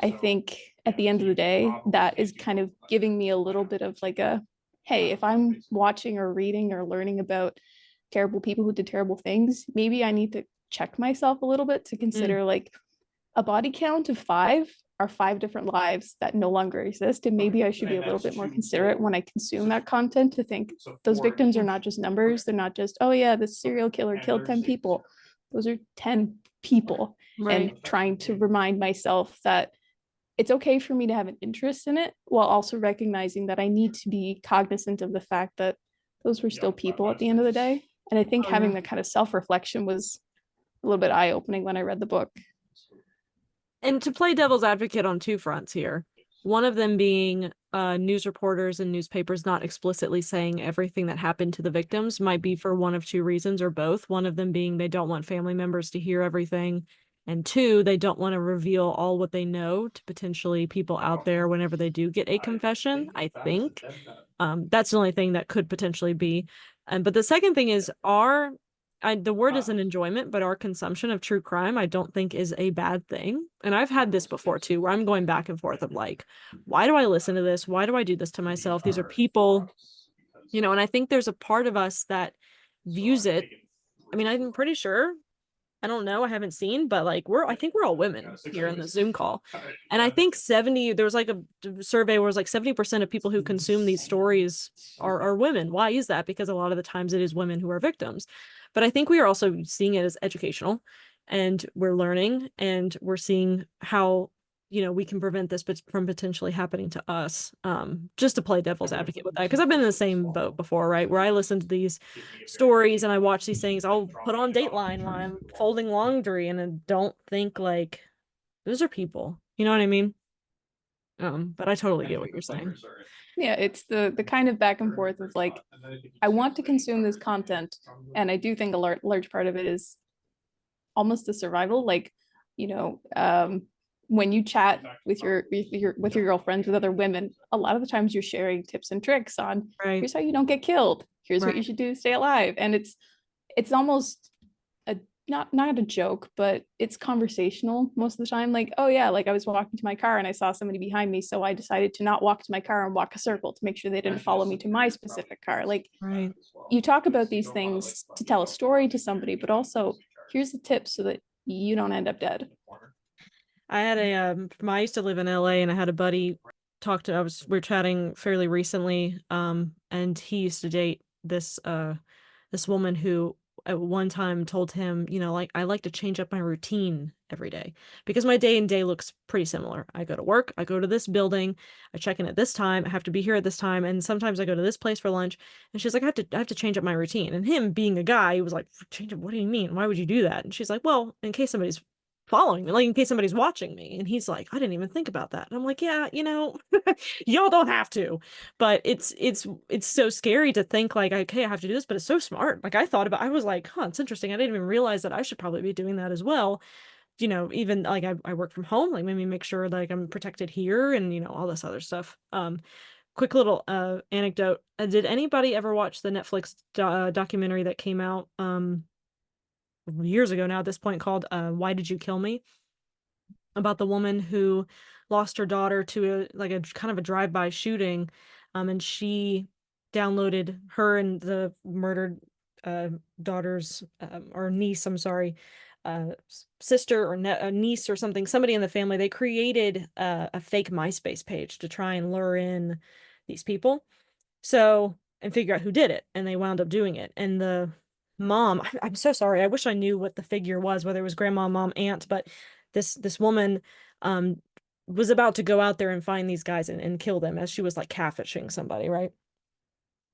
I think at the end of the day, that is kind of giving me a little bit of like a, hey, if I'm watching or reading or learning about terrible people who did terrible things, maybe I need to check myself a little bit to consider like a body count of 5 are 5 different lives that no longer exist. And maybe I should be a little bit more considerate when I consume that content, to think those victims are not just numbers. They're not just, oh yeah, this serial killer killed 10 people. Those are 10 people. And trying to remind myself that it's okay for me to have an interest in it, while also recognizing that I need to be cognizant of the fact that those were still people at the end of the day. And I think having that kind of self-reflection was a little bit eye-opening when I read the book. And to play devil's advocate on 2 fronts here, one of them being news reporters and newspapers not explicitly saying everything that happened to the victims might be for one of 2 reasons, or both. One of them being they don't want family members to hear everything, and 2, they don't want to reveal all what they know to potentially people out there whenever they do get a confession. I think that's the only thing that could potentially be. But the second thing is the word is an enjoyment, but our consumption of true crime, I don't think is a bad thing. And I've had this before too, where I'm going back and forth of like, why do I listen to this? Why do I do this to myself? These are people You know, and I think there's a part of us that views it. I mean, I'm pretty sure, I don't know, I haven't seen, but like I think we're all women here in the Zoom call. And I think there was like a survey where it was like 70% of people who consume these stories are women. Why is that? Because a lot of the times it is women who are victims. But I think we are also seeing it as educational, and we're learning, and we're seeing how, you know, we can prevent this from potentially happening to us. Just to play devil's advocate with that, because I've been in the same boat before, right? Where I listen to these stories and I watch these things. I'll put on Dateline while I'm folding laundry, and I don't think like those are people. You know what I mean? But I totally get what you're saying. Yeah, it's the kind of back and forth of like, I want to consume this content, and I do think a large part of it is almost a survival. Like, you know, when you chat with your girlfriends, with other women, a lot of the times you're sharing tips and tricks on here's how you don't get killed, here's what you should do to stay alive, and it's almost a not a joke, but it's conversational most of the time. Like, oh yeah, like I was walking to my car and I saw somebody behind me, so I decided to not walk to my car and walk a circle to make sure they didn't follow me to my specific car. Like, you talk about these things to tell a story to somebody, but also here's the tips so that you don't end up dead. I had I used to live in LA, and I had a buddy we were chatting fairly recently, and he used to date this woman who at one time told him, you know, like, I like to change up my routine every day because my day and day looks pretty similar. I go to work, I go to this building, I check in at this time, I have to be here at this time, and sometimes I go to this place for lunch. And she's like, I have to change up my routine. And him being a guy, he was like, change up, what do you mean? Why would you do that? And she's like, well, in case somebody's following me, like in case somebody's watching me. And he's like, I didn't even think about that. And I'm like, yeah, you know, y'all don't have to. But it's so scary to think like, okay, I have to do this, but it's so smart. Like, I was like, huh, it's interesting. I didn't even realize that I should probably be doing that as well. You know, even like I work from home, like maybe make sure like I'm protected here, and you know, all this other stuff. Quick little anecdote. Did anybody ever watch the Netflix documentary that came out years ago now at this point, called Why Did You Kill Me? About the woman who lost her daughter to a kind of a drive-by shooting, and she downloaded, her and the murdered daughter's or niece, I'm sorry, sister or niece or something, somebody in the family, they created a fake MySpace page to try and lure in these people, so, and figure out who did it, and they wound up doing it. And the mom, I'm so sorry, I wish I knew what the figure was, whether it was grandma, mom, aunt, but this woman um was about to go out there and find these guys and kill them, as she was like catfishing somebody, right?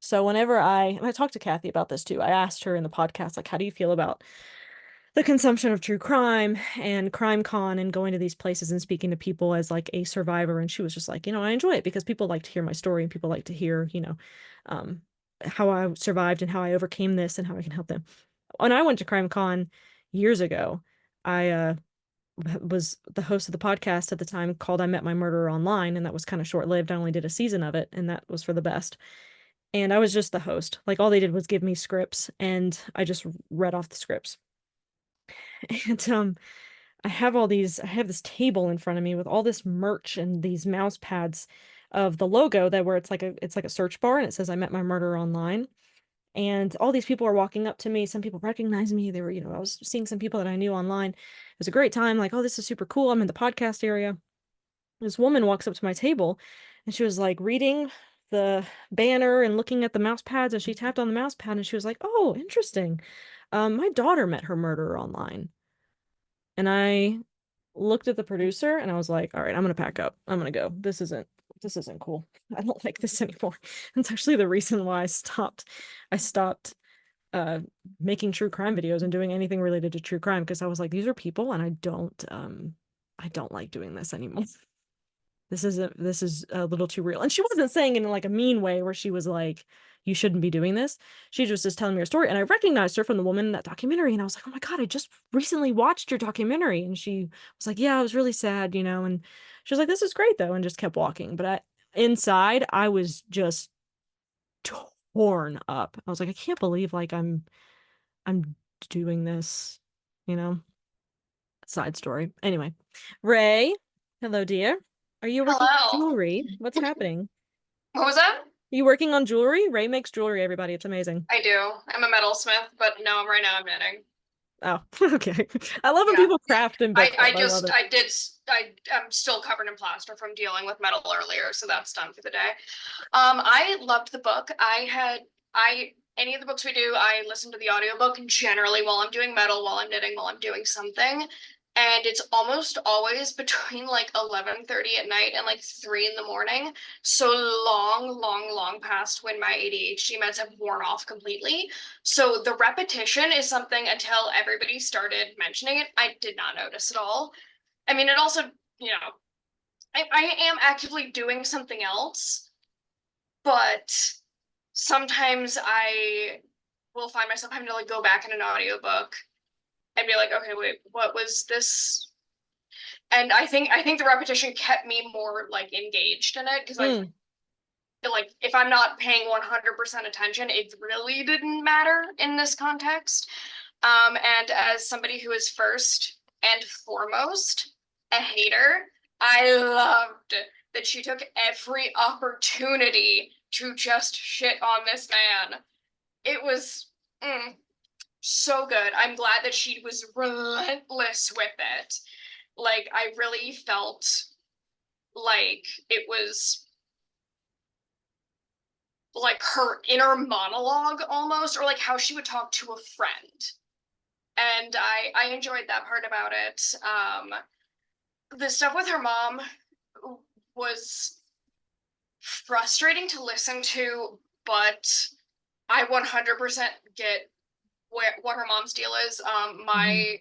So whenever and I talked to Kathy about this too, I asked her in the podcast, like, how do you feel about the consumption of true crime and crime con and going to these places and speaking to people as like a survivor? And she was just like, you know, I enjoy it because people like to hear my story, and people like to hear, you know, how I survived and how I overcame this and how I can help them. When I went to crime con years ago, I was the host of the podcast at the time called I Met My Murderer Online, and that was kind of short-lived. I only did a season of it, and that was for the best. And I was just the host. Like, all they did was give me scripts, and I just read off the scripts. And I have this table in front of me with all this merch and these mouse pads of the logo that where it's like a search bar, and it says I Met My Murderer Online. And all these people are walking up to me. Some people recognize me. They were, you know, I was seeing some people that I knew online. It was a great time. Like, oh, this is super cool. I'm in the podcast area. This woman walks up to my table, and she was like reading the banner and looking at the mouse pads, and she tapped on the mouse pad, and she was like, oh, interesting. My daughter met her murderer online. And I looked at the producer and I was like, all right, I'm gonna pack up. I'm gonna go. This isn't cool. I don't like this anymore. That's actually the reason why I stopped making true crime videos and doing anything related to true crime, because I was like, these are people, and I don't like doing this anymore. This is a little too real. And she wasn't saying it in like a mean way where she was like, you shouldn't be doing this. She was just telling me her story. And I recognized her from the woman in that documentary. And I was like, oh my God, I just recently watched your documentary. And she was like, yeah, I was really sad, you know. And she was like, this is great though, and just kept walking. But inside, I was just torn up. I was like, I can't believe like I'm doing this, you know. Side story. Anyway, Ray, hello, dear. Are you working on Hello. jewelry? What's happening? What was that? You working on jewelry? Ray makes jewelry, everybody. It's amazing. I do. I'm a metalsmith, but no, right now I'm knitting. Oh, okay. I love when Yeah. people craft in book club. I love it. I'm still covered in plaster from dealing with metal earlier, so that's done for the day. I loved the book. Any of the books we do, I listen to the audiobook generally while I'm doing metal, while I'm knitting, while I'm doing something. And it's almost always between like 11:30 at night and like 3 in the morning. So long past when my ADHD meds have worn off completely. So the repetition is something until everybody started mentioning it, I did not notice at all. I mean, it also, I am actively doing something else, but sometimes I will find myself having to like go back in an audiobook and be like, okay, wait, what was this? And I think the repetition kept me more like engaged in it because like if I'm not paying 100% attention, it really didn't matter in this context. And as somebody who is first and foremost a hater, I loved that she took every opportunity to just shit on this man. It was so good. I'm glad that she was relentless with it. Like, I really felt like it was like her inner monologue almost, or like how she would talk to a friend. And I enjoyed that part about it. The stuff with her mom was frustrating to listen to, but I 100% get what her mom's deal is. Not my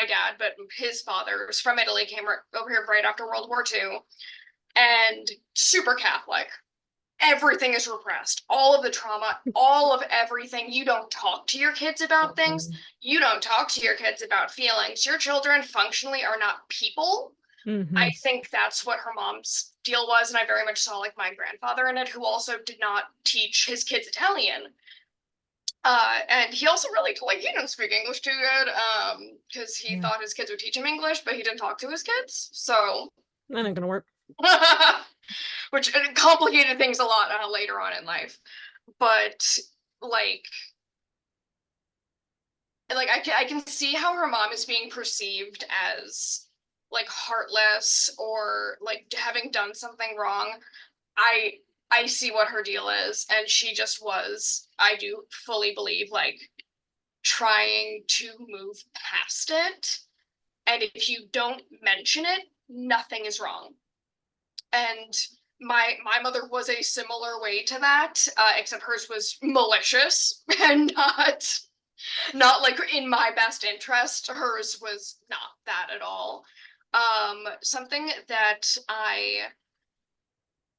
dad, but his father was from Italy, came over here right after World War II, and super Catholic. Everything is repressed. All of the trauma, all of everything. You don't talk to your kids about things. You don't talk to your kids about feelings. Your children functionally are not people. I think that's what her mom's deal was, and I very much saw like my grandfather in it, who also did not teach his kids Italian. And he also really like he didn't speak English too good, because he thought his kids would teach him English, but he didn't talk to his kids. So that ain't gonna work. Which complicated things a lot later on in life. But like I can see how her mom is being perceived as like heartless or like having done something wrong. I see what her deal is, and she just was, I do fully believe, like trying to move past it. And if you don't mention it, nothing is wrong. And my mother was a similar way to that, except hers was malicious and not like in my best interest. Hers was not that at all. Something that I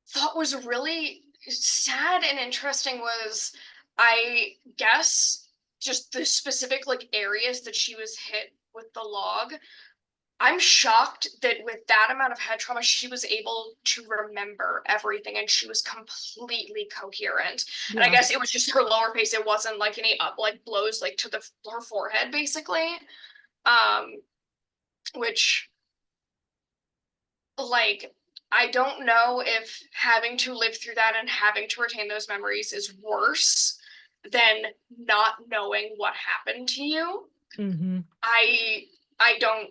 thought was really sad and interesting was, I guess, just the specific like areas that she was hit with the log. I'm shocked that with that amount of head trauma, she was able to remember everything and she was completely coherent. Yeah. And I guess it was just her lower face. It wasn't like any like blows like to her forehead, basically. Which like, I don't know if having to live through that and having to retain those memories is worse than not knowing what happened to you. I don't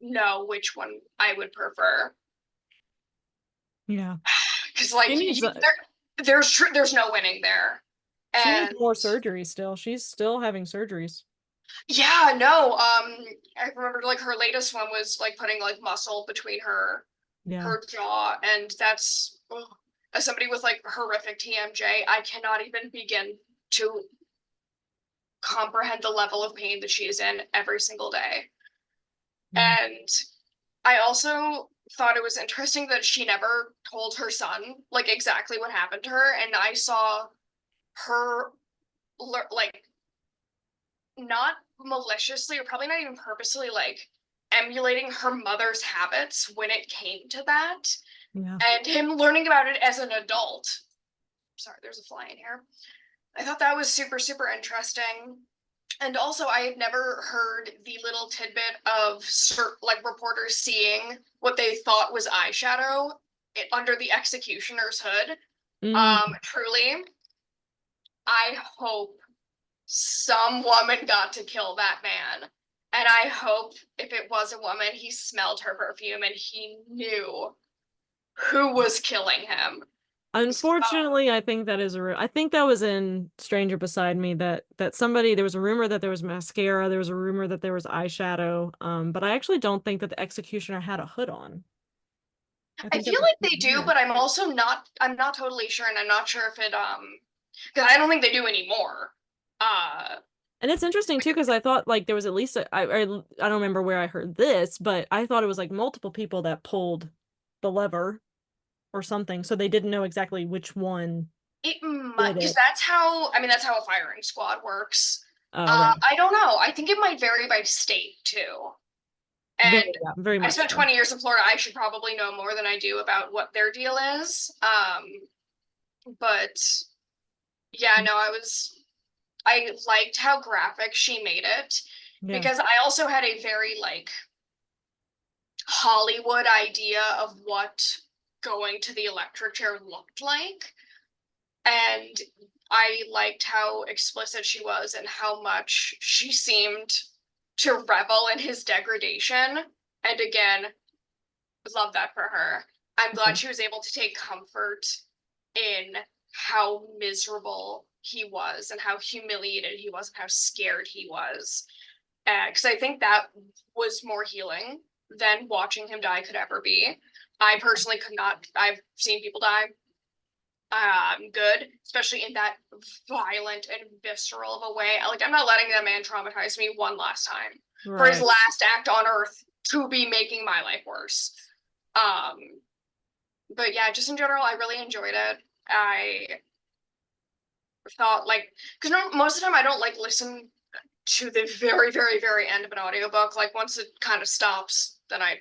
know which one I would prefer. Yeah. Because like there's no winning there. She needs more surgery still. She's still having surgeries. Yeah, no. I remember like her latest one was like putting like muscle between her jaw, and that's as somebody with like horrific TMJ, I cannot even begin to comprehend the level of pain that she is in every single day. And I also thought it was interesting that she never told her son like exactly what happened to her, and I saw her like not maliciously or probably not even purposely like emulating her mother's habits when it came to that. And him learning about it as an adult. Sorry, there's a fly in here. I thought that was super interesting. And also, I had never heard the little tidbit of like reporters seeing what they thought was eyeshadow under the executioner's hood. Truly, I hope some woman got to kill that man. And I hope if it was a woman, he smelled her perfume and he knew who was killing him. Unfortunately, I think that is I think that was in Stranger Beside Me that somebody, there was a rumor that there was mascara, there was a rumor that there was eyeshadow, but I actually don't think that the executioner had a hood on. I feel like they do, but I'm also I'm not totally sure, and I'm not sure if it because I don't think they do anymore. And it's interesting too, because I thought like there was at least I don't remember where I heard this, but I thought it was like multiple people that pulled the lever or something, so they didn't know exactly which one. It might, because that's how a firing squad works. Okay. I don't know. I think it might vary by state too. And very much I spent so. 20 years in Florida. I should probably know more than I do about what their deal is. But yeah, no, I liked how graphic she made it because I also had a very like Hollywood idea of what going to the electric chair looked like. And I liked how explicit she was and how much she seemed to revel in his degradation. And again, love that for her. I'm glad she was able to take comfort in how miserable he was and how humiliated he was and how scared he was. Because I think that was more healing than watching him die could ever be. I personally could not. I've seen people die. Good, especially in that violent and visceral of a way. Like, I'm not letting that man traumatize me one last time for his last act on Earth to be making my life worse. But yeah, just in general, I really enjoyed it. I thought like, because most of the time I don't like listen to the very, very, very end of an audiobook. Like once it kind of stops, then I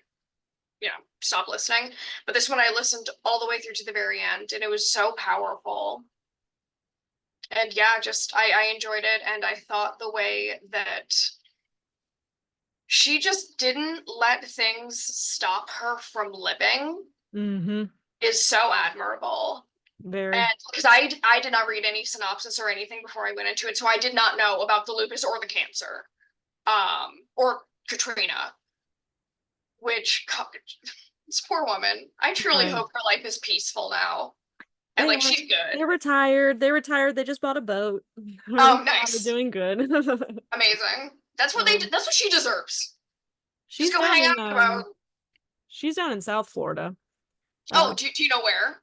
stop listening. But this one I listened all the way through to the very end, and it was so powerful. And yeah, just I enjoyed it, and I thought the way that she just didn't let things stop her from living is so admirable. Very. And because I did not read any synopsis or anything before I went into it, so I did not know about the lupus or the cancer, or Katrina, which this poor woman. I truly hope her life is peaceful now. And like she's good. They're retired. They just bought a boat. Oh, nice. They're doing good. Amazing. That's what that's what she deserves. She's just go hang out. She's down in South Florida. Oh, do you know where?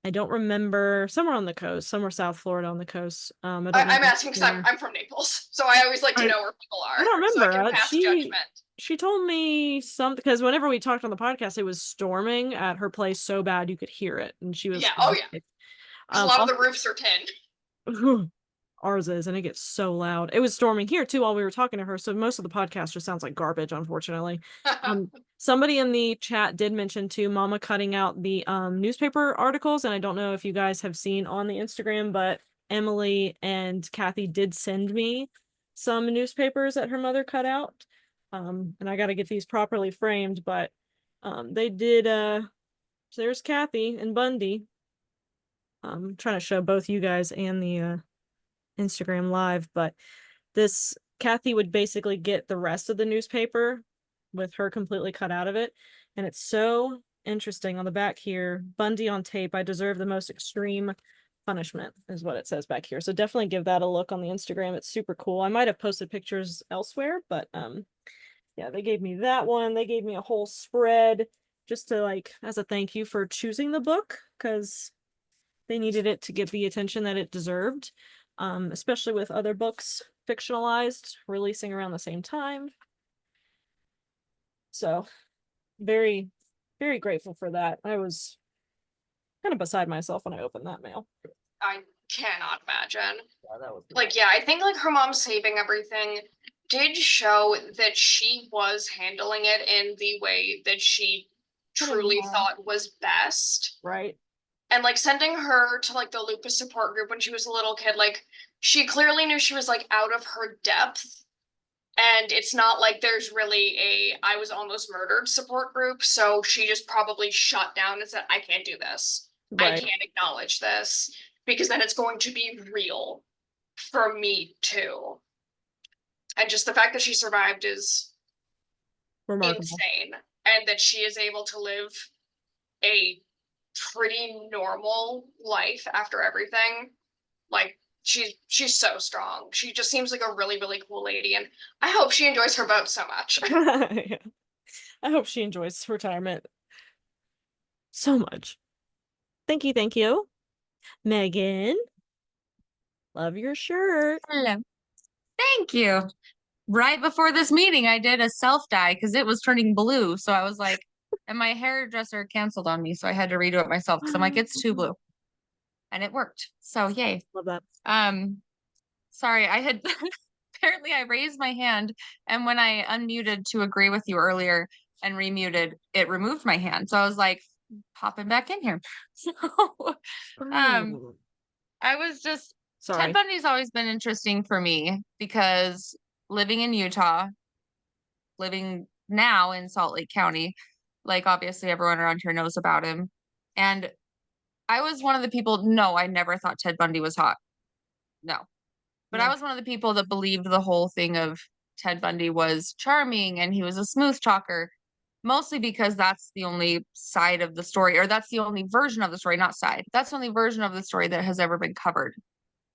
I don't remember. Somewhere on the coast, somewhere South Florida on the coast. I'm asking because I'm from Naples, so I always like to know where people are. I don't remember. So I can pass judgment. She told me something because whenever we talked on the podcast, it was storming at her place so bad you could hear it, and she was a lot of the roofs are tin. Ours is, and it gets so loud. It was storming here too while we were talking to her, so most of the podcast just sounds like garbage, unfortunately. Somebody in the chat did mention too Mama cutting out the newspaper articles, and I don't know if you guys have seen on the Instagram, but Emily and Kathy did send me some newspapers that her mother cut out. And I got to get these properly framed, but they did so there's Kathy and Bundy. I'm trying to show both you guys and the Instagram live, but this Kathy would basically get the rest of the newspaper with her completely cut out of it, and it's so interesting on the back here. Bundy on tape, I deserve the most extreme punishment is what it says back here, so definitely give that a look on the Instagram. It's super cool. I might have posted pictures elsewhere, but yeah, they gave me that one. They gave me a whole spread just to like as a thank you for choosing the book, because they needed it to get the attention that it deserved, especially with other books fictionalized releasing around the same time. So very, very grateful for that. I was kind of beside myself when I opened that mail. I cannot imagine. Yeah, I think like her mom saving everything did show that she was handling it in the way that she truly thought was best. Right. And like sending her to like the lupus support group when she was a little kid, like she clearly knew she was like out of her depth. And it's not like there's really I was almost murdered support group. So she just probably shut down and said, I can't do this. I Right. can't acknowledge this because then it's going to be real for me too. And just the fact that she survived is Remarkable. insane. And that she is able to live a pretty normal life after everything. Like she's so strong. She just seems like a really, really cool lady. And I hope she enjoys her boat so much. Yeah. I hope she enjoys retirement so much. Thank you, thank you. Megan, love your shirt. Hello. Thank you. Right before this meeting, I did a self dye because it was turning blue. So I was like, and my hairdresser canceled on me. So I had to redo it myself because I'm like, it's too blue. And it worked. So yay. Love that. Sorry, I had apparently I raised my hand, and when I unmuted to agree with you earlier and remuted, it removed my hand. So I was like, popping back in here. So Oh, I was just sorry. Ted Bundy's always been interesting for me because living in Utah, living now in Salt Lake County, like obviously everyone around here knows about him. And I was one of the people, no, I never thought Ted Bundy was hot. No. But I No. was one of the people that believed the whole thing of Ted Bundy was charming and he was a smooth talker, mostly because that's the only side of the story, or that's the only version of the story, not side. That's the only version of the story that has ever been covered.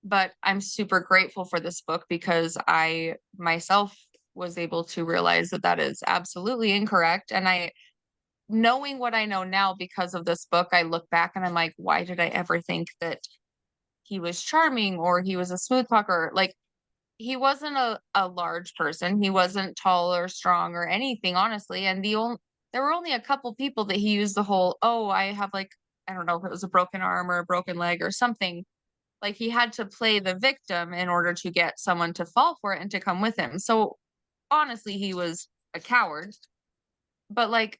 But I'm super grateful for this book because I myself was able to realize that that is absolutely incorrect. And knowing what I know now because of this book, I look back and I'm like, why did I ever think that he was charming or he was a smooth talker? Like, he wasn't a large person. He wasn't tall or strong or anything, honestly. And there were only a couple people that he used the whole, oh, I have like, I don't know if it was a broken arm or a broken leg or something. Like he had to play the victim in order to get someone to fall for it and to come with him. So honestly, he was a coward. But like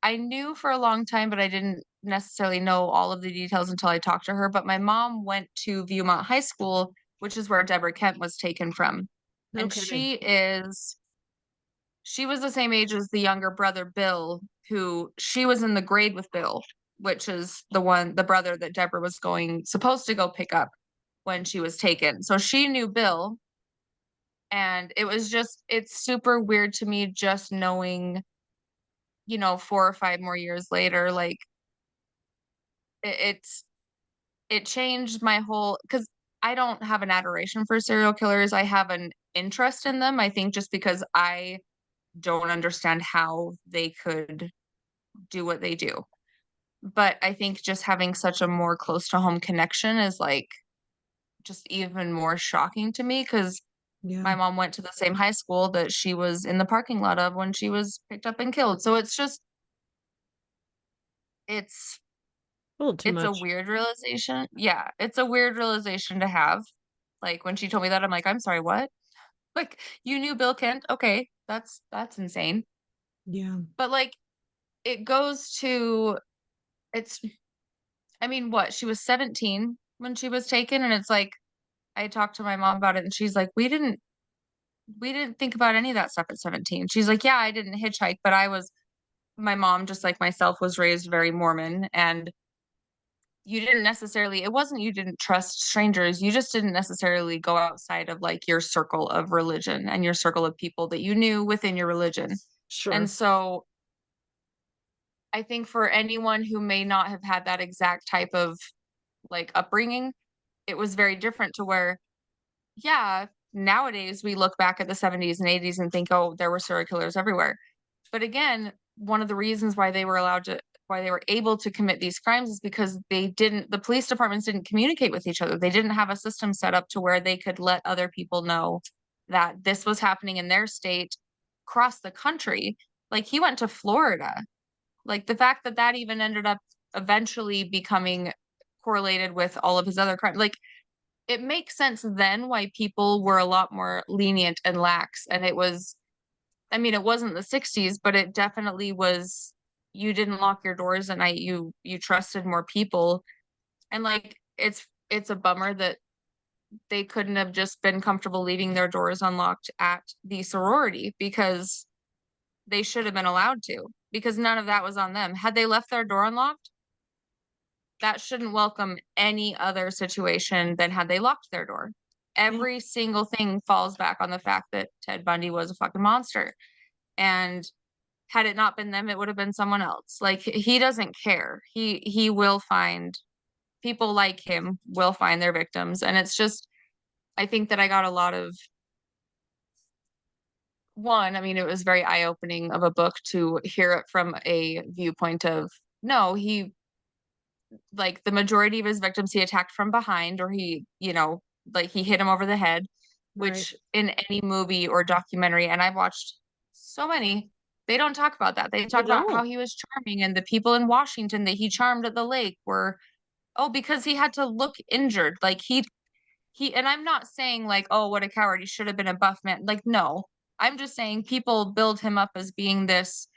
I knew for a long time, but I didn't necessarily know all of the details until I talked to her. But my mom went to Viewmont High School, which is where Deborah Kent was taken from. And Okay. she was the same age as the younger brother, Bill, who she was in the grade with Bill, which is the brother that Deborah was supposed to go pick up when she was taken. So she knew Bill. And it's super weird to me just knowing, 4 or 5 more years later, like it, it changed my whole, because I don't have an adoration for serial killers. I have an interest in them. I think just because I don't understand how they could do what they do. But I think just having such a more close to home connection is like just even more shocking to me because Yeah. my mom went to the same high school that she was in the parking lot of when she was picked up and killed. So it's A little too it's a much. weird realization. Yeah, it's a weird realization to have. Like when she told me that, I'm like, I'm sorry, what? Like you knew Bill Kent? Okay, that's insane. Yeah. But like it goes to it's I mean, what? She was 17 when she was taken, and it's like I talked to my mom about it, and she's like, we didn't think about any of that stuff at 17. She's like, yeah, I didn't hitchhike, but my mom, just like myself, was raised very Mormon, and it wasn't you didn't trust strangers. You just didn't necessarily go outside of like your circle of religion and your circle of people that you knew within your religion. Sure. And so I think for anyone who may not have had that exact type of like upbringing, it was very different to where, yeah, nowadays we look back at the 70s and 80s and think, oh, there were serial killers everywhere. But again, one of the reasons why they were able to commit these crimes is because the police departments didn't communicate with each other. They didn't have a system set up to where they could let other people know that this was happening in their state across the country. Like he went to Florida. Like the fact that that even ended up eventually becoming correlated with all of his other crimes, like it makes sense then why people were a lot more lenient and lax. And it wasn't the 60s, but it definitely was. You didn't lock your doors at night. You trusted more people. And like it's a bummer that they couldn't have just been comfortable leaving their doors unlocked at the sorority because they should have been allowed to, because none of that was on them. Had they left their door unlocked, that shouldn't welcome any other situation than had they locked their door. Every single thing falls back on the fact that Ted Bundy was a fucking monster. And had it not been them, it would have been someone else. Like, he doesn't care. He will find people like him will find their victims. And it's just, I think that I got a lot of one, I mean, it was very eye-opening of a book to hear it from a viewpoint of no, he like the majority of his victims he attacked from behind, or he, you know, like he hit him over the head, which in any movie or documentary, and I've watched so many, they don't talk about that. They talk about how he was charming, and the people in Washington that he charmed at the lake were, oh, because he had to look injured. Like and I'm not saying like, oh, what a coward, he should have been a buff man. Like, no. I'm just saying people build him up as being this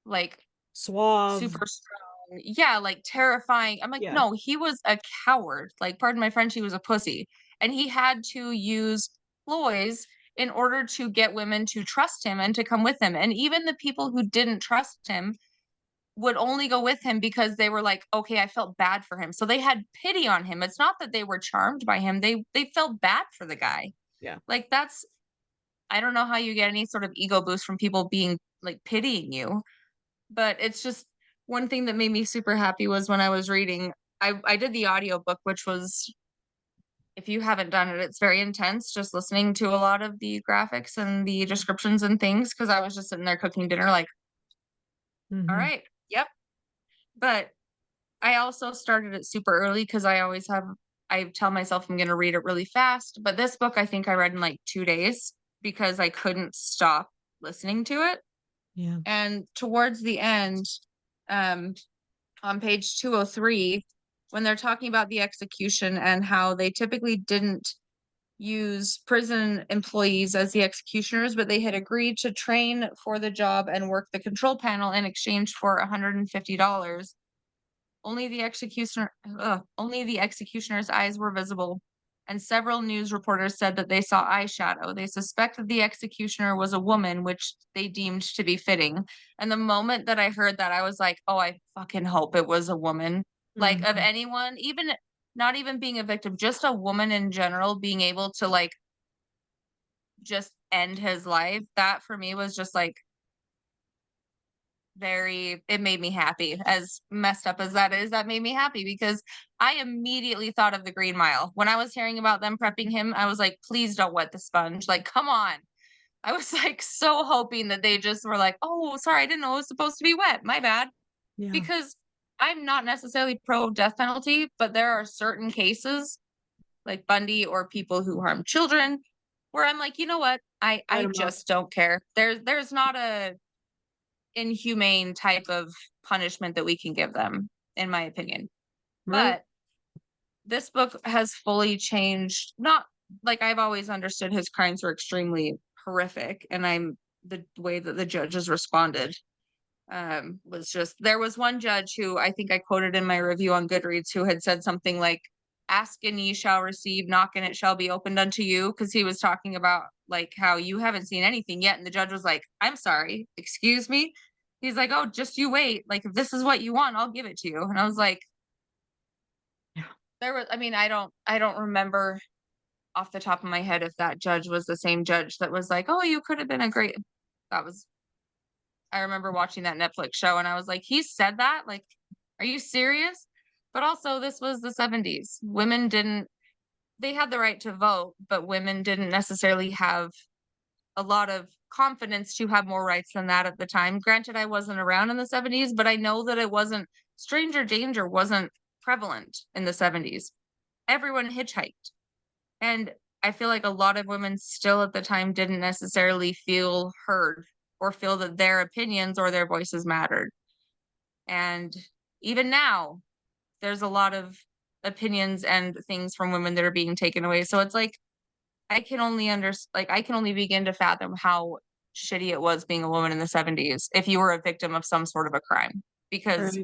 like suave, super strong, yeah, like terrifying. I'm like, no, he was a coward. Like, pardon my French, he was a pussy. And he had to use ploys in order to get women to trust him and to come with him. And even the people who didn't trust him would only go with him because they were like, okay, I felt bad for him. So they had pity on him. It's not that they were charmed by him. They felt bad for the guy. Yeah. Like, that's, I don't know how you get any sort of ego boost from people being like pitying you. But it's just one thing that made me super happy was when I was reading, I did the audiobook, which was, if you haven't done it, it's very intense, just listening to a lot of the graphics and the descriptions and things, because I was just sitting there cooking dinner like, all right, yep. But I also started it super early because I tell myself I'm going to read it really fast. But this book, I think I read in like 2 days because I couldn't stop listening to it. Yeah. And towards the end, on page 203, when they're talking about the execution and how they typically didn't use prison employees as the executioners, but they had agreed to train for the job and work the control panel in exchange for $150. Only the executioner's eyes were visible, and several news reporters said that they saw eyeshadow. They suspected the executioner was a woman, which they deemed to be fitting. And the moment that I heard that, I was like, oh, I fucking hope it was a woman. Like, of anyone, even not even being a victim, just a woman in general being able to like just end his life. That for me was just like it made me happy. As messed up as that is, that made me happy because I immediately thought of the Green Mile. When I was hearing about them prepping him, I was like, please don't wet the sponge. Like, come on. I was like so hoping that they just were like, oh, sorry, I didn't know it was supposed to be wet. My bad. Yeah. Because I'm not necessarily pro death penalty, but there are certain cases like Bundy or people who harm children where I'm like, you know what? I just don't care. There's not a inhumane type of punishment that we can give them, in my opinion. Right. But this book has fully changed, not like I've always understood his crimes were extremely horrific, and the way that the judges responded was just, there was one judge who I think I quoted in my review on Goodreads who had said something like, ask and ye shall receive, knock and it shall be opened unto you, because he was talking about like how you haven't seen anything yet, and the judge was like, I'm sorry, excuse me. He's like, oh, just you wait, like if this is what you want, I'll give it to you. And I was like, yeah, there was, I mean, I don't remember off the top of my head if that judge was the same judge that was like, oh, you could have been a great, that was, I remember watching that Netflix show and I was like, he said that? Like, are you serious? But also, this was the 70s. Women didn't, they had the right to vote, but women didn't necessarily have a lot of confidence to have more rights than that at the time. Granted, I wasn't around in the 70s, but I know that it wasn't, stranger danger wasn't prevalent in the 70s. Everyone hitchhiked. And I feel like a lot of women still at the time didn't necessarily feel heard or feel that their opinions or their voices mattered. And even now, there's a lot of opinions and things from women that are being taken away. So it's like, I can only begin to fathom how shitty it was being a woman in the 70s if you were a victim of some sort of a crime, because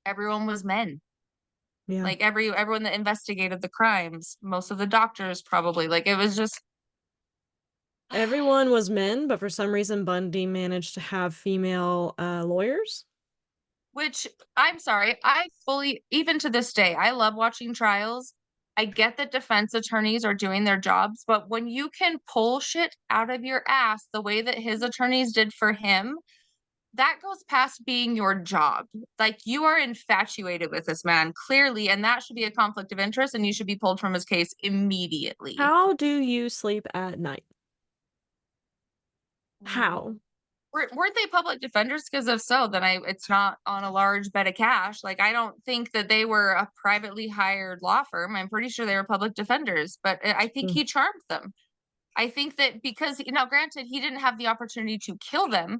everyone was men. Yeah. Like everyone that investigated the crimes, most of the doctors probably, like it was just everyone was men, but for some reason Bundy managed to have female lawyers. Which I'm sorry, I fully, even to this day, I love watching trials. I get that defense attorneys are doing their jobs, but when you can pull shit out of your ass the way that his attorneys did for him, that goes past being your job. Like, you are infatuated with this man, clearly, and that should be a conflict of interest, and you should be pulled from his case immediately. How do you sleep at night? How? Weren't they public defenders? Because if so, then it's not on a large bed of cash. Like, I don't think that they were a privately hired law firm. I'm pretty sure they were public defenders, but I think he charmed them. I think that because, now granted, he didn't have the opportunity to kill them.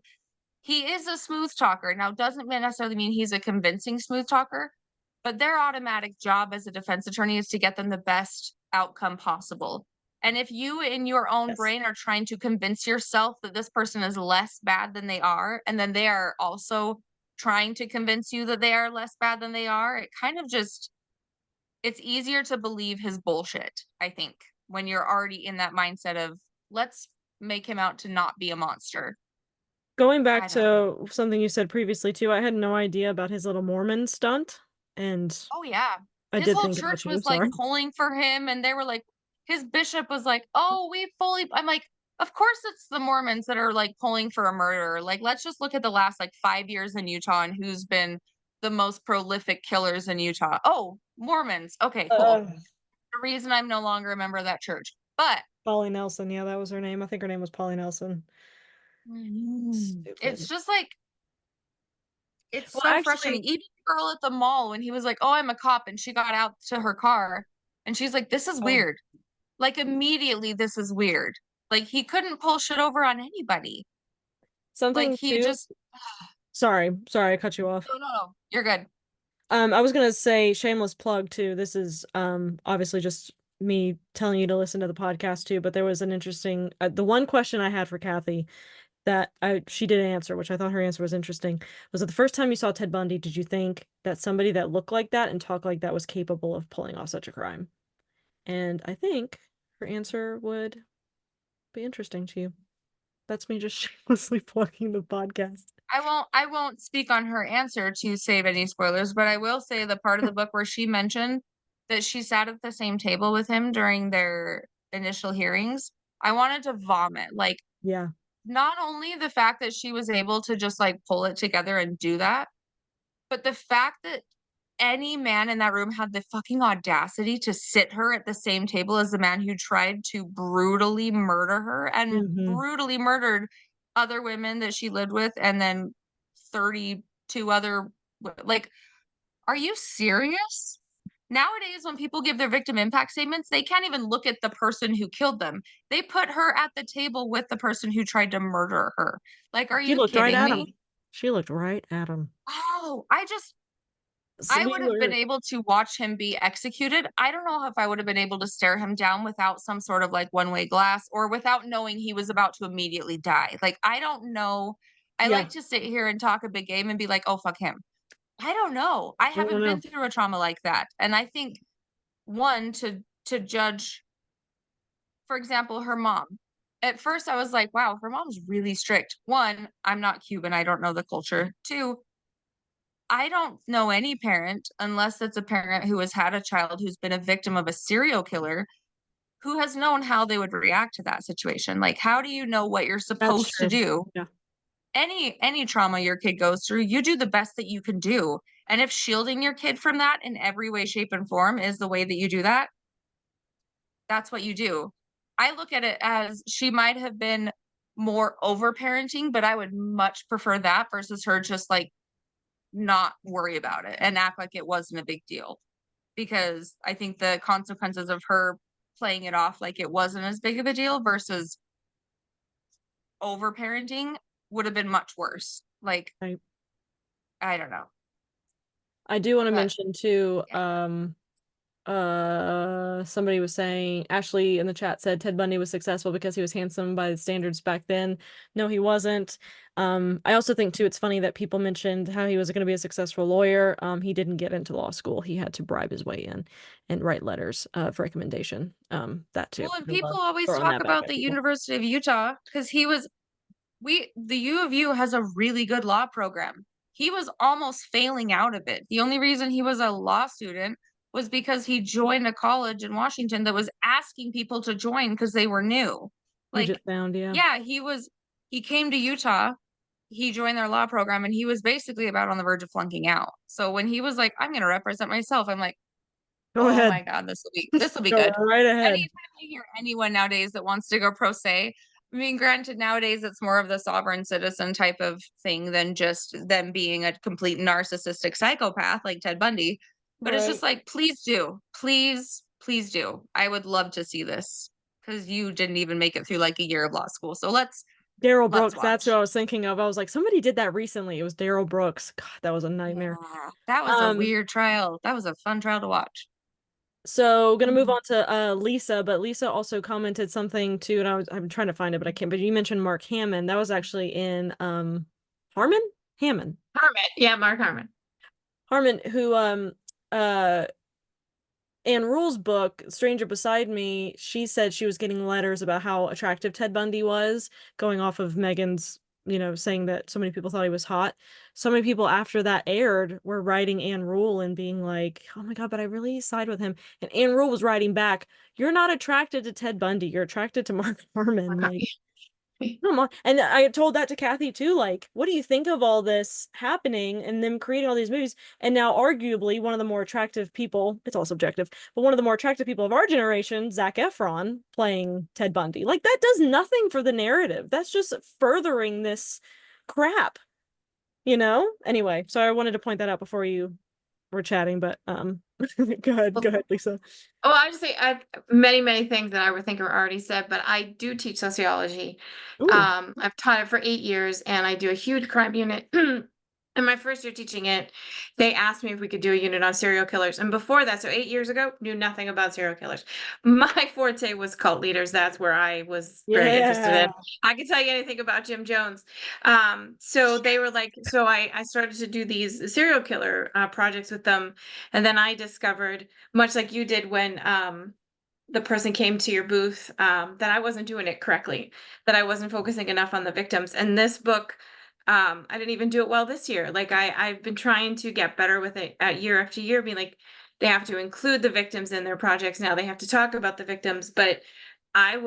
He is a smooth talker. Now, doesn't necessarily mean he's a convincing smooth talker, but their automatic job as a defense attorney is to get them the best outcome possible. And if you in your own brain are trying to convince yourself that this person is less bad than they are, and then they are also trying to convince you that they are less bad than they are, it kind of just, it's easier to believe his bullshit, I think, when you're already in that mindset of, let's make him out to not be a monster. Going back to something you said previously too, I had no idea about his little Mormon stunt, and Oh yeah. I His did whole think about church you, was like sorry. pulling for him, and they were like, his bishop was like, oh, I'm like, of course it's the Mormons that are like pulling for a murderer. Like, let's just look at the last like 5 years in Utah and who's been the most prolific killers in Utah. Oh, Mormons. Okay, cool. The reason I'm no longer a member of that church. But Polly Nelson, yeah, that was her name. I think her name was Polly Nelson. it's Stupid. just like, it's Well, so actually, frustrating. Even the girl at the mall, when he was like, oh, I'm a cop, and she got out to her car and she's like, this is weird. Like, immediately, this is weird. Like, he couldn't pull shit over on anybody. Like, something he too. just, Sorry, I cut you off. no, you're good. I was gonna say shameless plug too. This is obviously just me telling you to listen to the podcast too, but there was an interesting the one question I had for Kathy that she did answer, which I thought her answer was interesting, was that the first time you saw Ted Bundy, did you think that somebody that looked like that and talked like that was capable of pulling off such a crime? And I think her answer would be interesting to you. That's me just shamelessly plugging the podcast. I won't speak on her answer to save any spoilers, but I will say the part of the book where she mentioned that she sat at the same table with him during their initial hearings. I wanted to vomit. Like, yeah. Not only the fact that she was able to just like pull it together and do that, but the fact that any man in that room had the fucking audacity to sit her at the same table as the man who tried to brutally murder her and brutally murdered other women that she lived with, and then 32 other, like, are you serious? Nowadays, when people give their victim impact statements, they can't even look at the person who killed them. They put her at the table with the person who tried to murder her. Like, are She you looked right kidding at me? him. She looked right at him. Oh, I would have been able to watch him be executed. I don't know if I would have been able to stare him down without some sort of like one-way glass, or without knowing he was about to immediately die. Like, I don't know. I like to sit here and talk a big game and be like, oh, fuck him. I don't know. I haven't been through a trauma like that. And I think, one, to judge, for example, her mom. At first I was like, wow, her mom's really strict. One, I'm not Cuban. I don't know the culture. Two, I don't know any parent, unless it's a parent who has had a child who's been a victim of a serial killer, who has known how they would react to that situation. Like, how do you know what you're supposed to do? Yeah. Any trauma your kid goes through, you do the best that you can do. And if shielding your kid from that in every way, shape, and form is the way that you do that, that's what you do. I look at it as she might have been more overparenting, but I would much prefer that versus her just like not worry about it and act like it wasn't a big deal. Because I think the consequences of her playing it off like it wasn't as big of a deal versus overparenting would have been much worse. Like, I don't know. I do want to mention too, somebody was saying, Ashley in the chat said Ted Bundy was successful because he was handsome by the standards back then. No, he wasn't. I also think too, it's funny that people mentioned how he was going to be a successful lawyer. He didn't get into law school. He had to bribe his way in and write letters of recommendation. That too. Well, and people always talk about the University of Utah because the U of U has a really good law program. he was almost failing out of it. The only reason he was a law student was because he joined a college in Washington that was asking people to join because they were new. Like, Puget Sound, yeah. yeah, he came to Utah, he joined their law program, and he was basically about on the verge of flunking out. So when he was like, I'm going to represent myself, I'm like, Go oh ahead. my God, this will be Go good. right ahead. Anytime I hear anyone nowadays that wants to go pro se, I mean, granted, nowadays it's more of the sovereign citizen type of thing than just them being a complete narcissistic psychopath like Ted Bundy. But it's just Right. like, please do. Please do. I would love to see this because you didn't even make it through like a year of law school. So Daryl let's Brooks, that's who watch. I was thinking of. I was like, somebody did that recently. It was Daryl Brooks. God, that was a nightmare. Yeah, that was a weird trial. That was a fun trial to watch. So gonna move on to Lisa, but Lisa also commented something too, and I'm trying to find it, but I can't. But you mentioned Mark Hammond. That was actually in Harmon? Hammond. Harmon. Yeah, Mark Harmon. Harmon, who uh Anne Rule's book, Stranger Beside Me, she said she was getting letters about how attractive Ted Bundy was, going off of Megan's, saying that so many people thought he was hot. So many people after that aired were writing Anne Rule and being like, oh my God, but I really side with him. And Anne Rule was writing back, you're not attracted to Ted Bundy, you're attracted to Mark Harmon. Like, come on. And I told that to Kathy too. Like, what do you think of all this happening and them creating all these movies? And now, arguably, one of the more attractive people, it's all subjective, but one of the more attractive people of our generation, Zac Efron, playing Ted Bundy. Like, that does nothing for the narrative. That's just furthering this crap, Anyway, so I wanted to point that out before you were chatting, but go ahead, Lisa. Oh, I just say many things that I would think are already said, but I do teach sociology. Ooh. I've taught it for 8 years, and I do a huge crime unit. In my first year teaching it, they asked me if we could do a unit on serial killers. And before that, so 8 years ago, knew nothing about serial killers. My forte was cult leaders. That's where I was very interested in. I could tell you anything about Jim Jones. So they were like, so I started to do these serial killer projects with them. And then I discovered, much like you did when the person came to your booth, that I wasn't doing it correctly, that I wasn't focusing enough on the victims. And this book, I didn't even do it well this year. Like I've been trying to get better with it year after year, being like, they have to include the victims in their projects now. They have to talk about the victims. But I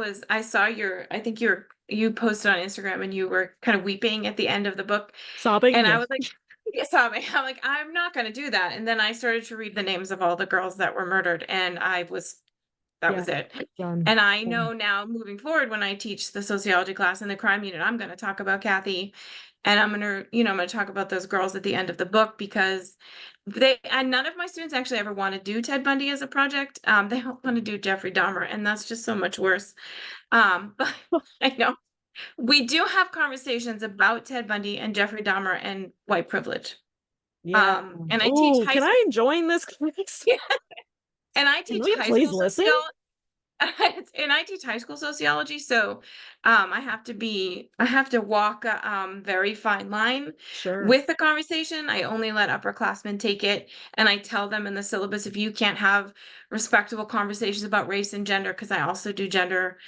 saw I think you posted on Instagram and you were kind of weeping at the end of the book. Sobbing? And I Yes. was like, yeah, sobbing. I'm like, I'm not going to do that. And then I started to read the names of all the girls that were murdered, and that was it. Done. And I know now moving forward when I teach the sociology class in the crime unit, I'm going to talk about Kathy, and I'm going to talk about those girls at the end of the book, because none of my students actually ever want to do Ted Bundy as a project. They don't want to do Jeffrey Dahmer, and that's just so much worse. But I know we do have conversations about Ted Bundy and Jeffrey Dahmer and white privilege. Yeah. And I teach high can school. I join this class? Yeah. And I teach high please school listen? sociology. And I teach high school sociology, so I have to walk a very fine line with the conversation. I only let upperclassmen take it, and I tell them in the syllabus, if you can't have respectable conversations about race and gender, because I also do gender,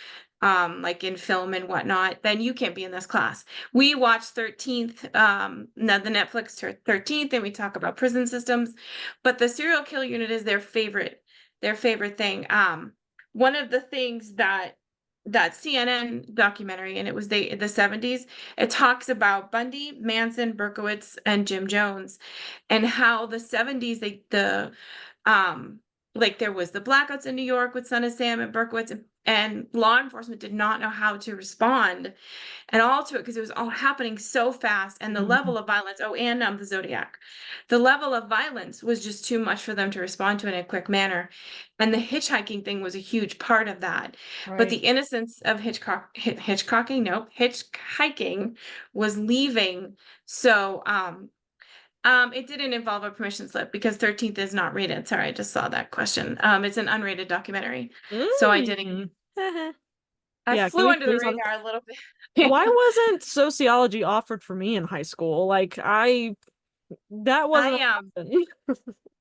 like in film and whatnot, then you can't be in this class. We watch 13th, the Netflix 13th, and we talk about prison systems, but the serial kill unit is their favorite thing. One of the things that CNN documentary, and it was the 70s, it talks about Bundy, Manson, Berkowitz, and Jim Jones, and how the 70s like there was the blackouts in New York with Son of Sam and Berkowitz, and law enforcement did not know how to respond and all to it because it was all happening so fast, and the level of violence. Oh, and the Zodiac, the level of violence was just too much for them to respond to in a quick manner, and the hitchhiking thing was a huge part of that. But the innocence of hitchhiking was leaving. So it didn't involve a permission slip because 13th is not rated. Sorry, I just saw that question. It's an unrated documentary. So I didn't. I flew under the radar a little bit. Why wasn't sociology offered for me in high school? Like that wasn't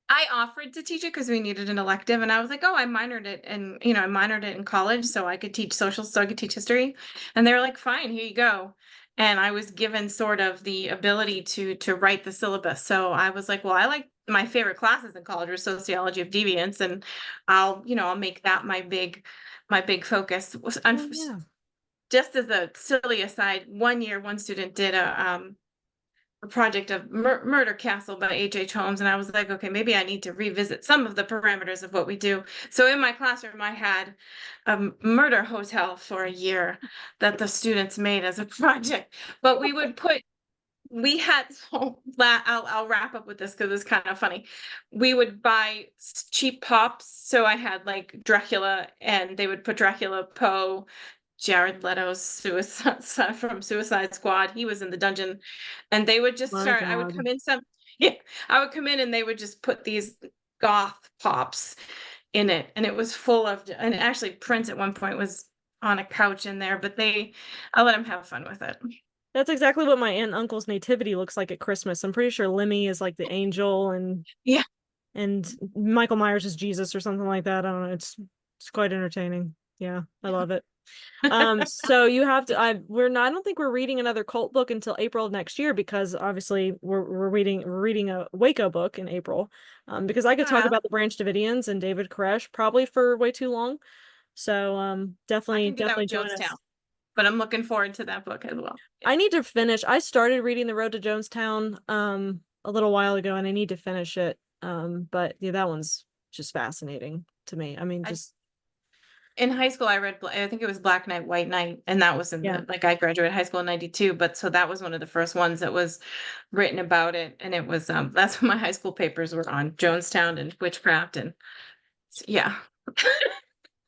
I offered to teach it because we needed an elective, and I was like, oh, I minored it in college, so I could teach social, so I could teach history. And they were like, fine, here you go. and I was given sort of the ability to write the syllabus. So I was like, well, I like my favorite classes in college were sociology of deviance, and I'll make that my big focus. Yeah. Just as a silly aside, one year one student did a project of Murder Castle by H.H. Holmes, and I was like, okay, maybe I need to revisit some of the parameters of what we do. So in my classroom, I had a murder hotel for a year that the students made as a project. But we had I'll wrap up with this because it's kind of funny. We would buy cheap pops, so I had like Dracula, and they would put Dracula, Poe, Jared Leto's suicide from Suicide Squad. He was in the dungeon, and they would just My start. I would God. come in yeah, I would come in, and they would just put these goth pops in it, and it was full of. And actually, Prince at one point was on a couch in there, but I let him have fun with it. That's exactly what my aunt and uncle's nativity looks like at Christmas. I'm pretty sure Lemmy is like the angel, Yeah. and Michael Myers is Jesus or something like that. I don't know. It's quite entertaining. Yeah, I love it. So you have to. I don't think we're reading another cult book until April of next year, because obviously we're reading a Waco book in April. Because I could talk about the Branch Davidians and David Koresh probably for way too long. So I definitely can do that with join us. Jonestown, but I'm looking forward to that book as well. I need to finish. I started reading The Road to Jonestown a little while ago, and I need to finish it. But yeah, that one's just fascinating to me. I mean, just in high school, I read, I think it was Black Knight, White Knight, and that was in Yeah. the, like, I graduated high school in 92, but so that was one of the first ones that was written about it. And it was, that's what my high school papers were on, Jonestown and witchcraft. And yeah.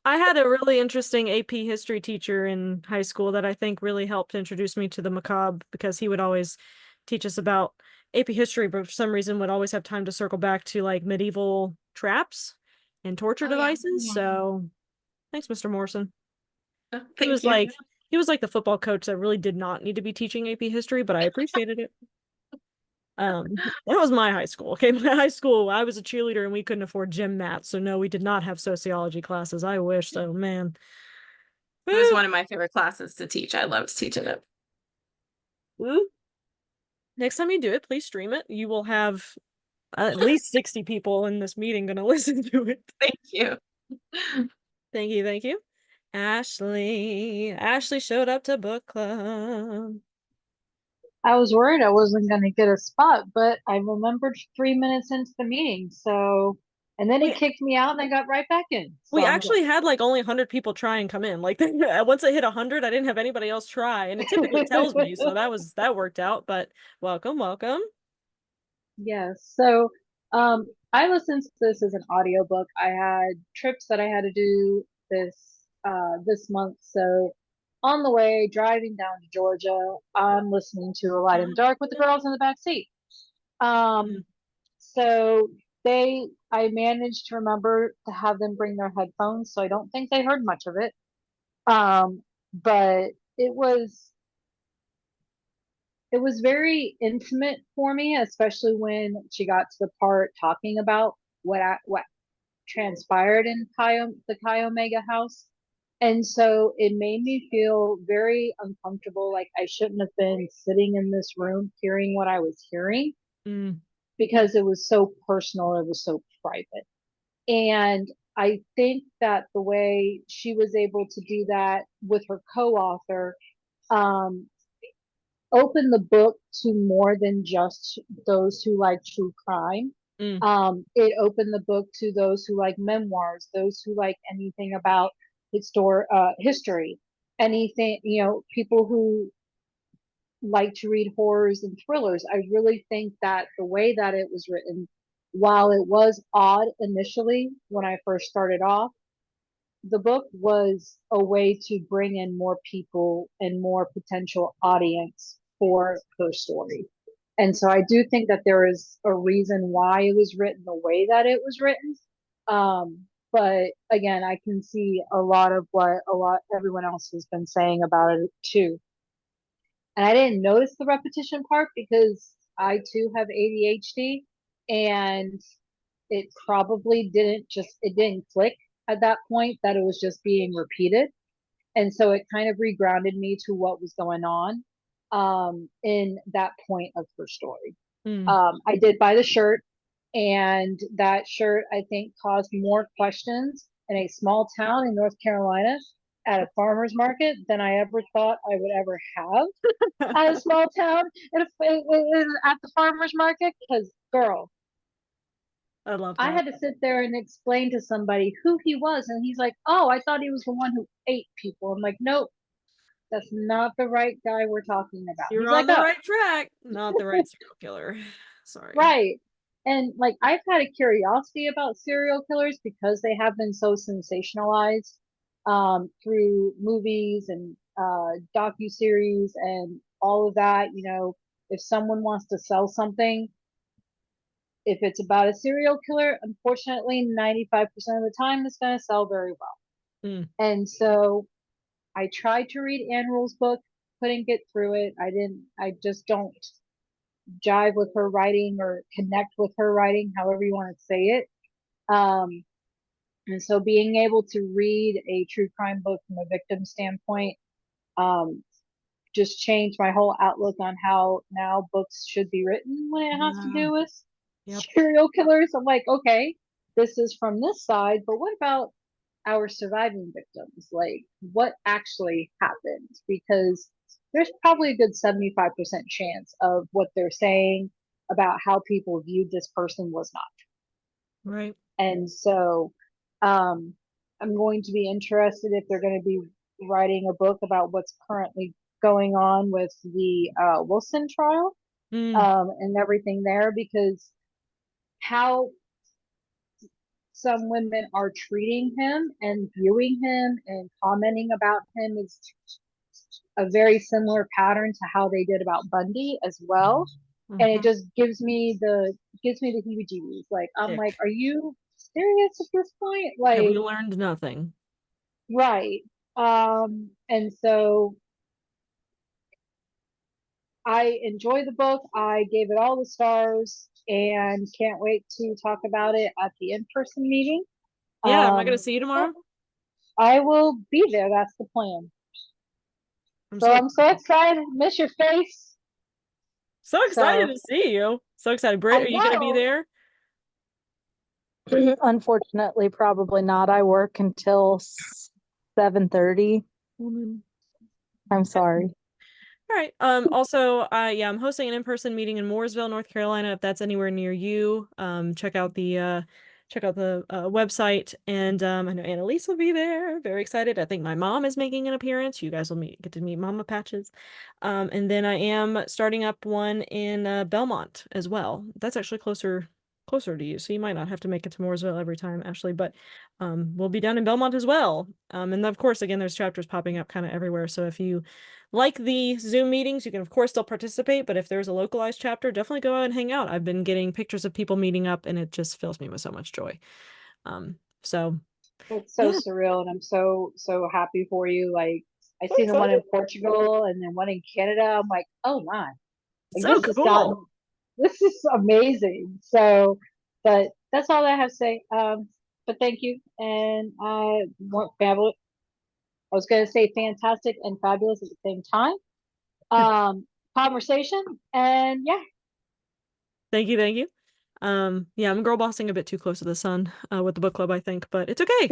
I had a really interesting AP history teacher in high school that I think really helped introduce me to the macabre, because he would always teach us about AP history, but for some reason would always have time to circle back to like medieval traps and torture devices. So thanks, Mr. Morrison. He Thank was you. like he was like the football coach that really did not need to be teaching AP history, but I appreciated it. That was my high school. Okay, my high school, I was a cheerleader and we couldn't afford gym mats, so no, we did not have sociology classes. I wish so, man. It was one of my favorite classes to teach. I loved teaching it. Woo. Next time you do it, please stream it. You will have at least 60 people in this meeting gonna listen to it. Thank you. Thank you, thank you. Ashley showed up to book club. I was worried I wasn't going to get a spot, but I remembered 3 minutes into the meeting. So, and then he kicked me out and I got right back in. So We I'm actually had like only 100 people try and come in. Like once it hit 100, I didn't have anybody else try, and it typically tells me, so that worked out. But welcome. Yes. So, I listened to this as an audiobook. I had trips that I had to do this month. So on the way driving down to Georgia, I'm listening to A Light in the Dark with the girls in the back seat. So I managed to remember to have them bring their headphones, so I don't think they heard much of it. But it was very intimate for me, especially when she got to the part talking about what transpired in the Chi Omega house. And so it made me feel very uncomfortable, like I shouldn't have been sitting in this room hearing what I was hearing, because it was so personal, it was so private. And I think that the way she was able to do that with her co-author, open the book to more than just those who like true crime. It opened the book to those who like memoirs, those who like anything about history, anything, people who like to read horrors and thrillers. I really think that the way that it was written, while it was odd initially when I first started off, the book was a way to bring in more people and more potential audience for her story. And so I do think that there is a reason why it was written the way that it was written. But again, I can see a lot of what everyone else has been saying about it too. And I didn't notice the repetition part because I too have ADHD, and it probably didn't click at that point that it was just being repeated. And so it kind of regrounded me to what was going on. in that point of her story. Mm. I did buy the shirt, and that shirt I think caused more questions in a small town in North Carolina at a farmer's market than I ever thought I would ever have at a small town at the farmer's market. Because, girl, I love I that. had to sit there and explain to somebody who he was, and he's like, "Oh, I thought he was the one who ate people." I'm like, "Nope, that's not the right guy we're talking about." You're He's on like, the "Oh, right track, not the right serial killer. Sorry. right." And like, I've had a curiosity about serial killers because they have been so sensationalized through movies and docu-series and all of that. You know, if someone wants to sell something, if it's about a serial killer, unfortunately, 95% of the time it's going to sell very well. Mm. And so I tried to read Anne Rule's book, couldn't get through it. I just don't jive with her writing or connect with her writing, however you want to say it. And so being able to read a true crime book from a victim standpoint just changed my whole outlook on how now books should be written when it has to do with serial killers. I'm like, okay, this is from this side, but what about our surviving victims? Like, what actually happened? Because there's probably a good 75% chance of what they're saying about how people viewed this person was not. Right. And so I'm going to be interested if they're going to be writing a book about what's currently going on with the Wilson trial and everything there, because how some women are treating him and viewing him and commenting about him is a very similar pattern to how they did about Bundy as well. And it just gives me the heebie-jeebies. Like, I'm like, are you serious at this point? Like, have we learned nothing? right. And so I enjoy the book. I gave it all the stars and can't wait to talk about it at the in-person meeting. Yeah, am I gonna see you tomorrow? I will be there. That's the plan. I'm so excited. Miss your face. So excited to see you. So excited. Britt, are you gonna be there? Unfortunately, probably not. I work until 7:30. I'm sorry. All right. Also, yeah, I'm hosting an in-person meeting in Mooresville, North Carolina. If that's anywhere near you, check out the website. And I know Annalise will be there. Very excited. I think my mom is making an appearance. You guys will get to meet Mama Patches. And then I am starting up one in Belmont as well. That's actually closer to you, so you might not have to make it to Mooresville every time, Ashley, but we'll be down in Belmont as well. And of course, again, there's chapters popping up kind of everywhere. So if you like the Zoom meetings, you can of course still participate, but if there's a localized chapter, definitely go out and hang out. I've been getting pictures of people meeting up and it just fills me with so much joy. So it's so surreal, and I'm so happy for you. Like, I see the one in Portugal and then one in Canada. I'm like, oh my. Like, so cool. This is amazing. So, but that's all I have to say. But thank you. And I want fabulous. I was going to say fantastic and fabulous at the same time. Conversation, and yeah. Thank you. Yeah, I'm girl bossing a bit too close to the sun with the book club, I think, but it's okay.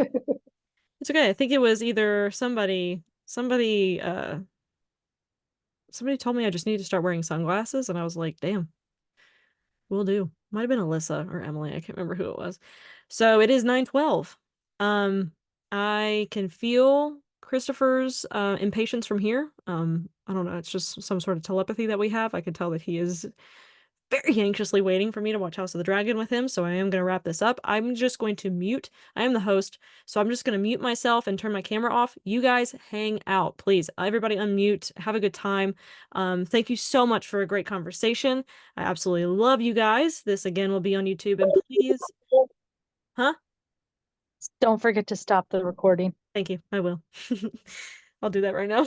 It's okay. I think it was either somebody told me I just need to start wearing sunglasses, and I was like, damn, will do. Might have been Alyssa or Emily. I can't remember who it was. So it is 9:12. I can feel Christopher's impatience from here. I don't know. It's just some sort of telepathy that we have. I can tell that he is very anxiously waiting for me to watch House of the Dragon with him, so I am going to wrap this up. I'm just going to mute. I am the host, so I'm just going to mute myself and turn my camera off. You guys hang out, please. Everybody unmute. Have a good time. Thank you so much for a great conversation. I absolutely love you guys. This, again, will be on YouTube, and please... Huh? Don't forget to stop the recording. Thank you. I will. I'll do that right now.